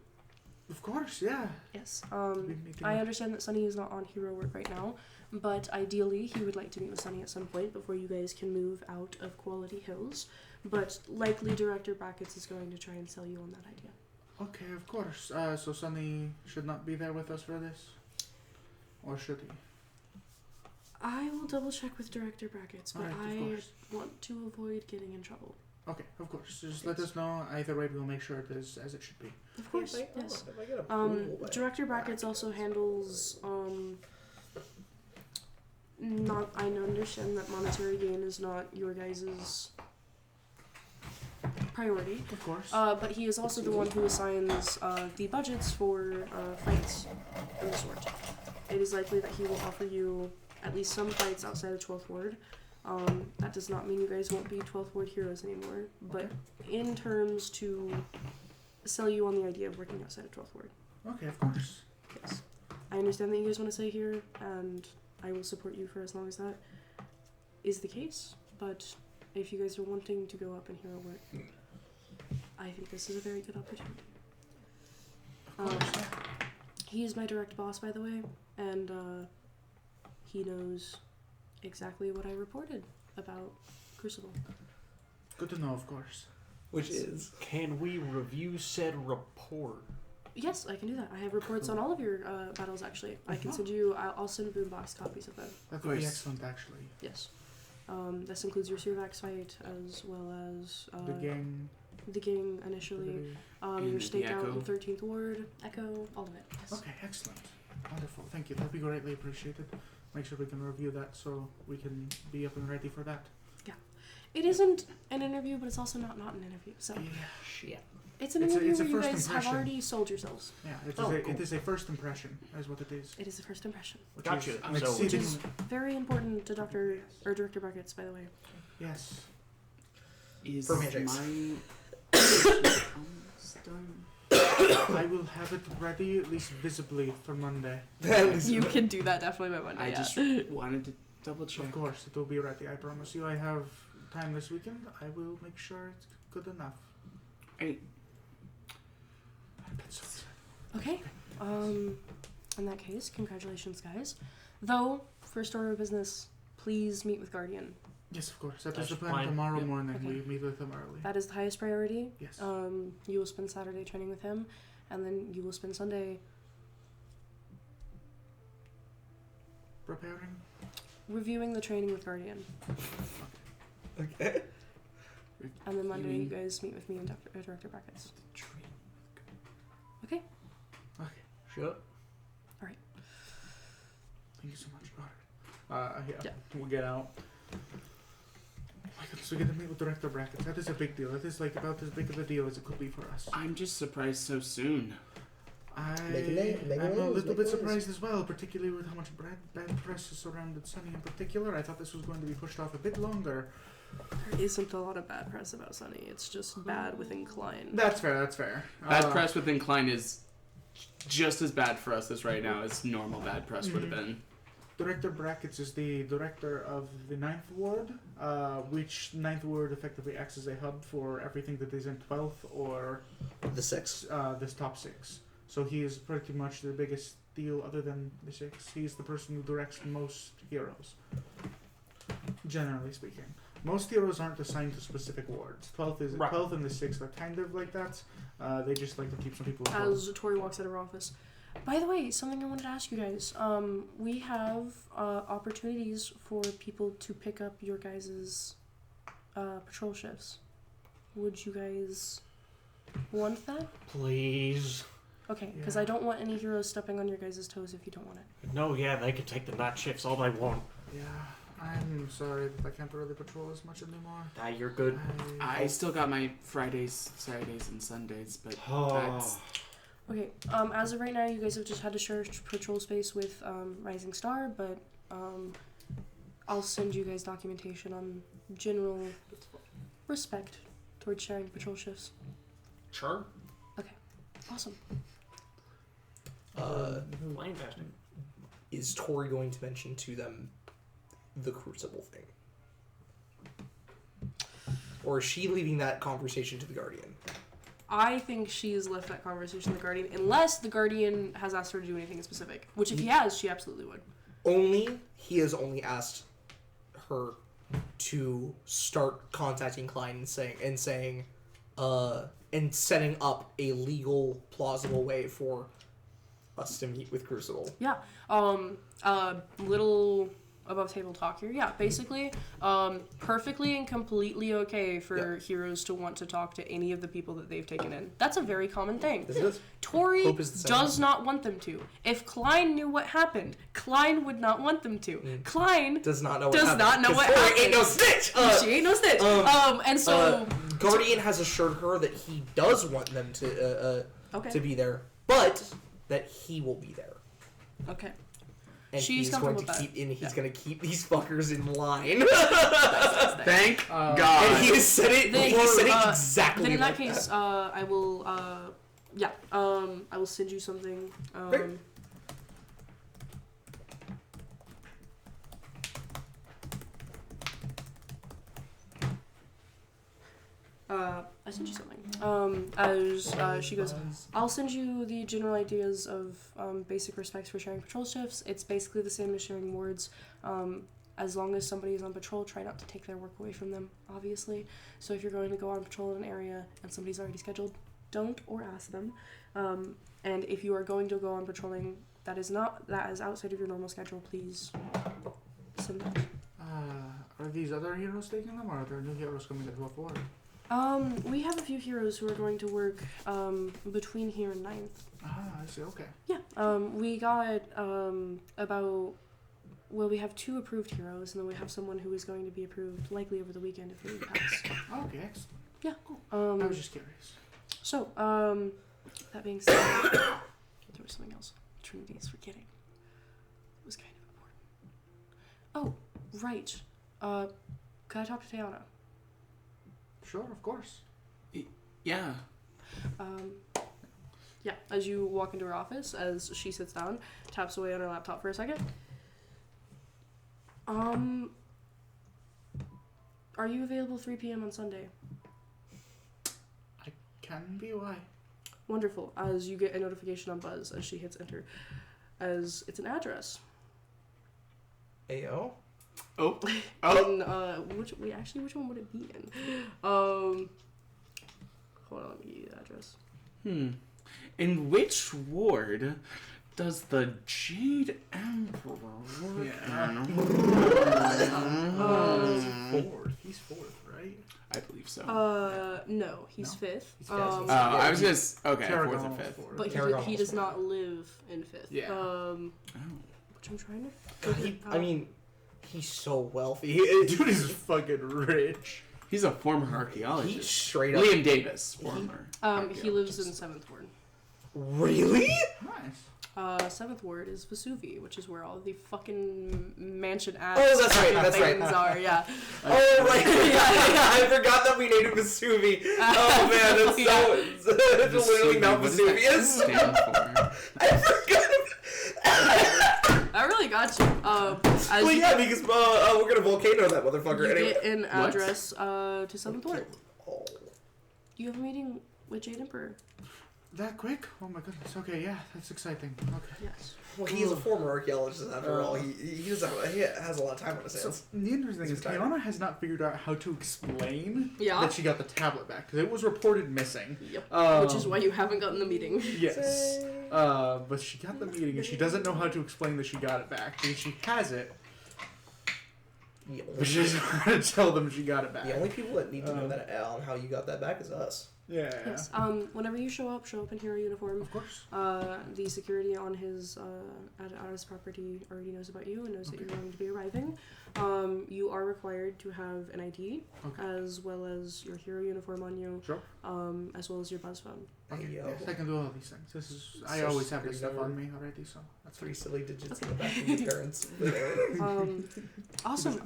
Of course, yeah. Yes. Be making I understand that Sunny is not on hero work right now, but ideally he would like to meet with Sunny at some point before you guys can move out of Quality Hills. But likely Director Brackets is going to try and sell you on that idea. Okay, of course. So Sunny should not be there with us for this? Or should he? I will double check with Director Brackets, but Alright, of I course. want to avoid getting in trouble. Okay, of course. Just let us know. Either way, we'll make sure it is as it should be. Of course, yes. If I get approval by- Director Brackets also handles, not, I understand that monetary gain is not your guys' priority. Of course. But he is also the one who assigns the budgets for fights in the sort. It is likely that he will offer you at least some fights outside of 12th Ward. That does not mean you guys won't be 12th Ward heroes anymore, but in terms to sell you on the idea of working outside of 12th Ward. Okay, of course. Yes. I understand that you guys want to stay here, and I will support you for as long as that is the case, but if you guys are wanting to go up in hero work, I think this is a very good opportunity. He is my direct boss, by the way, and he knows exactly what I reported about Crucible. Good to know, of course. Which is... Can we review said report? Yes, I can do that. I have reports on all of your battles, actually. I can send you... I'll send Boombox copies of them. That would be course. excellent, actually. Yes. This includes your Survax fight, as well as... The gang. The gang, initially. And Your the stakeout Echo. in 13th Ward. Echo, all of it. Yes. Okay, excellent. Wonderful. Thank you. That'd be greatly appreciated. Make sure we can review that so we can be up and ready for that. It isn't an interview, but it's also not an interview. So Yeah. Shit. it's an It's a- interview it's a where you first guys have impression. already sold yourselves. Yeah, it is, Oh, a, cool. it is a first impression, is what it is. It is a first impression. Which Gotcha. Is So- Which exceedingly- is very important to Director Brackets, by the way. Yes. Is For handshakes. my almost done? I will have it ready, at least visibly, for Monday. You can do that definitely by Monday. I yeah. just wanted to double check. Of course, it will be ready. I promise you. I have time this weekend. I will make sure it's good enough. Hey. I've been so excited. Okay. In that case, congratulations, guys. Though, first order of business, please meet with Guardian. Yes, of course. That is That's the plan. fine. Tomorrow Yep. morning, Okay. we meet with him early. That is the highest priority. Yes. You will spend Saturday training with him, and then you will spend Sunday Preparing. reviewing the training with Guardian. Okay. And then Monday, you Reviewing. guys meet with me and Director Brackets. Okay. Sure. Thank you so much. Alright. Yeah. Yeah. We'll get out. Oh my goodness, we get to meet with Director Brackets. That is a big deal. That is like about as big of a deal as it could be for us. I'm just surprised so soon. Make a I'm news, a make little a bit news. surprised as well, particularly with how much bad press is surrounded Sunny in particular. I thought this was going to be pushed off a bit longer. There isn't a lot of bad press about Sunny. It's just bad with Incline. That's fair, that's fair. Bad press with Incline is just as bad for us as right now as normal bad press would have been. Director Brackets is the director of the 9th Ward, which 9th Ward effectively acts as a hub for everything that is in 12th or The 6. this top 6. So he is pretty much the biggest deal other than the 6. He's the person who directs most heroes, generally speaking. Most heroes aren't assigned to specific wards. 12th is Right. 12th and the 6th are kind of like that. They just like to keep some people involved. As Tori walks out of her office. By the way, something I wanted to ask you guys. We have opportunities for people to pick up your guys' patrol shifts. Would you guys want that? Please. Okay, because Yeah. I don't want any heroes stepping on your guys' toes if you don't want it. No, yeah, they can take the night shifts all they want. Yeah, I'm sorry that I can't really patrol as much anymore. Ah, you're good. I still got my Fridays, Saturdays, and Sundays, but Oh. that's Okay, as of right now, you guys have just had to share patrol space with Rising Star, but I'll send you guys documentation on general respect towards sharing patrol shifts. Sure. Awesome. Fantastic. Is Tori going to mention to them the Crucible thing? Or is she leaving that conversation to the Guardian? I think she's left that conversation with the Guardian, unless the Guardian has asked her to do anything specific. Which, if he has, she absolutely would. He has only asked her to start contacting Klein and saying, and setting up a legal, plausible way for us to meet with Crucible. Yeah. Little above table talk here. Yeah, basically, perfectly and completely okay for heroes to want to talk to any of the people that they've taken in. That's a very common thing. Tori does not want them to. If Klein knew what happened, Klein would not want them to. Klein does not know what happened. Tori ain't no snitch. She ain't no snitch. And so Guardian has assured her that he does want them to be there, but that he will be there. Okay. And She's he's going to comfortable with he's going to keep these fuckers in line. Thank God. And he has said it. He said it exactly. Then in that like case, that. I will. I will send you something. Great. I sent you something. As she goes, I'll send you the general ideas of basic respects for sharing patrol shifts. It's basically the same as sharing wards. As long as somebody is on patrol, try not to take their work away from them, obviously. So if you're going to go on patrol in an area and somebody's already scheduled, don't or ask them. And if you are going to go on patrolling that is outside of your normal schedule, please send them. Are these other heroes taking them, or are there new heroes coming to 12-4? We have a few heroes who are going to work between here and 9th. I see, okay. Yeah. We got we have 2 approved heroes, and then we have someone who is going to be approved likely over the weekend if they pass. Okay, excellent. Yeah, cool. I was just curious. So, that being said, there was something else. Trinity is forgetting. It was kind of important. Oh, right. Could I talk to Tiana? Sure, of course. Yeah. Yeah, as you walk into her office, as she sits down, taps away on her laptop for a second. Are you available 3 p.m. on Sunday? I can be, why? Wonderful. As you get a notification on Buzz as she hits enter, as it's an address. Ayo? Oh. Which one would it be in? Hold on, let me give you the address. In which ward does the Jade Emperor work? Yeah. He's fourth, right? I believe so. No, he's fifth. I was just okay. Tarragon 4th or was 5th. fourth. But he does not live in fifth. Yeah. Which I'm trying to. God, he's so wealthy. Dude is fucking rich. He's a former archaeologist. He's straight up. Liam Davis, former. He lives in 7th ward. Really? Nice. 7th ward is Vesuvi, which is where all the fucking mansion ass that's right. things are. Yeah. Oh, right. I forgot that we named it Vesuvi. Oh, man, that's so... It's literally Mount Vesuvius. Stand for? I forgot. I really got you. Because we're going to volcano that motherfucker you anyway. get an address to 7th ward. Oh. You have a meeting with Jade Emperor. That quick? Oh my goodness. Okay, yeah, that's exciting. Okay. Yes. Well, he's a former archaeologist after all. He has a lot of time on his hands. So, the interesting thing is, Tiana has not figured out how to explain that she got the tablet back, because it was reported missing. Yep. Which is why you haven't gotten the meeting. Yes. But she got the meeting, and she doesn't know how to explain that she got it back, because she has it, but she doesn't know how to tell them she got it back. The only people that need to know that how you got that back is us. Yeah. Yes. Whenever you show up in hero uniform. Of course. The security on his at his property already knows about you and knows that you're going to be arriving. You are required to have an ID, as well as your hero uniform on you. Sure. As well as your buzz phone. Okay. Yes, I can do all these things. I always have this stuff on me already, so that's 3 silly digits in the back of your parents. Awesome.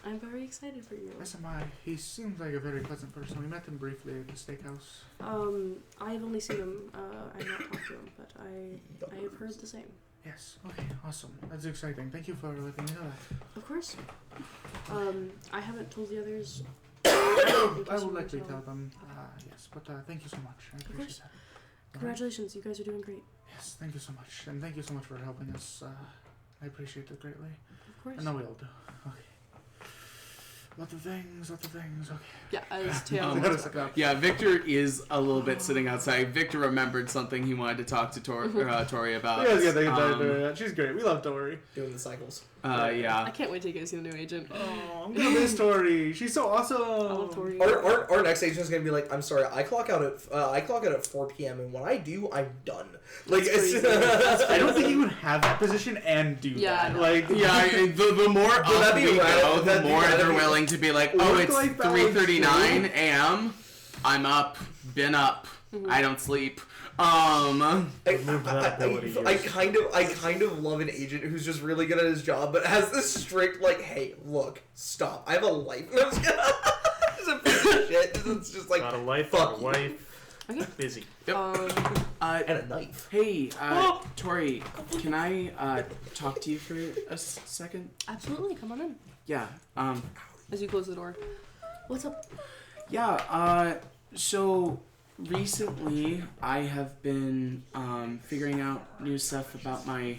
I'm very excited for you. As am I. He seems like a very pleasant person. We met him briefly at the steakhouse. I've only seen him. I've not talked to him, but I have heard the same. Yes. Okay. Awesome. That's exciting. Thank you for letting me know that. Of course. I haven't told the others. I will likely tell them. Yes, but thank you so much. I appreciate that. Congratulations, you guys are doing great. Yes, thank you so much, and thank you so much for helping us. I appreciate it greatly. Of course. I know we all do. Okay. Lots of things. Okay. Yeah, as Tail. I gotta suck up. Yeah, Victor is a little bit sitting outside. Victor remembered something he wanted to talk to Tori about. She's great. We love Tori. Doing the cycles. Yeah. I can't wait to go see the new agent. Oh, I'm gonna miss Tori. She's so awesome. I love Tori. Our next agent is gonna be like, I'm sorry, I clock out at 4 p.m. and when I do, I'm done. Like it's. I don't think you would have that position and do Yeah, that. no. Like, Yeah, the more up that'd be we rad- go, the that'd be more rad- they're willing to be like, oh, it's Work-life balance, 3:39 a.m. I'm up, been up, I don't sleep. Remove that ability, I yes. kind of love an agent who's just really good at his job, but has this strict like, hey, look, stop. I have a life. No, I'm just kidding. It's a piece of shit. It's just like Got a life, fuck got a you. wife, Okay. busy. And a knife. Hey, Tori, can I talk to you for a second? Absolutely, come on in. Yeah. As you close the door. What's up? Yeah. So recently, I have been figuring out new stuff about my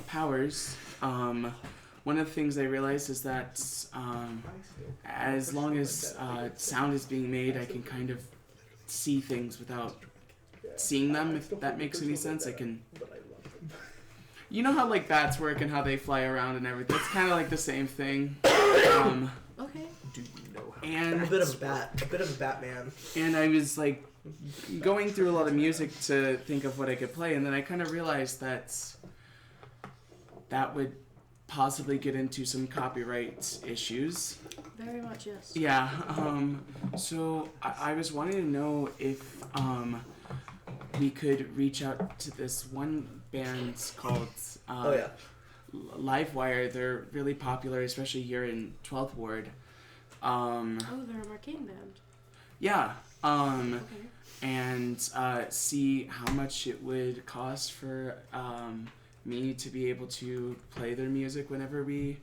powers. One of the things I realized is that as long as sound is being made, I can kind of see things without seeing them, if that makes any sense. I can... You know how like bats work and how they fly around and everything? It's kind of like the same thing. Okay. Do you know how? A bit of a Batman. And I was like going through a lot of music to think of what I could play, and then I kind of realized that would possibly get into some copyright issues. Very much, yes. Yeah, so I was wanting to know if we could reach out to this one band called Livewire. They're really popular, especially here in 12th Ward. Oh, they're a Marcainne band. Yeah, Okay. and see how much it would cost for me to be able to play their music whenever we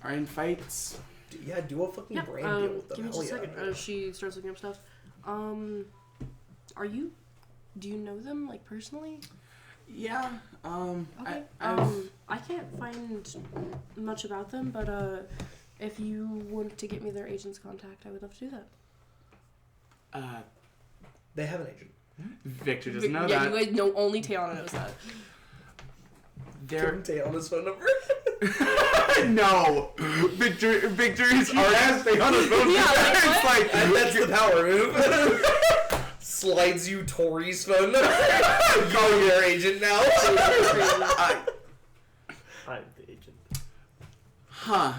are in fights. Yeah, do a fucking Yeah, brand deal with them. give me Hell just a yeah. second. She starts looking up stuff. Do you know them, like, personally? Yeah, Okay. I can't find much about them, but, if you want to get me their agent's contact, I would love to do that. They have an agent. Victor doesn't know yeah, that. you guys know, only Tayana knows that. They're Tayona's phone number. no, Victor is already on his phone. Yeah, like, It's like That's the power move. Slides you Tori's phone number. Call your agent now. I'm the agent. huh?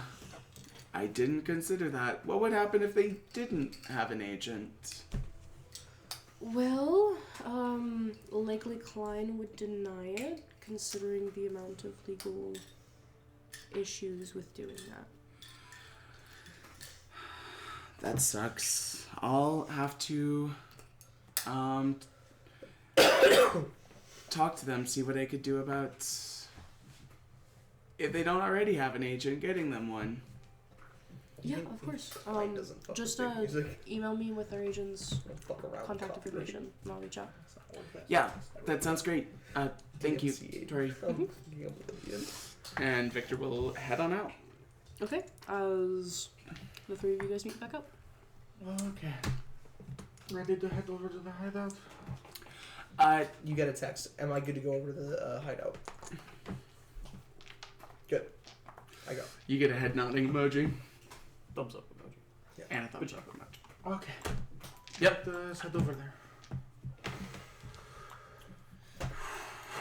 I didn't consider that. What would happen if they didn't have an agent? Well, likely Klein would deny it, considering the amount of legal issues with doing that. That sucks. I'll have to talk to them, see what I could do about if they don't already have an agent, getting them one. Yeah, of course. Klein doesn't fuck Just with big music. email me with their agent's Fuck around with contact copyright. information, and I'll reach out. Yeah, that sounds great. Thank you, DMCA. Tori. And Victor will head on out. Okay, as the three of you guys meet back up. Okay. Ready to head over to the hideout? You get a text. Am I good to go over to the hideout? Good. I go. You get a head nodding emoji Thumbs up emoji. and a thumbs up emoji. Okay. Yep. Let's head over there.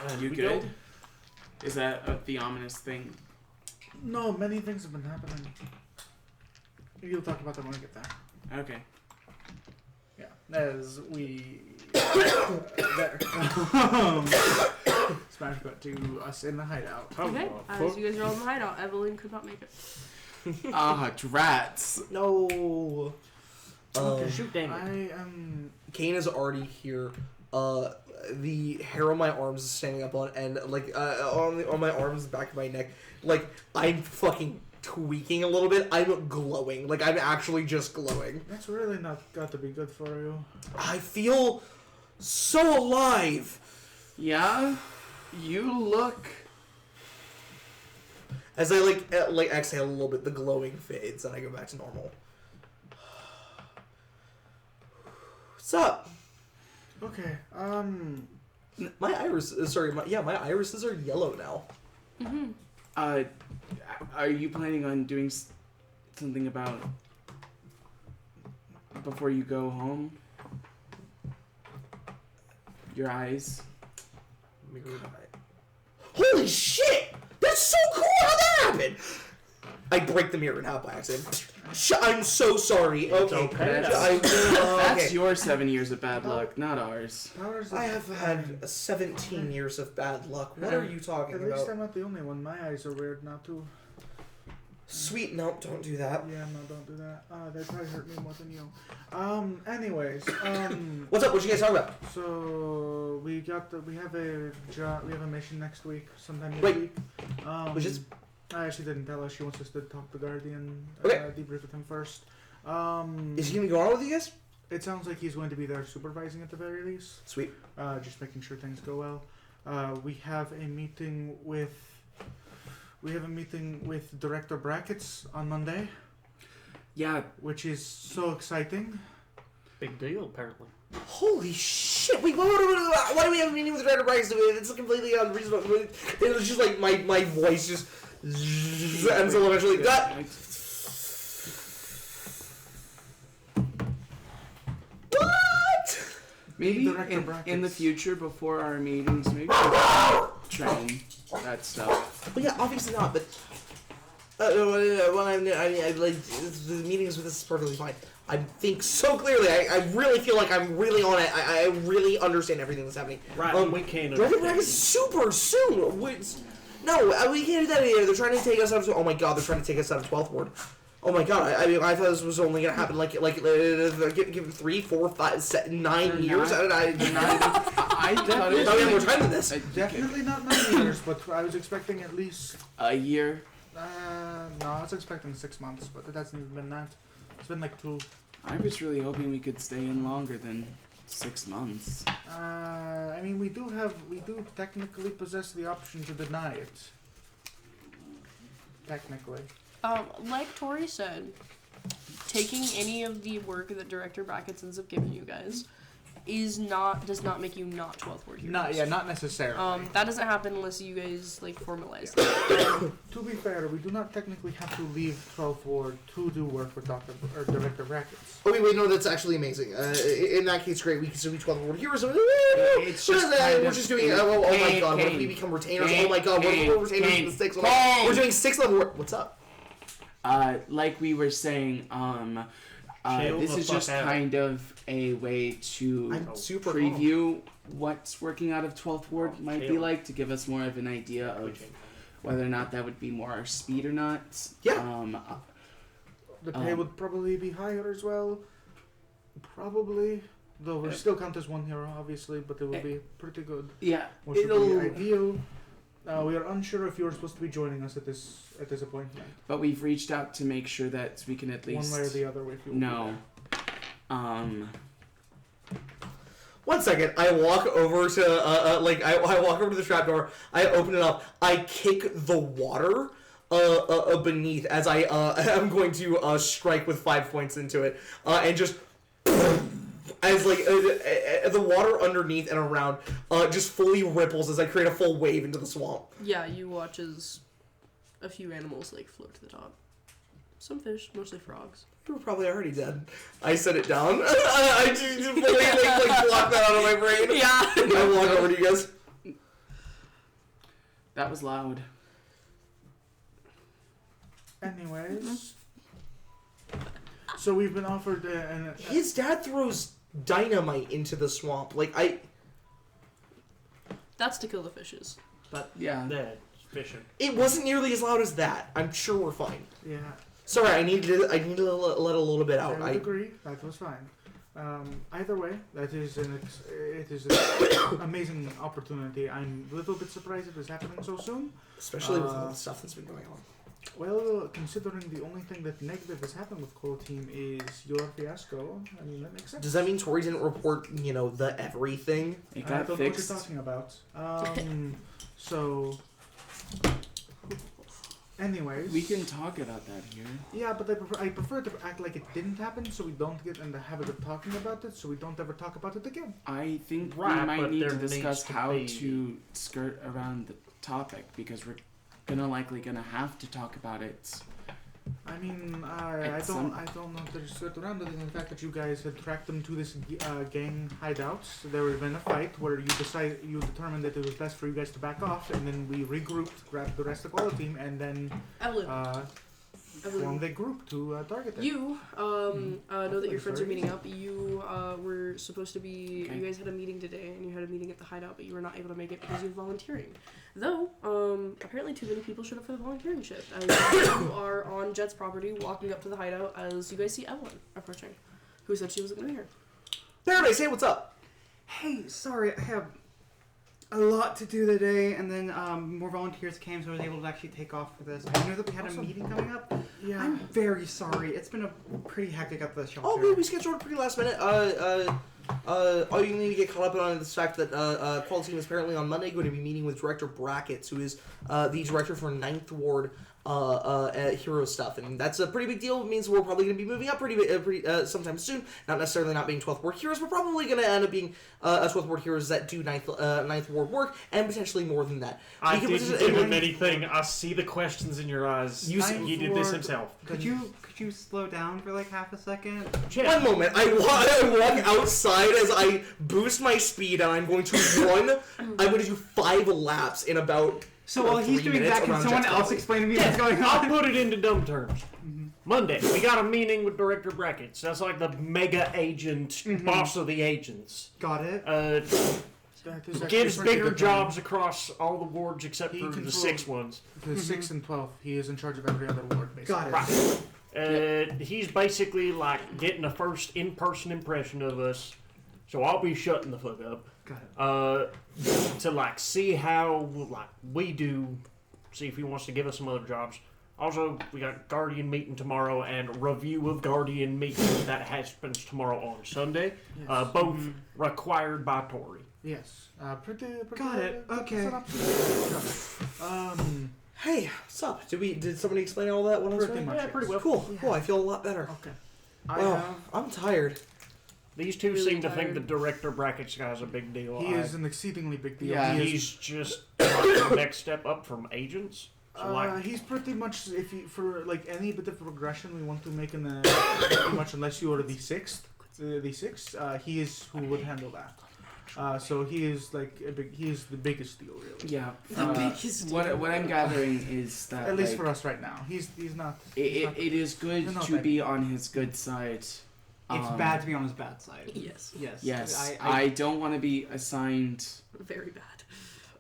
And You we good? go. Is that the ominous thing? No, many things have been happening. You'll talk about them when we get there. Okay. Yeah. As we there. Smash cut to us in the hideout. Okay, Oh, as fuck. you guys are all in the hideout, Evelyn could not make it. Drats. No. Shoot Damien. I am. Kane is already here. The hair on my arms is standing up on end, like on my arms, the back of my neck. Like I'm fucking tweaking a little bit. I'm glowing. Like I'm actually just glowing. That's really not got to be good for you. I feel so alive. Yeah? You look... As I like exhale a little bit, the glowing fades and I go back to normal. What's up? Okay. My irises are yellow now. Mm-hmm. Are you planning on doing something about before you go home? Your eyes. Holy shit! That's so cool! How'd that happen? I break the mirror now by accident. I'm so sorry. Okay. That's your 7 years of bad luck, not ours. I have had 17 years of bad luck. What are you talking At least about? I'm not the only one. My eyes are weird now too. Sweet, no, don't do that. Yeah, no, don't do that. They probably hurt me more than you. Anyways, What's up? What you guys talking about? so we have a mission next week, sometime next Wait. week. Which is? I actually didn't tell her. She wants us to talk to Guardian, Okay. debrief with him first. Is he gonna go on with you guys? It sounds like he's going to be there supervising at the very least. Sweet. Just making sure things go well. We have a meeting with Director Brackets on Monday, Yeah, which is so exciting. Big deal, apparently. Holy shit! Wait, why do we have a meeting with the Director Brackets? It's completely unreasonable. It was just like my voice just and so eventually that. What? maybe Director in the Brackets. future, before our meetings, maybe train that stuff. Well, yeah, obviously not, but well, I like the meetings with this is perfectly fine. I think so clearly. I really feel like I'm really on it. I really understand everything that's happening. Right, we can't. Director Brackets super soon. No, we can't do that either. They're trying to take us out of. Oh my god, they're trying to take us out of 12th Ward. Oh my god, I mean, I thought this was only gonna happen give it 3, 4, 5, 7, 9 years. I thought it was Oh yeah, more time than this. Definitely not 9 years, but I was expecting at least. a year. No, I was expecting 6 months, but it hasn't even been that. It's been like 2. I was really hoping we could stay in longer than 6 months. I mean, we do technically possess the option to deny it. Technically. Like Tori said, taking any of the work that Director Brackets ends up giving you guys does not make you not 12th Ward heroes. Not necessarily. That doesn't happen unless you guys formalize that. To be fair, we do not technically have to leave 12th Ward to do work with Director Brackets. Oh wait, no, that's actually amazing. In that case, great. We can still be 12th Ward heroes. It's just We're just doing. Oh my god, what if we become retainers? Oh my god, what if we're retainers in the 6th? We're doing 6th level. What's up? Like we were saying, this is just kind of a way to I'm super preview what's working out of 12th Ward might be like, to give us more of an idea of whether or not that would be more our speed or not. Yeah. The pay would probably be higher as well. Probably. Though we still count as 1 hero, obviously, but it will be pretty good. Yeah, Which would be ideal. We are unsure if you're supposed to be joining us at this appointment. But we've reached out to make sure that we can at least one way or the other. If you know. 1 second. I walk over to I walk over to the trapdoor. I open it up. I kick the water beneath as I am going to strike with 5 points into it and just. As the water underneath and around just fully ripples as I create a full wave into the swamp. Yeah, you watch as a few animals float to the top. Some fish, mostly frogs. You were probably already dead. I set it down. I just fully block that out of my brain. Yeah. I walk over to you guys. That was loud. Anyways, so we've been offered His dad throws dynamite into the swamp. That's to kill the fishes. But Yeah. that's fishing. It wasn't nearly as loud as that. I'm sure we're fine. Yeah. Sorry, I need to let a little bit out. I would agree. That was fine. Either way, it is an amazing opportunity. I'm a little bit surprised it is happening so soon. Especially with all the stuff that's been going on. Well, considering the only thing that negative has happened with Quali-Team is your fiasco, I mean, that makes sense. Does that mean Tori didn't report, the everything? It I got don't know fixed. what you're talking about. So Anyways, We can talk about that here. Yeah, but I prefer to act like it didn't happen, so we don't get in the habit of talking about it, so we don't ever talk about it again. I think Right, we might but need there to discuss needs to how be- to skirt around the topic because we're likely gonna have to talk about it. I mean, I don't know if there's a around it in the fact that you guys had tracked them to this gang hideouts. There had been a fight where you determined that it was best for you guys to back off, and then we regrouped, grabbed the rest of the Quali-Team, and then Evelyn, formed a group to target them. you know that your friends are Sorry. meeting up. You were supposed to be. Okay. You guys had a meeting today, and you had a meeting at the hideout, but you were not able to make it because you were volunteering. Though, apparently too many people showed up for the volunteering shift. As you are on Jet's property, walking up to the hideout, as you guys see Evelyn approaching, who said she wasn't going to be here. Paradise, hey, what's up? Hey, sorry, I have a lot to do today, and then more volunteers came, so I was able to actually take off for this. I know that we had a meeting coming up. Yeah. I'm very sorry. It's been a pretty hectic at the shelter. Oh, we scheduled pretty last minute. All you need to get caught up on is the fact that Quali-Team is apparently on Monday going to be meeting with Director Brackets, who is the director for 9th Ward hero stuff, and that's a pretty big deal. It means we're probably going to be moving up pretty sometime soon. Not necessarily not being 12th Ward heroes, but probably going to end up being 12th Ward heroes that do 9th Ward work, and potentially more than that. I We can didn't participate- give him anything. I see the questions in your eyes. You He did this himself. Could you slow down for like half a second? One moment. I walk outside as I boost my speed, and I'm going to run. I'm going to do 5 laps in about. So while he's 3 doing minutes that, can around someone Jet's else property. explain to me what's going I'll on? put it into dumb terms. Monday, we got a meeting with Director Brackets. That's like the mega agent, boss of the agents. Got it. That is actually Gives pretty bigger good jobs across all the wards except He for the controls- 6 ones. The 6 and 12. He is in charge of every other ward, basically. Got it. Right. He's basically like getting a first in-person impression of us. So I'll be shutting the fuck up. Got it. To like see how like we do, see if he wants to give us some other jobs. Also, we got Guardian meeting tomorrow and review of Guardian meeting that happens tomorrow on Sunday. Yes. Both required by Tori. Yes. Pretty Got it. Okay. Hey, what's up? Did somebody explain all that? What I was Pretty saying? much. Yeah, pretty well. Cool. I feel a lot better. Okay. Wow, I'm tired. These two Really seem to think tired. the director brackets guy's a big deal. He is an exceedingly big deal. Yeah, he He's just like the next step up from agents. So like, he's pretty much for like any bit of progression we want to make in the pretty much unless you are the sixth, he is who would handle that. So he is like he is the biggest deal really. Yeah. The biggest what deal. what I'm gathering is that At least like, for us right now, he's not. it is good You're not to that be on his good side. It's bad to be on his bad side. Yes, Yes. Yes, I don't want to be assigned very bad.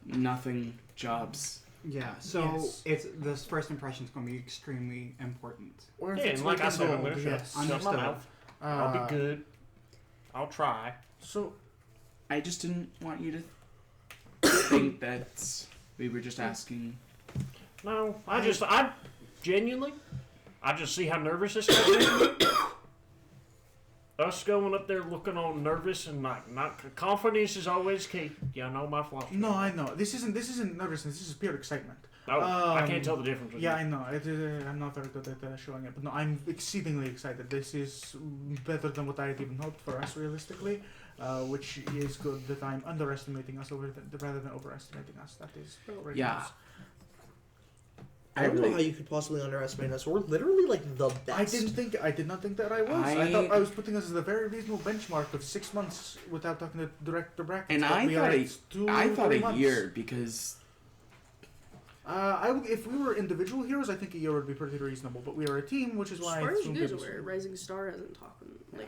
nothing jobs. Yeah. So Yes. it's this first impression is going to be extremely important. Or if yeah, it's and like I said, I'm gold, gonna yes. shut my Understood. mouth. I'll be good. I'll try. So I just didn't want you to think that we were just asking. No, I genuinely, I just see how nervous this guy is. Us going up there looking all nervous and like not confidence is always key. Y'all know my philosophy. no, I know this isn't nervousness. This is pure excitement. Oh, I can't tell the difference. With Yeah, you. I know. I'm not very good at showing it, but no, I'm exceedingly excited. This is better than what I had even hoped for us, realistically, which is good that I'm underestimating us rather than overestimating us. That is great Yeah. news. I don't know how you could possibly underestimate us. We're literally like the best. I did not think that I was. I I- thought I was putting us as a very reasonable benchmark of 6 months without talking to Director Brackets. And but I we thought are a- at 2 I thought 3 a months. year because If we were individual heroes, I think a year would be pretty reasonable. But we are a team, which is As why. far I as you assumed guys it are was- aware, Rising Star hasn't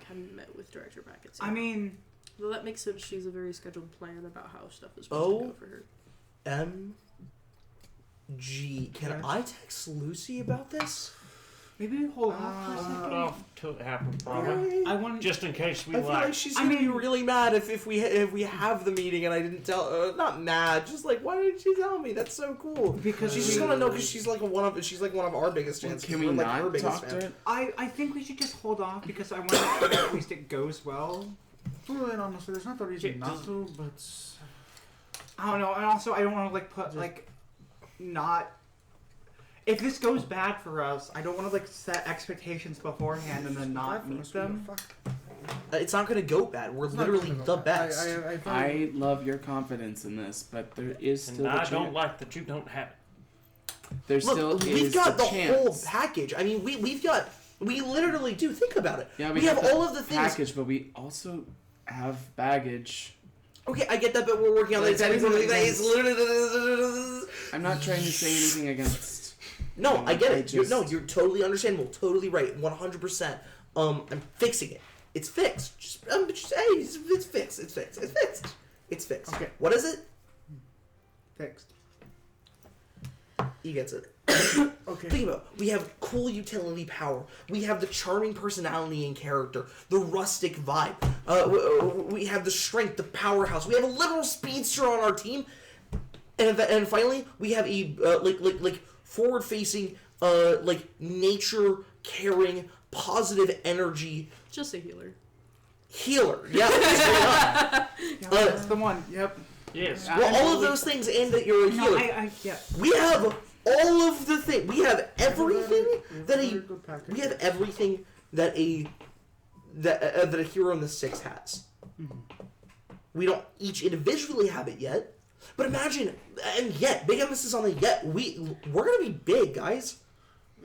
hadn't met with Director Brackets yet. I mean, Though that makes sense. She's a very scheduled plan about how stuff is supposed to go for her. MG. Can Yes. I text Lucy about this? maybe we hold off for a Put it second. off till it happens, probably. I want. Just in case we I feel like she's I gonna be mean- really mad if we have the meeting and I didn't tell. Not mad, just like why didn't she tell me? That's so cool. Because She's just we- gonna know because she's like one of our biggest fans. can we We're, like, not her biggest talk fan. to it? I think we should just hold off because I want to make sure that at least it goes well. Truly and honestly, there's not a reason Yeah, not to, but I don't know, and also I don't want to like put like not. if this goes bad for us, I don't want to like set expectations beforehand and then not meet them. It's not gonna go bad. We're literally the best. I love your confidence in this, but there is still And the I chance. don't like that you don't have it. There still Look, is we've got the chance. whole package. I mean, we literally do. Think about it. Yeah, we got have the all of the things. package, but we also have baggage. Okay, I get that, but we're working on Like, the exact everything thing. makes It's literally. I'm not trying to say anything against. No, I get it. just- You're totally understandable. Totally right. 100%. I'm fixing it. It's fixed. Just hey, it's fixed. It's fixed. It's fixed. It's fixed. Okay. What is it? Fixed. He gets it. Okay. Think about it. We have cool utility power. We have the charming personality and character. The rustic vibe. We have the strength, the powerhouse. We have a literal speedster on our team. And finally, we have a like forward-facing, like nature caring, positive energy Just a healer. healer. Yeah, straight up. That's the one. Yep. Yes. Well, all of those things, and that you're a No, healer. yeah. We have all of the things. We have everything that Very a good package. we have everything that a hero in the 6 has. We don't each individually have it yet, but imagine, and yet, big emphasis on the yet. We're gonna be big, guys.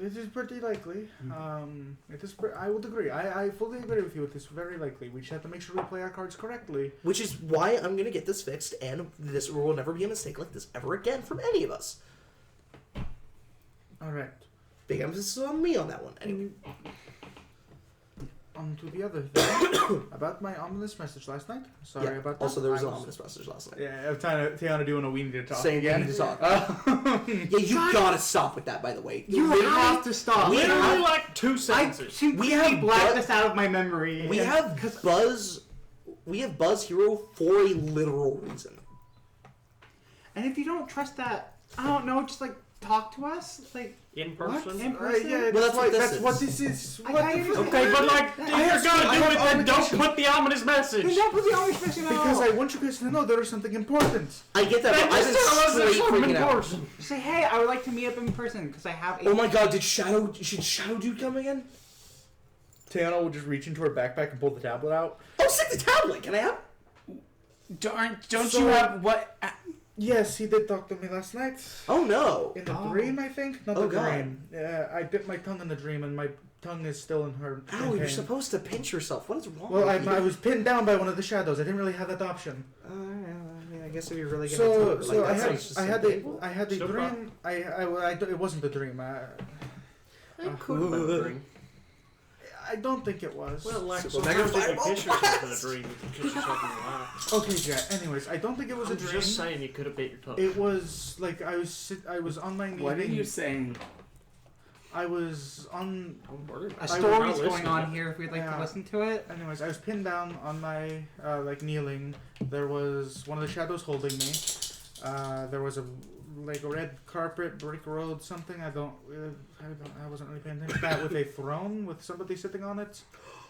It is pretty likely. It is. I would agree. I fully agree with you. It is very likely. We just have to make sure we play our cards correctly. Which is why I'm gonna get this fixed, and this will never be a mistake like this ever again from any of us. All right. Big emphasis on me on that one. Anyway, On to the other thing about my ominous message last night. Sorry yeah. about that. Also, there was I an ominous message last night. Yeah, Tiana doing a we need to talk Saying again. we need to talk. Yeah, you gotta stop with that, by the way. You have to stop. Literally like 2 I sentences. completely have blacked bu- this out of my memory. We have Buzz. We have Buzz Hero for a literal reason. And if you don't trust that, I don't know, just like talk to us, like In person. in person. Yeah, Well, that's what this that's is. what this is. I What got the you. fuck? Okay, but like, if have- you're I gonna do have it, then don't obligation. put the ominous message. Then don't put the orange fish in Because I want you guys to know there is something important. I get that, Then but I've just tell us been there's straight something freaking out. important. Say, hey, I would like to meet up in person because I have. Oh my god, should Shadow Dude come again? Tiana will just reach into her backpack and pull the tablet out. Oh, sick the tablet! Can I have? Don't So- you have what? Yes, he did talk to me last night. Oh no. In the dream, I think? Not Oh, the God. dream. Yeah, I dipped my tongue in the dream and my tongue is still in her. Ow, in you're pain. supposed to pinch yourself. What is wrong Well, with you? I was pinned down by one of the shadows. I didn't really have that option. I mean, I guess if you're really gonna So, do it, so like, I that had, sounds just I so had painful. the, I had the Still dream. It wasn't the dream. It could have been a dream. I don't think it was. Well, like Super sometimes Mega if you Fireball piss yourself in a Blast! dream, you can piss yourself in the eye. Okay, Jack. Anyways, I don't think it was a I'm dream. just saying you could have bit your tongue. It was like I was on my knee. What are you saying? I was on. I'm worried. A I story's will not going listen on to it. here if we'd like Yeah. to listen to it. Anyways, I was pinned down on my like kneeling. There was one of the shadows holding me. There was a red carpet, brick road, something. I wasn't really paying attention. That with a throne with somebody sitting on it.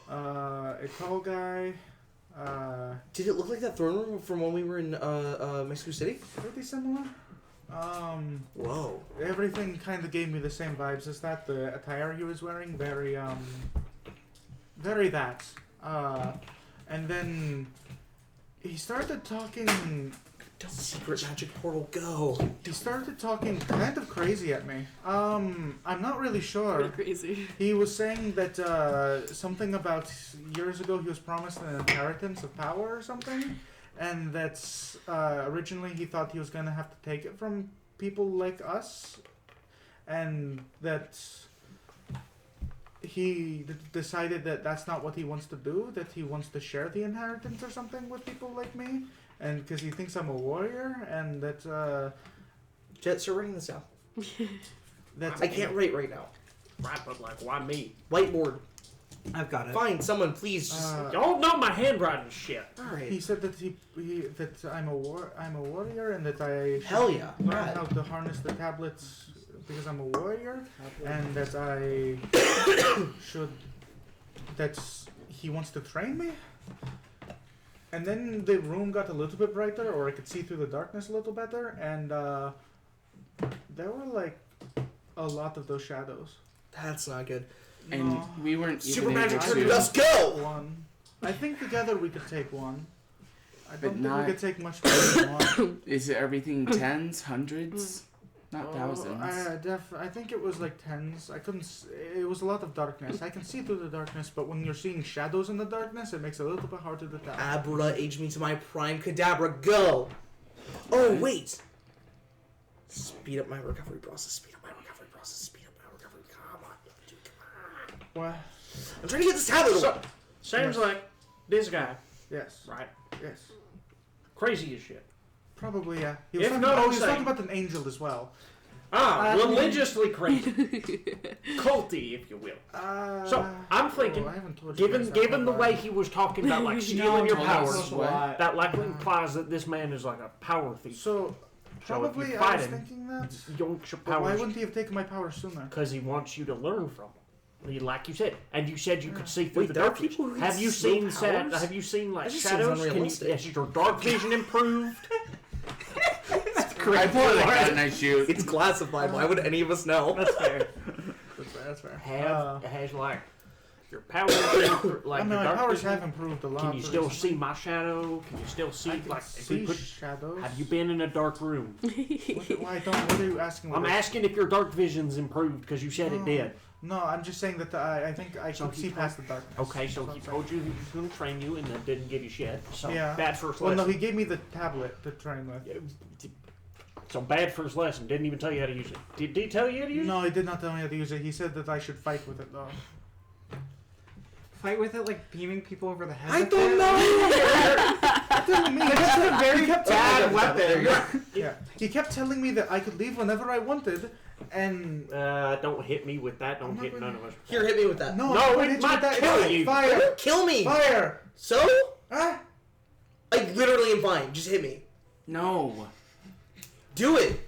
A tall guy. Did it look like that throne room from when we were in Mexico City? Pretty similar. Whoa. Everything kind of gave me the same vibes as that. The attire he was wearing, very that. And then he started talking. Secret magic portal, go. He started talking kind of crazy at me. I'm not really sure. Pretty crazy. He was saying that something about years ago he was promised an inheritance of power or something, and that originally he thought he was gonna have to take it from people like us, and that he decided that that's not what he wants to do. That he wants to share the inheritance or something with people like me, and because he thinks I'm a warrior, and that Jet, start writing this down. that's I can't write right now. Right, but like, why me? Whiteboard. I've got it. Fine, someone please just... Y'all know my handwriting shit. Alright. He said that that I'm a warrior and that I Hell yeah. learn Right. how to harness the tablets because I'm a warrior, and that I should he wants to train me. And then the room got a little bit brighter, or I could see through the darkness a little better, and there were like a lot of those shadows. That's not good. And No. we weren't Super even magic able turn to. dust, go! One. I think together we could take one. I But don't think not- we could take much more than one. Is it everything tens, hundreds, not thousands? I think it was like tens. I couldn't. It was a lot of darkness. I can see through the darkness, but when you're seeing shadows in the darkness, it makes it a little bit hard to detect. Abra, age me to my prime Kadabra, go! Oh, wait! Speed up my recovery process, speed up my recovery process, speed up my recovery. Come on, dude, come on. What? I'm trying to get this tablet So, away. sounds like this guy, Yes. right? Yes. Crazy as shit. Probably, yeah. He If was, not, he I'm was saying- talking about an angel as well. Religiously crazy. Culty, if you will. So, I'm thinking, I haven't told you guys that given the part. way he was talking about, like, stealing your told powers, us what? that likely implies that this man is like a power thief. So, So if probably you I fight was him, thinking that. Yonks your But why powers. wouldn't he have taken my power sooner? Because he wants you to learn from him. Like you said, and you said you could see through Wait, the there are darkness. people who Have you have seen no powers? Have you seen like That just seems shadows? Can you, unrealistic. has your dark vision improved? I pull like that and I shoot. It's classified. Why would any of us know? That's fair. That's fair. Has like your powers like I mean, your my dark powers vision? have improved a lot. Can you still recently. see my shadow? Can you still see I can like if we see put? shadows. Have you been in a dark room? Why don't? What are you asking? I'm what asking if your dark vision's improved because you said it No. did. No, I'm just saying that I think I So can he see told- past the darkness. Okay, so That's he what I'm told you he was going to train you and then didn't give you shit. So Yeah. bad first Well, lesson. no, he gave me the tablet to train with. So bad first lesson. Didn't even tell you how to use it. Did he tell you how to use No, he did not tell me how to use it. He said that I should fight with it though. Fight with it like beaming people over the head. I with don't it? know! Telling me that's a very bad telling me- weapon. Yeah, he kept telling me that I could leave whenever I wanted, and it? Don't hit me with that. I'm Don't not hit gonna- none of us. Here, hit me with that. no, No, I it couldn't hit you might with that. kill No, you. Fire! Kill me! Fire! So? Ah! I literally am fine. Just hit me. No. Do it!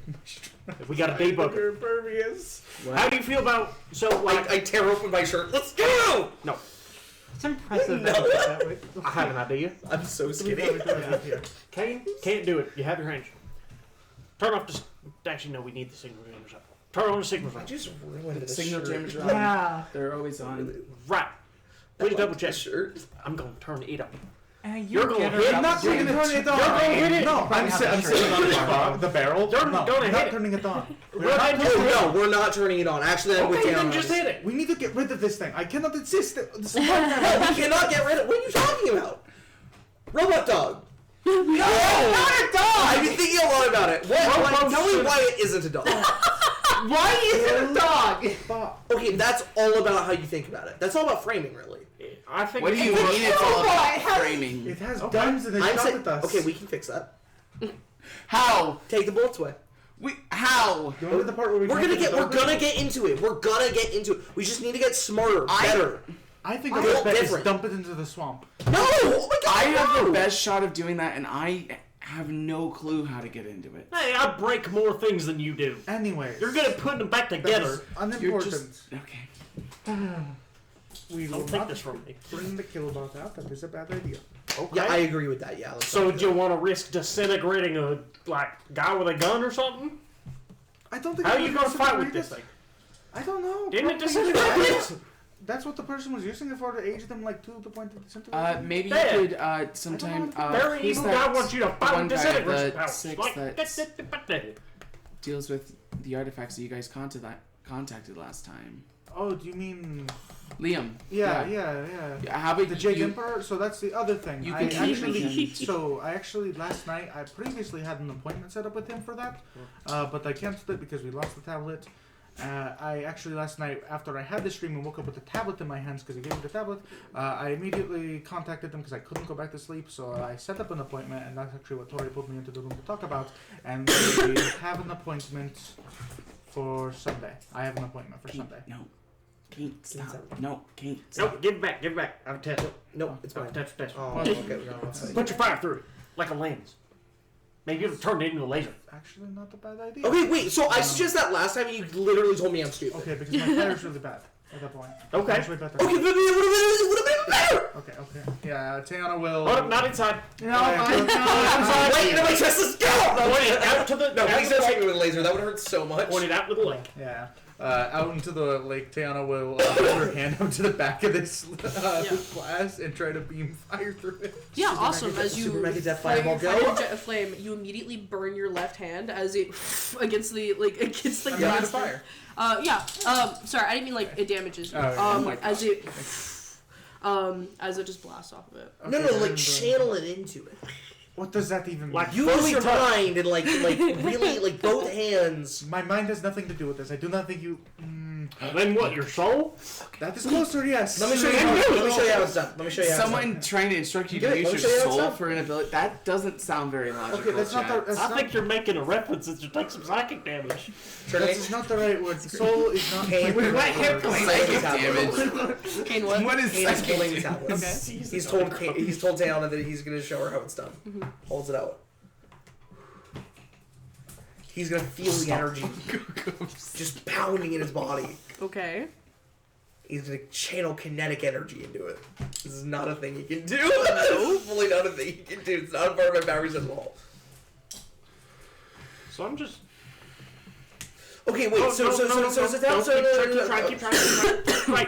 We got a debugger. You're impervious. How do you feel about so like? I tear open my shirt. Let's go! No, It's impressive. No. that you did that with- I have an idea. I'm so skinny. Here. Kane can't do it. You have your hands. Turn off the. Actually, no. We need the signal jammers up. Turn on the signals I up. just ruined the Signal shirt. jammers are on. Yeah. They're always on. Right. I Please like double the check. shirt. I'm gonna turn it up. You're gonna gonna hit hit I'm not turning it on. You're gonna hit it. No, I'm sitting on the barrel. Don't no, hit not it. turning it on. Well, then just hit Oh it. no, we're not turning it on. Actually, I'm with Okay, Dan then on just this. hit it. We need to get rid of this thing. I cannot insist. This is No, we cannot get rid of. What are you talking about? Robot dog. No, not a dog. I've been thinking a lot about it. What? Tell me why it isn't a dog. Why is it a dog? Okay, that's all about how you think about it. That's all about framing, really. I think. What do you mean it's all about framing? It has guns and it I'm shot saying. at us. Okay, we can fix that. How? Take the bullets away. How? You want the part where we We're can't gonna put the dog in? get into it. We're gonna get into it. We just need to get smarter, I- better. I think I the best feel bet is different. dump it into the swamp. No! Oh my god! I have no! the best shot of doing that, and I have no clue how to get into it. Hey, I break more things than you do. Anyways. You're good at putting them back that together. is unimportant. You're just okay. We will Don't take not this from me. bring the killbot out. That is a bad idea. Okay. Yeah, I agree with that. Yeah. Let's So not do you want to risk disintegrating a guy with a gun or something? I don't think. How I are you would gonna fight with disintegrate this it. thing? I don't know. Didn't it Probably disintegrate just- it? That's what the person was using it for, to age them like to the point of disintegration. Maybe you There. could sometime. Very who's evil that guy wants you to one fight guy, disintegration the powers. six Like, that's- deals with the artifacts that you guys contacted last time. Oh, do you mean? Liam. Yeah. How about The Jade you? Emperor. So that's the other thing. You I can keep actually. him. So I actually last night I previously had an appointment set up with him for that, but I canceled it because we lost the tablet. I actually last night after I had the stream and woke up with the tablet in my hands because he gave me the tablet. I immediately contacted them because I couldn't go back to sleep, so I set up an appointment, and that's actually what Tori put me into the room to talk about. And we have an appointment for Sunday. I have an appointment for Sunday. No. Can't stop. No, can't Nope, stop. give it back, give it back. I've tested it. Nope, it's fine. Touch. Oh, okay. No, it's fine. Put your fire through it, like a lens. Maybe it'll turn it into a laser. Actually, not a bad idea. Okay, wait. So I suggest that last time and you literally told me I'm stupid. Okay, because my fire's really bad at that point. Okay. Much way better. Okay, but what about Okay. Yeah, Tiana will. Hold up, not inside. No, Wait, no, my chest is go! Point it out to the. No, out please to don't the take me with a laser. That would hurt so much. Point it out to the lake. Yeah. Out into the lake, Tiana will put her hand up to the back of this glass and try to beam fire through it. Yeah, Super awesome. mega- As you super mega jet fire fireball fire go. jet of flame, you immediately burn your left hand as it against the I'm glass. to fire. Sorry, I didn't mean like it damages you. Oh, my as it just blasts off of it. No, like channel it into it. What does that even mean? Like Use your mind and like really like both hands. My mind has nothing to do with this. I do not think you. Then what? Your soul? That is closer, yes. Let me show you how it's done. Let me show you how it's done. Someone trying to instruct you to Let me use show your you how it's soul done. for an ability. That doesn't sound very logical. Okay, that's not the. Chad. That's I not, think you're making a reference that you take some psychic damage. that's not the right word. Soul is not. Can't- the right Wait, word. Psychic Tablet. damage. Kane, what? What is Kane's psychic holding the damage? tablet. Okay. He's told Tayana that he's gonna show her how it's done. Holds it out. He's gonna feel the energy just pounding in his body. Okay. He's gonna channel kinetic energy into it. This is not a thing he can do. This is fully not a thing he can do. It's not a part of my powers at all. So I'm just. Okay, wait. So sit down. Keep trying.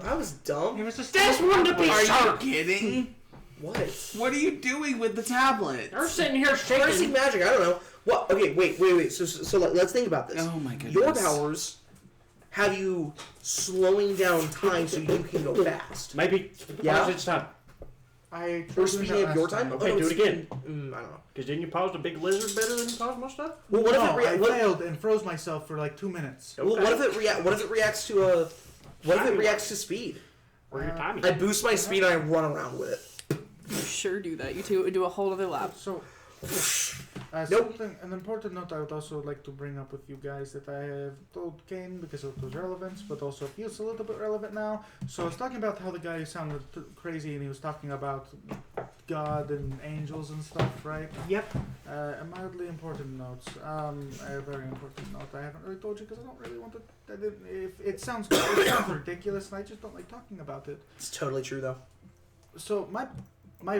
That was dumb. He was just. That's one to be Are you sharp. kidding? What? What are you doing with the tablet? They're sitting here Tracing shaking. magic. I don't know. What? Okay, wait. So let's think about this. Oh my goodness. Your powers have you slowing down time so you can go fast. Maybe. Yeah? It's time. I Or tried doing speaking that of your last time? Okay, no, do it it's- again. I don't know. Because didn't you pause a big lizard better than you paused most stuff? Well, what if No, I it failed and froze myself for like 2 minutes. Well, what if it reacts to a? What if it reacts to speed? Or your timing? I boost my speed and I run around with it. You sure do that. You two do a whole other lap. So, Nope. an important note I would also like to bring up with you guys that I have told Kane because it was relevant, but also feels a little bit relevant now. So I was talking about how the guy sounded crazy and he was talking about God and angels and stuff, right? Yep. A mildly important note. A very important note. I haven't really told you because I don't really want to. If it sounds ridiculous, and I just don't like talking about it. It's totally true though. So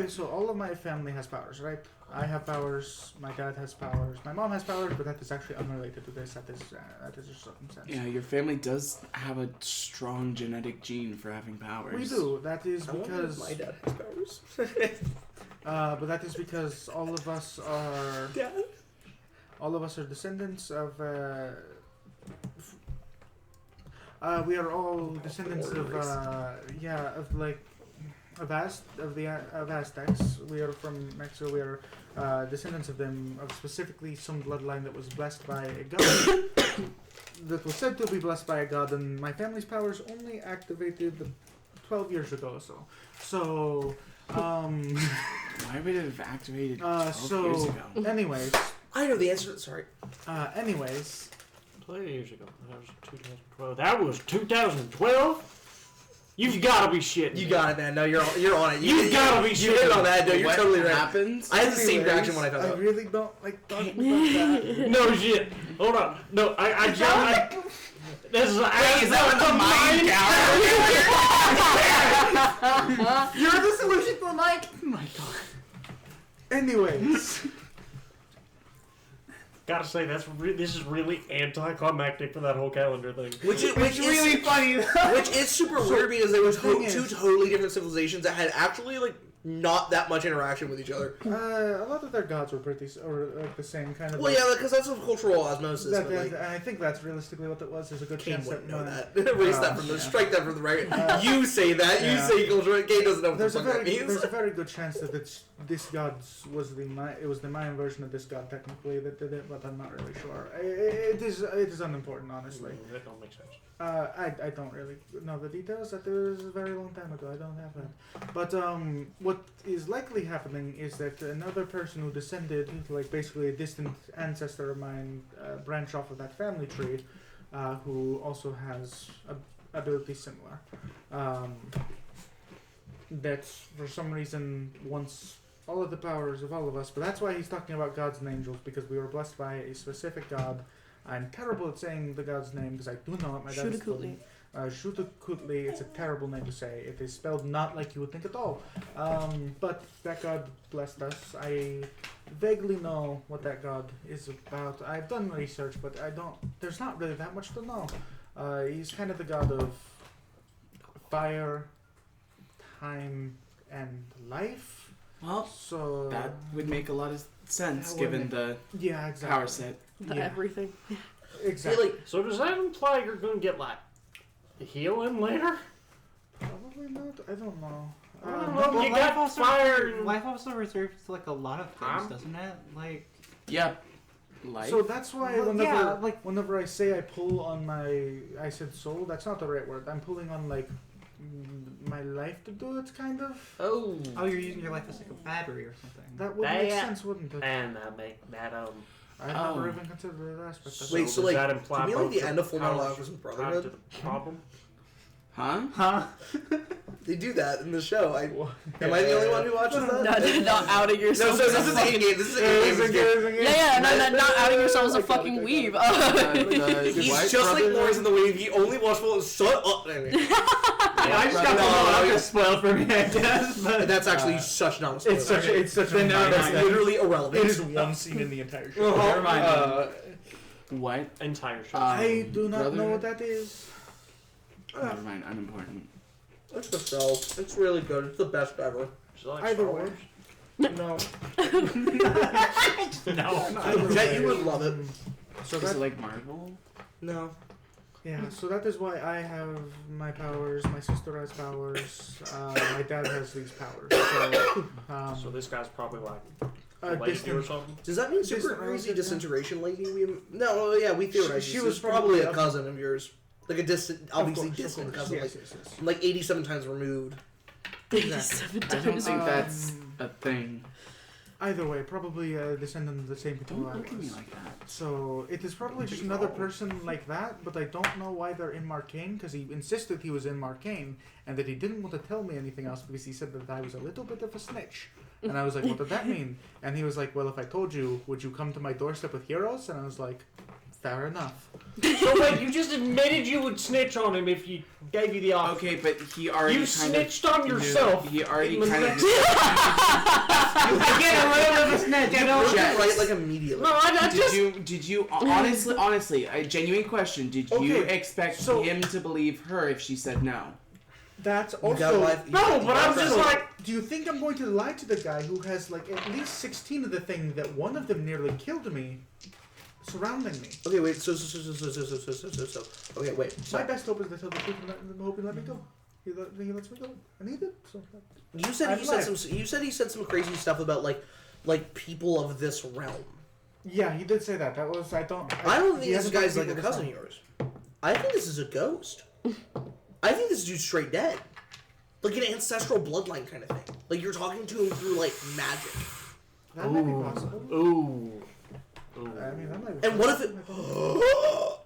so all of my family has powers, right? I have powers. My dad has powers. My mom has powers, but that is actually unrelated to this. That is a certain sense. Yeah, your family does have a strong genetic gene for having powers. We do. That is I wonder if because. my dad has powers. But that is because all of us are. Dad? All of us are descendants of. We are all descendants of. Of Aztecs. We are from Mexico. We are descendants of them, of specifically some bloodline that was blessed by a god. That was said to be blessed by a god, and my family's powers only activated 12 years ago or so. So, Why would it have activated 12 years ago? anyways, I know the answer. Sorry. anyways, 20 years ago. That was 2012. That was 2012? You've got to be shitting. You got it, man. No, you're on it. You've gotta be You hit it on that. No, you're What totally right. happens? I had the same anyways, reaction when I found I out. really don't like talking about that. No shit. Hold on. No, I this is Wait, is that what the mind counter? You're the solution to the mic. Oh my god. Anyways. Gotta say, this is really anticlimactic for that whole calendar thing. Which is funny. Which is super weird because there was thing two is- totally different civilizations that had actually like not that much interaction with each other. A lot of their gods were pretty, the same kind of. Well, yeah, because that's a cultural osmosis. That, but, like, and I think that's realistically what it was. There's a good Kane chance wouldn't know that. that. Erase that from the. yeah. Strike that from the record. You say that. yeah. You say cultural. Kane doesn't know what the There's fuck that means. a very good chance that this god was the Mayan version of this god technically that did it, but I'm not really sure. It is unimportant, honestly. That don't make sense. I don't really know the details. That was a very long time ago. I don't have that. But what is likely happening is that another person who descended, like basically a distant ancestor of mine, branch off of that family tree, who also has abilities similar. That for some reason wants all of the powers of all of us. But that's why he's talking about gods and angels, because we were blessed by a specific god. I'm terrible at saying the god's name because I do know it. My dad has told me. Shutakutli, it's a terrible name to say. It is spelled not like you would think at all. But that god blessed us. I vaguely know what that god is about. I've done research, but there's not really that much to know. He's kind of the god of fire, time, and life. Well, so that would make a lot of sense that would given make- the yeah, exactly. power set. Everything. Exactly. Really? So does that imply you're gonna get like healing later? Probably not. I don't know. I don't No, know. You got fire and- Life also reserves to like a lot of things, doesn't it? Like. Yeah. Life. So that's why Well, whenever yeah, like- whenever I say I pull on I said soul, that's not the right word. I'm pulling on like my life to do it, kind of. Oh. Oh, you're using your life as like a battery or something. That would make Yeah. sense, wouldn't it? And that make that I Oh. never even considered that aspect of Wait, it. so, does like, that imply to me, like, both the end of Full Metal powers Alchemist are Brotherhood? tied to the problem? Huh? Huh? They do that in the show. Wha- Am I the only one who watches that? Not outing No, yourself. so this is in game. This is in game. Yeah, not outing yourself as a fucking weeb. He's just like Lawrence in the Wave. He only watched Full. Shut up. Anyway. I just got the Alchemist spoiled for me, I guess. But That's actually such not a spoiler. it's such a Then never That's mind. literally irrelevant. It is one scene in the entire show. Never mind. What? Entire show. I do not know Brotherhood? what that is. Never mind. Unimportant. It's the show. It's really good. It's the best ever. She's like Either Star way. Wars. No. No. Either Jet, way. you would love it. So Is that it like Marvel? No. yeah, so that is why I have my powers. My sister has powers. My dad has these powers. So, So this guy's probably like a lady or distant. something. Does that mean super Distant crazy relative, disintegration lady? No, yeah, we theorized. She She was was probably a probably- cousin of yours. Like a distant, obviously Of course, distant of course. cousin. Yes, Like, yes, yes. like 87 times removed. 87 I don't times. think that's a thing. Either way, probably a descendant of the same people Don't I look at me was. like that. So it is probably just another person like that, but I don't know why they're in Marcainne because he insisted he was in Marcainne and that he didn't want to tell me anything else because he said that I was a little bit of a snitch. And I was like, what did that mean? And he was like, well, if I told you, would you come to my doorstep with heroes? And I was like, fair enough. So wait, you just admitted you would snitch on him if he gave you the offer. Okay, but he already You kind snitched of on yourself. He already in the kind of. next- Get a little of a snitch, you know? Yes. Right, like immediately. No, I just. Did you honestly a genuine question? Did you Okay, expect so- him to believe her if she said no? That's You got also. life- you No, got- you but got I'm friends. just like. Do you think I'm going to lie to the guy who has like at least 16 of the thing that one of them nearly killed me, surrounding me? Okay, wait. So. Okay, wait. My So best hope is to tell the truth and hope he let me go. He lets me go, and he did. So you said I'm lying. he said some crazy stuff about like people of this realm. yeah, he did say that. That was I don't. I don't he think this hasn't guy's told like a people cousin of this yours. I think this is a ghost. I think this dude's straight dead. Like an ancestral bloodline kind of thing. Like you're talking to him through like magic. time. That might be possible. Ooh. I mean, that might be And what if it? possible.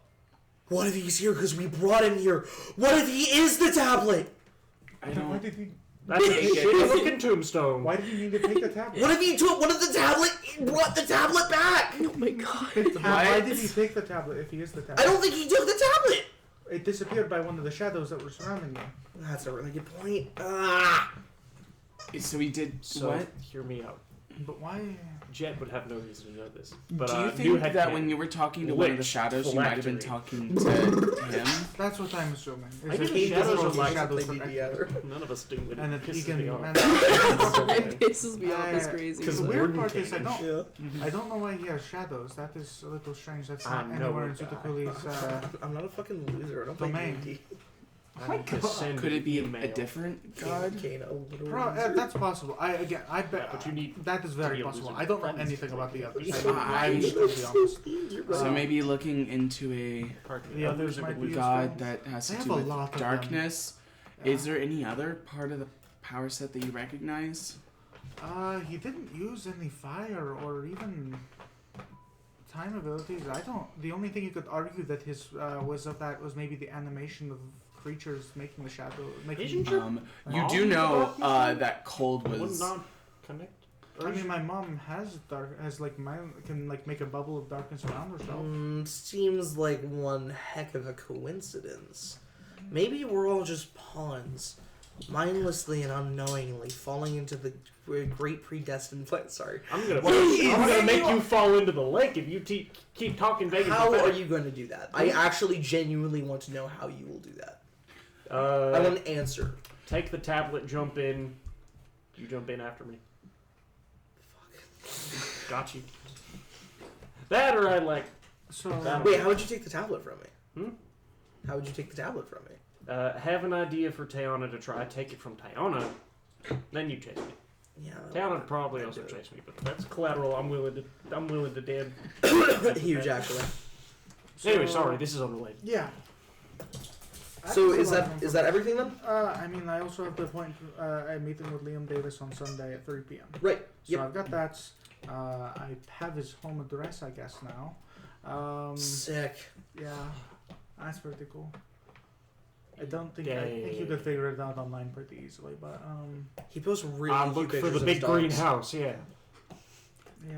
What if he's here because we brought him here? What if he is the tablet? I Then why don't. did he? That's a Take it. shitty looking tombstone. Why did he need to take the tablet? What if he took one of the tablet? Brought the tablet back? Oh my god. Why did he take the tablet if he is the tablet? I don't think he took the tablet. It disappeared by one of the shadows that were surrounding me. That's a really good point. Ah. So he did So what? hear me out. But why? Jet would have no reason to know this. But Do you new think head that canon. when you were talking to one of the Lich shadows, you might have been phylactery. talking to him? That's what I'm assuming. I Is think that the he shadows doesn't are know like shadows something from together. None of us do, but and it that he pisses can. me off. It pisses me off. It's crazy. Because The of weird Warden part is I Canon. don't. Yeah. I don't know why he has shadows. That is a little strange. That's I not know anywhere in it. Sutakuli's. I'm not a fucking loser. I don't play Domain. D&D. I need to send Could it be email. a different god? Kano, little That's possible. I bet. Yeah, but you need that is to very be a possible. loser. I don't know Friends anything to about the make others. it. I'm just gonna be honest. So maybe looking into Pardon me, The a others loser might would be lose. god that has They to have do a with lot of them. darkness. Is there any other part of the power set that you recognize? He didn't use any fire or even time abilities. I don't. The only thing you could argue that his was of that was maybe the animation of creatures making the shadow. Making. Isn't your You mom do know darkness? that cold Would was. not connect. I mean, my mom has can make a bubble of darkness around herself. Seems like one heck of a coincidence. Maybe we're all just pawns, mindlessly and unknowingly falling into the great predestined plan. Sorry. I'm gonna make you fall into the lake if you keep talking vague. How are you going to do that? I actually genuinely want to know how you will do that. I want an answer. Take the tablet, jump in. You jump in after me. Fuck. Got you. That or I like. So Wait, how would you take the tablet from me? Hmm? How would you take the tablet from me? Have an idea for Tayana to try. Take it from Tayana. Then you chase me. Yeah. Tayana would probably also chase me, but that's collateral. I'm willing to dead. Huge, actually. Anyway, sorry. This is unrelated. Yeah. So is that everything then? I mean, I also have the point. I'm meeting with Liam Davis on Sunday at 3 p.m. Right. So Yep. I've got that. I have his home address, I guess now. Sick. Yeah, that's pretty cool. I think you could figure it out online pretty easily, but He posts really I'm cute looking for pictures the of big his green dogs. house. Yeah. yeah.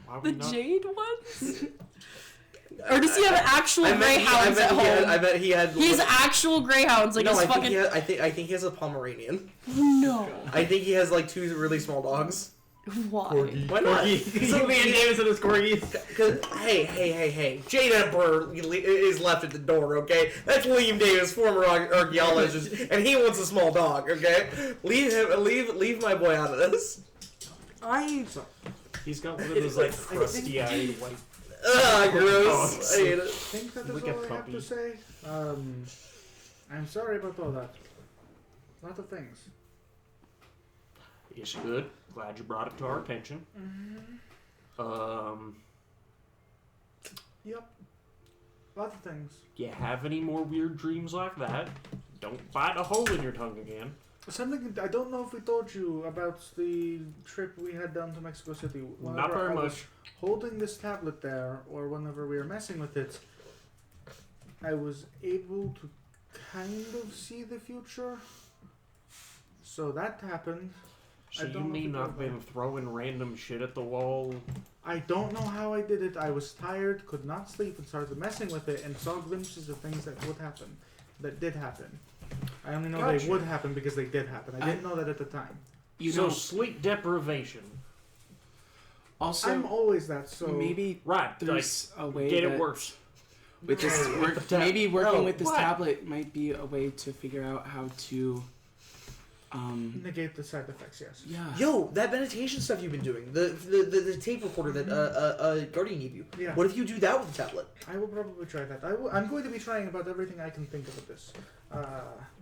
Why The would not? jade ones? Or does he have actual greyhounds at home? I bet he had. He has actual greyhounds, like no, his I think fucking. he has, I think he has a Pomeranian. No. I think he has like 2 really small dogs. Why? Why not? So Liam Davis and his corgis. Cause hey, Jade Emperor is left at the door. Okay, that's Liam Davis, former archaeologist, and he wants a small dog. Okay, leave my boy out of this. He's got one of those like crusty-eyed white. Gross. dogs. I hate it. I think that is Like a all I have puppy. to say. I'm sorry about all that. A lot of things. It's good. Glad you brought it to our attention. Yep. A lot of things. You have any more weird dreams like that? Don't bite a hole in your tongue again. Something I don't know if we told you about the trip we had down to Mexico City. Not very I was much. holding this tablet there, or whenever we were messing with it, I was able to kind of see the future. So that happened. So I you don't know if mean you not know been throwing random shit at the wall? I don't know how I did it. I was tired, could not sleep, and started messing with it, and saw glimpses of things that would happen, that did happen. I only know Gotcha. they would happen because they did happen. I didn't know that at the time. You So know, sleep deprivation. also I'm always that, so maybe Right. there's a way Get that it worse. with this No. work, maybe working No, with this what? tablet might be a way to figure out how to negate the side effects. Yes. yeah. Yo, that meditation stuff you've been doing, the tape recorder that Guardian gave you. Yeah. What if you do that with the tablet? I will probably try that. I'm going to be trying about everything I can think of with this,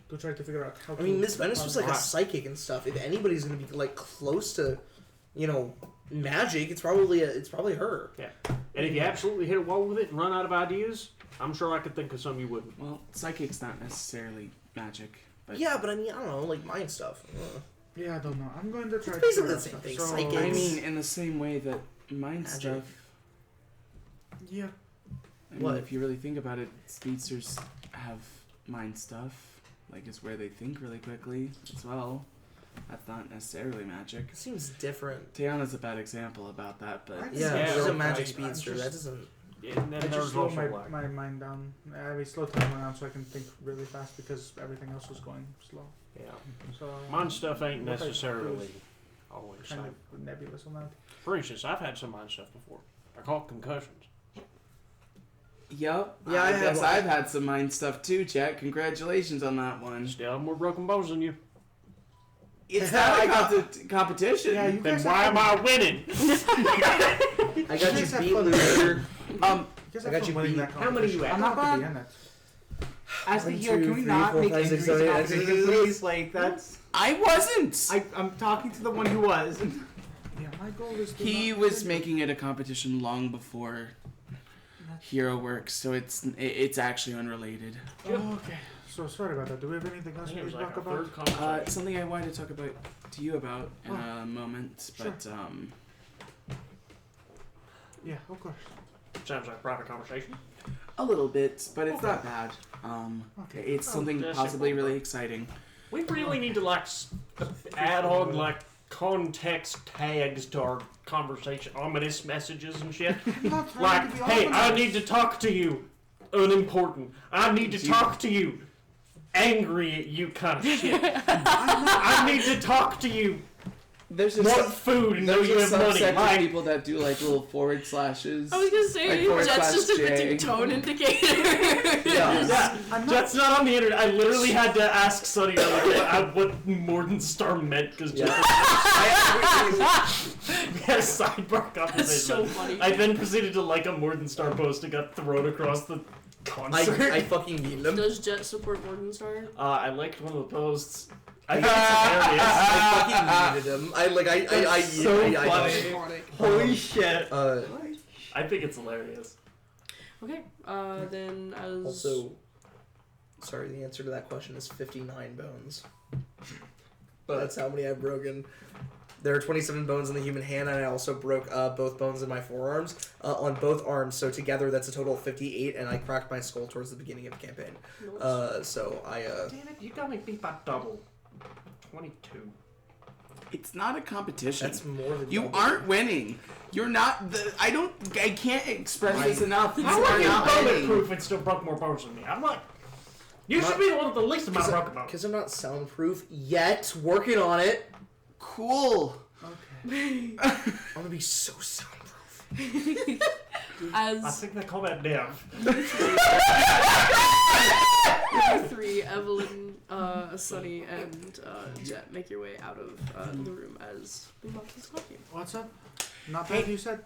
to try to figure out how. I mean, Miss Venice was like a Right. psychic and stuff. If anybody's gonna be like close to, magic, it's probably her. Yeah. And if you absolutely hit a wall with it and run out of ideas, I'm sure I could think of some you wouldn't. Well, psychic's not necessarily magic, but Yeah, but I mean, I don't know, like mind stuff. Yeah, I don't know. I'm going to try. It's basically to the same thing, So, psychic. I mean, in the same way that mind Magic. stuff. yeah. I mean, What? if you really think about it, speedsters have mind stuff. Like, it's where they think really quickly as well. That's not necessarily magic. It seems different. Tiana's a bad example about that, but Yeah, Yeah, she's a okay. magic I'm speedster. just- That doesn't. And then I just there's slow also like my mind down. I slow time down so I can think really fast because everything else was going slow. yeah. So Mind stuff ain't what I do necessarily is always kind same. of nebulous on that. For instance, I've had some mind stuff before. They're called concussions. yep. Yeah, I I have guess one. I've had some mind stuff too, Chet. Congratulations on that one. Still have more broken bones than you. It's not a competition. Yeah, you Then guys why have am I winning? I got you guys have beat, fun. loser. Because I got you beat. How many you I'm at? not to be bad. in it. As the 1, hero, 2, can we 3, not 4, make 5, injuries 6, 7, 8, competition, 9, 10, please? Like, that's... I wasn't. I'm talking to the one who was. Yeah, my goal is to He not was win. making it a competition long before Hero Works, so it's actually unrelated. Oh, okay. So sorry about that. Do we have anything else we It need was to like talk a about? third conversation. Something I wanted to talk about to you about in Oh. a moment, Sure. but Yeah, of course. Sounds like a private conversation. a little bit, but it's Okay. not bad. Okay. It's something that's possibly simple. really exciting. We really need to like add on like context tags to our conversation, ominous messages and shit. I'm not trying Like, to be hey, I ominous. need to talk to you. Unimportant. I need to talk to you. angry at you kind of shit. I need to talk to you. There's Want food and know you have money. subset of people that do like little forward slashes. I was gonna say, Like Jet's just /J. inventing tone indicator. Yeah, Jet's not on the internet. I literally had to ask Sonny what Morningstar meant because Jet. We had a sidebar conversation. That's so funny. I then proceeded to like a Morningstar post and got thrown across the concert. I fucking need them. Does Jet support Morningstar? I liked one of the posts. I think it's hilarious. I fucking needed them. I so I funny. Holy shit. Uh, I think it's hilarious. Okay, then as... also, sorry, the answer to that question is 59 bones. But that's how many I've broken. There are 27 bones in the human hand, and I also broke both bones in my forearms on both arms. So together, that's a total of 58, and I cracked my skull towards the beginning of the campaign. So I... Damn it, you got me beat by double. 22. It's not a competition. That's more than You double. aren't winning. You're not the. I can't express this enough. How You are are you not winning. bulletproof and still broke more bones than me? I'm like, you should be the one with the least amount of broken bones. Because I'm not soundproof yet. Working on it. Cool. Okay. I'm gonna be so soundproof. I As think they call that dev. you three, Evelyn, Sunny, and Jet make your way out of the room as Big Box is talking. What's up? Not that you said?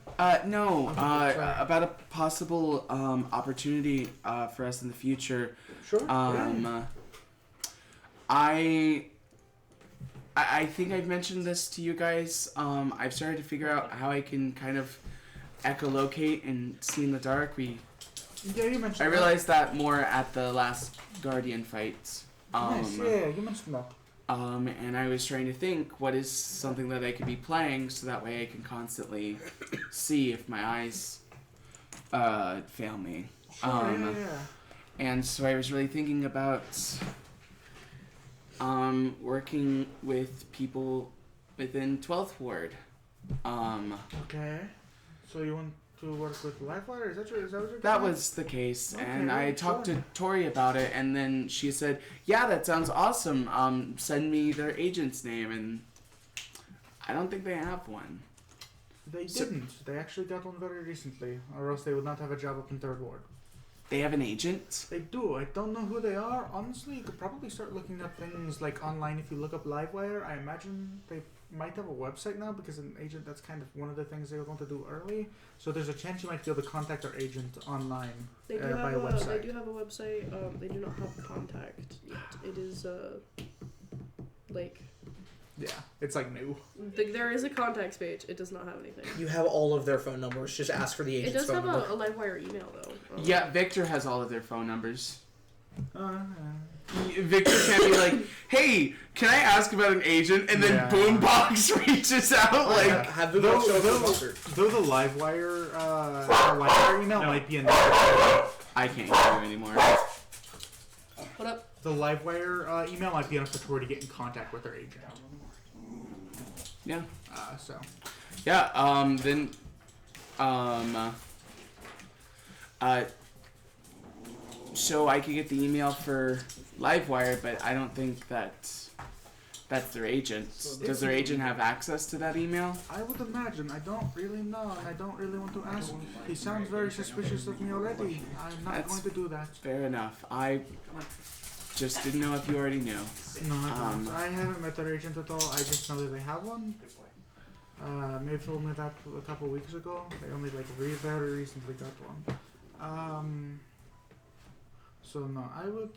No. Okay, sorry. About a possible opportunity for us in the future. Sure. I think I've mentioned this to you guys. I've started to figure out how I can kind of echolocate and see in the dark. Yeah, you mentioned I realized that more at the last Guardian fight. Nice, yeah, you mentioned that. And I was trying to think what is something that I could be playing so that way I can constantly see if my eyes fail me. Sure, yeah. And so I was really thinking about working with people within 12th Ward. Okay. So you want to work with Livewire? Is that what you're That doing? was the case, Okay, and I talked sure. to Tori about it, and then she said, "Yeah, that sounds awesome. Send me their agent's name," and I don't think they have one. They didn't. They actually got one very recently, or else they would not have a job up in Third Ward. They have an agent. They do. I don't know who they are. Honestly, you could probably start looking up things like online. If you look up Livewire, I imagine they might have a website now because an agent, that's kind of one of the things they would want to do early. So there's a chance you might be able to contact their agent online They do by have a website. They do have a website. They do not have contact yet. It is like Yeah, it's like new. there is a contacts page. It does not have anything. You have all of their phone numbers. Just ask for the It agent's does have phone number. a Livewire email though. Yeah, Victor has all of their phone numbers. Victor can't be like, "Hey, can I ask about an agent?" And then Yeah. Boombox reaches out like, Have them Though, show up though, the concert. though the Livewire email might be enough. "I can't hear you anymore." What up? The Livewire email might be enough for Tori to get in contact with their agent. Yeah. So. Yeah. Then. So I could get the email for Livewire, but I don't think that's their agent. Does their agent have access to that email? I would imagine. I don't really know, and I don't really want to ask. He sounds very suspicious of me already. I'm not That's- going to do that. Fair enough. I just didn't know if you already knew. No, I don't. I haven't met their agent at all. I just know that they have one. Maeve told me that a couple of weeks ago. They only very recently got one. So no, I would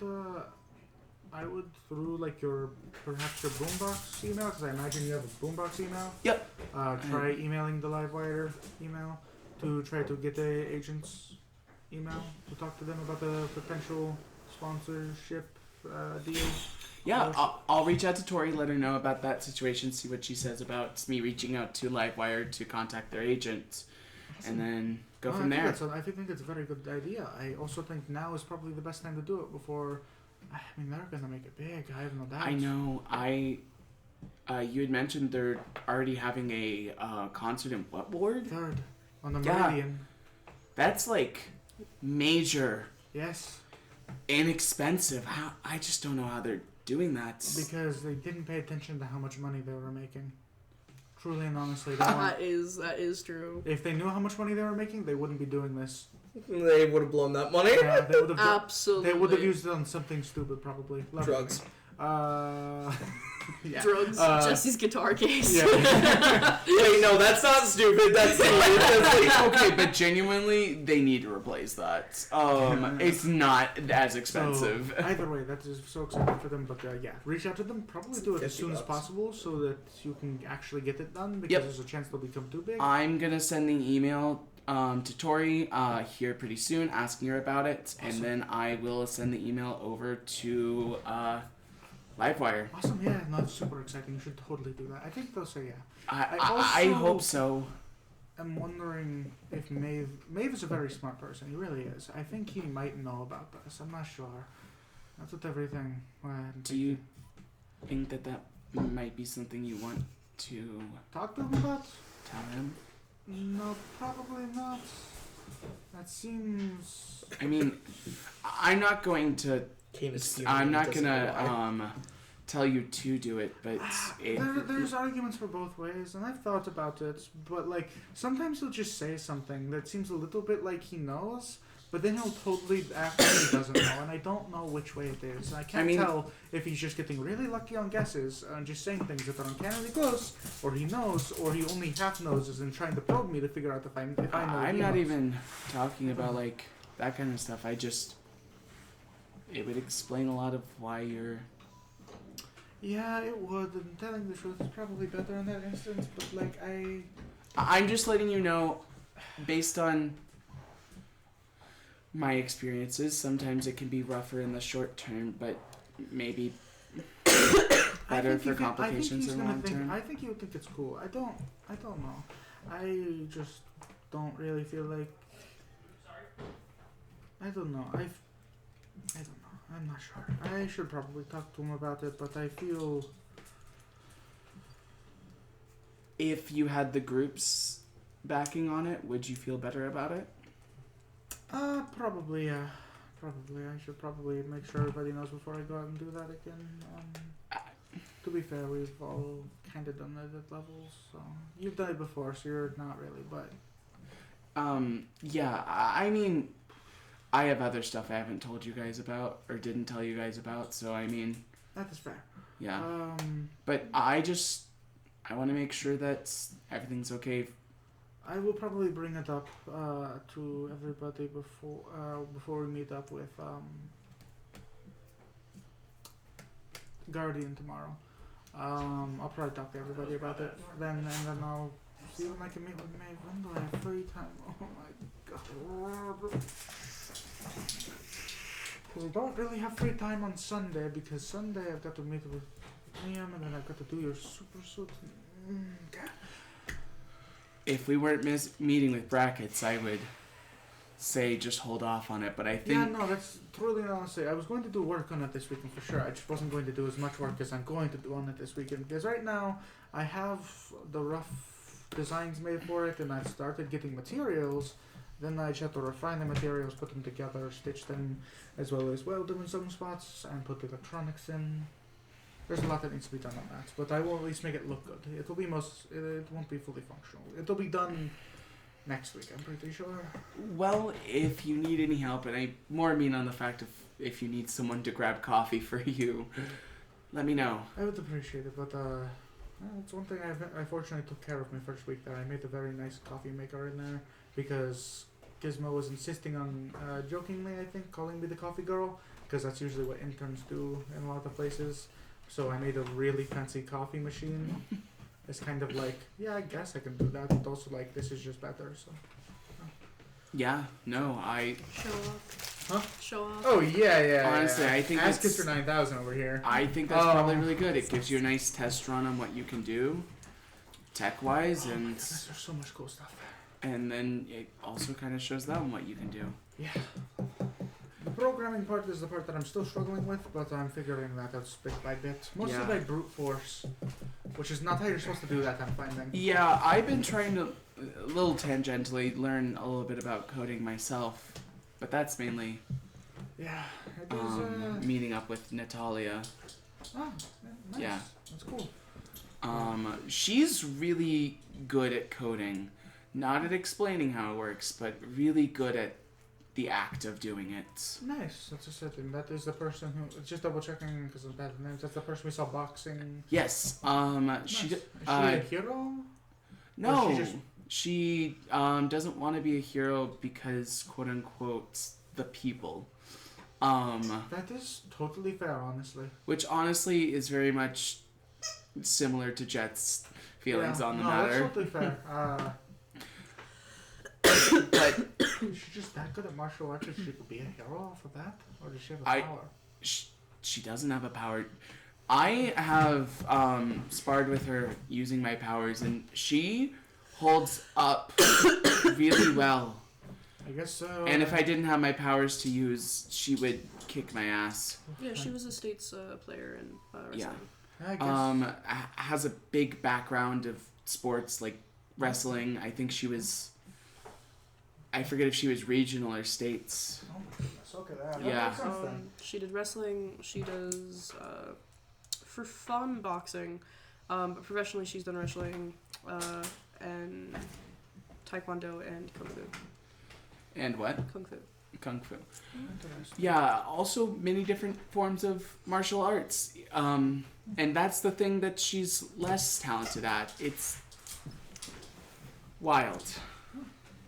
through perhaps your Boombox email, because I imagine you have a Boombox email. Yep. Try emailing the Livewire email to try to get the agent's email to talk to them about the potential sponsorship deal. Yeah, I'll reach out to Tori, let her know about that situation, see what she says about me reaching out to Livewire to contact their agent, and then go from there. I think it's a very good idea. I also think now is probably the best time to do it before. I mean, they're gonna make it big. I have no doubt. I know. You had mentioned they're already having a concert in what ward? Third on the Yeah. Meridian. That's like major. Yes. inexpensive. How? I just don't know how they're doing that. Because they didn't pay attention to how much money they were making. Truly and honestly, they That is true. if they knew how much money they were making, they wouldn't be doing this. They would have blown that money. Yeah, they would have. Absolutely. They would have used it on something stupid, probably. Drugs. Yeah. Drugs. Jesse's guitar case. Yeah. Wait, no, that's not stupid. That's Okay, but genuinely, they need to replace that. It's not as expensive. So, either way, that is so exciting for them. But yeah, reach out to them. Probably do it as soon as possible so that you can actually get it done. Because there's a chance they'll become too big. I'm gonna send the email to Tori here pretty soon, asking her about it, and then I will send the email over to Livewire. Awesome, yeah, no, it's super exciting. You should totally do that. I think they'll say yeah. I hope so. I'm wondering if Maeve is a very smart person. He really is. I think he might know about this. I'm not sure. That's with everything. Do you think that might be something you want to talk to him about? tell him? No, probably not. That seems... I mean, I'm not going to... I'm not gonna tell you to do it, but there's arguments for both ways, and I've thought about it. But like sometimes he'll just say something that seems a little bit like he knows, but then he'll totally act like he doesn't know, and I don't know which way it is. I can't tell if he's just getting really lucky on guesses and just saying things that are uncannily close, or he knows, or he only half knows and trying to probe me to figure out if I know. I'm not even talking about like that kind of stuff. It would explain a lot of why you're... Yeah, it would, and telling the truth is probably better in that instance, but like I'm just letting you know, based on my experiences, sometimes it can be rougher in the short term, but maybe better for complications in the long term. I think he would think it's cool. I don't know. I just don't really feel like... I don't know. I don't know. I'm not sure. I should probably talk to him about it, but I feel... If you had the group's backing on it, would you feel better about it? Probably, yeah. Probably. I should probably make sure everybody knows before I go out and do that again. To be fair, we've all kind of done it at levels, so... You've done it before, so you're not really, but... Yeah, I mean... I have other stuff I haven't told you guys about, or didn't tell you guys about, so I mean... That is fair. Yeah. But I want to make sure that everything's okay. I will probably bring it up to everybody before we meet up with Guardian tomorrow. I'll probably talk to everybody about it then, and then I'll see when I can meet with Maeve. When do I have free time? Oh my god. Because I don't really have free time on Sunday, because Sunday I've got to meet with Liam, and then I've got to do your super suit. If we weren't meeting with brackets, I would say just hold off on it, but I think... Yeah, no, that's totally honestly. I was going to do work on it this weekend for sure. I just wasn't going to do as much work as I'm going to do on it this weekend, because right now I have the rough designs made for it, and I've started getting materials. Then I just have to refine the materials, put them together, stitch them, as well as weld them in some spots, and put the electronics in. There's a lot that needs to be done on that, but I will at least make it look good. It won't be fully functional. It'll be done next week, I'm pretty sure. Well, if you need any help, and I more mean on the fact of if you need someone to grab coffee for you, let me know. I would appreciate it, but that's one thing I fortunately took care of my first week there. I made a very nice coffee maker in there, because Gizmo was insisting on, jokingly I think, calling me the coffee girl, because that's usually what interns do in a lot of places. So I made a really fancy coffee machine. It's kind of like, yeah, I guess I can do that, but also like, this is just better, so. Yeah, no, Show off. Huh? Show off. Oh, yeah. Honestly, I think Ask that's... Mr. 9000 over here. I think that's probably really good. It gives you a nice test run on what you can do, tech-wise, and... Goodness, there's so much cool stuff there. And then it also kind of shows them what you can do. Yeah. The programming part is the part that I'm still struggling with, but I'm figuring that out bit by bit. Mostly by brute force, which is not how you're supposed to do that, I'm finding. Yeah, I've been trying to, a little tangentially, learn a little bit about coding myself, but that's mainly Yeah. It is, meeting up with Natalia. Oh, nice. Yeah. That's cool. She's really good at coding. Not at explaining how it works, but really good at the act of doing it. Nice. That's just it. And that is the person who. Just double checking because of bad names. That's the person we saw boxing. Yes. Nice. She. Is she a hero? No. Or She doesn't want to be a hero because, quote unquote, the people. That is totally fair, honestly. Which honestly is very much similar to Jet's feelings on the matter. That's totally fair. But is she just that good at martial arts that she could be a hero off of that? Or does she have a power? she doesn't have a power. I have sparred with her using my powers, and she holds up really well. I guess so. And if I didn't have my powers to use, she would kick my ass. Yeah, she was a state's player in wrestling. Yeah. I guess. Has a big background of sports like wrestling. I think she was. I forget if she was regional or states. Oh my goodness. Okay, that Yeah. makes sense then. She did wrestling. She does for fun boxing, but professionally she's done wrestling and taekwondo and kung fu. And what? Kung fu. Kung fu. Interesting. Yeah, also many different forms of martial arts. And that's the thing that she's less talented at. It's wild.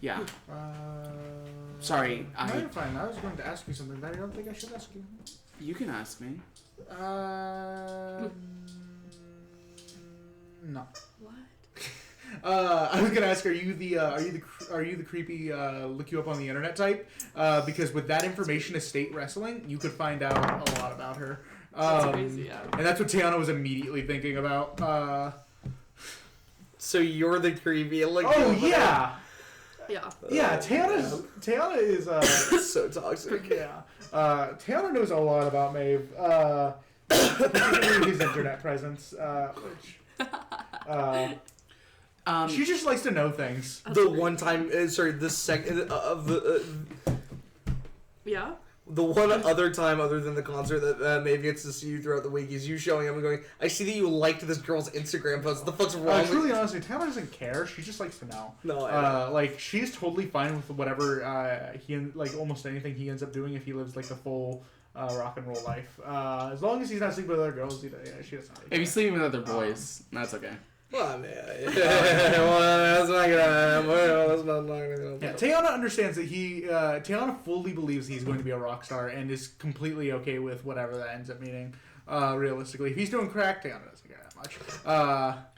Yeah. No, Sorry, you're fine. I was going to ask you something that I don't think I should ask you. You can ask me. No. What? I was gonna ask, are you the creepy look you up on the internet type? Because with that information as state wrestling, you could find out a lot about her. That's crazy, yeah. And that's what Tiana was immediately thinking about. So you're the creepy. Like, Oh yeah, Yeah. yeah. Tiana is so toxic. yeah. Tiana knows a lot about Maeve. Particularly his internet presence, which. She just likes to know things. The one time, the second of the. Yeah. The one other time other than the concert that maybe gets to see you throughout the week is you showing up and going, I see that you liked this girl's Instagram post. What the fuck's wrong with Truly, honestly, Taylor doesn't care. She just likes to know. No, I like, she's totally fine with whatever almost anything he ends up doing if he lives, like, a full rock and roll life. As long as he's not sleeping with other girls, she doesn't really If he's sleeping with other boys, that's okay. Well, I mean, well, that's not gonna. Yeah, Tiana understands that Tiana fully believes he's going to be a rock star and is completely okay with whatever that ends up meaning. Realistically, if he's doing crack, Tiana doesn't care that much.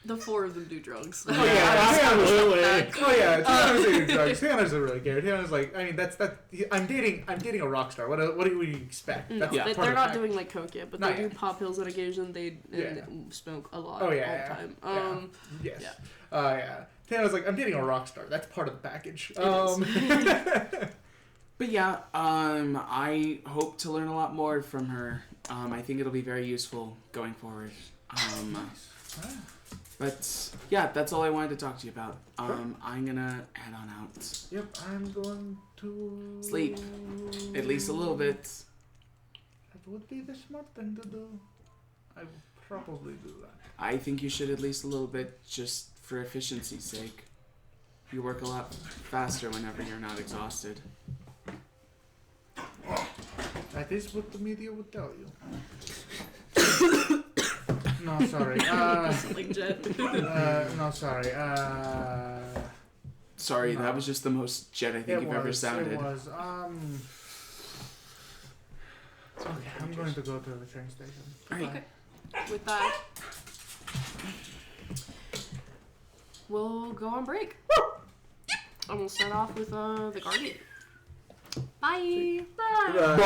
The four of them do drugs. Oh yeah, absolutely. Oh yeah, Tiana's doing drugs. Tiana doesn't really care. Tiana's like, I mean, I'm dating a rock star. What do you expect? No, That's part they're of not the doing like coke yet, but Not they do yet. pop pills on occasion. They smoke a lot Oh all yeah, the time. yeah. Yes. yeah. Yeah. Tiana's like, I'm dating a rock star. That's part of the package. But yeah, I hope to learn a lot more from her. I think it'll be very useful going forward. But yeah, that's all I wanted to talk to you about. I'm gonna head on out. Yep, I'm going to Sleep. At least a little bit. That would be the smart thing to do. I will probably do that. I think you should at least a little bit, just for efficiency's sake. You work a lot faster whenever you're not exhausted. That is what the media would tell you. No, sorry. Like Jet. No, sorry. Sorry, No. that was just the most Jet I think you've ever sounded. It was. Okay, I'm going to go to the train station. Alright. Okay. With that, we'll go on break. And we'll start off with the Guardian. Bye. Bye.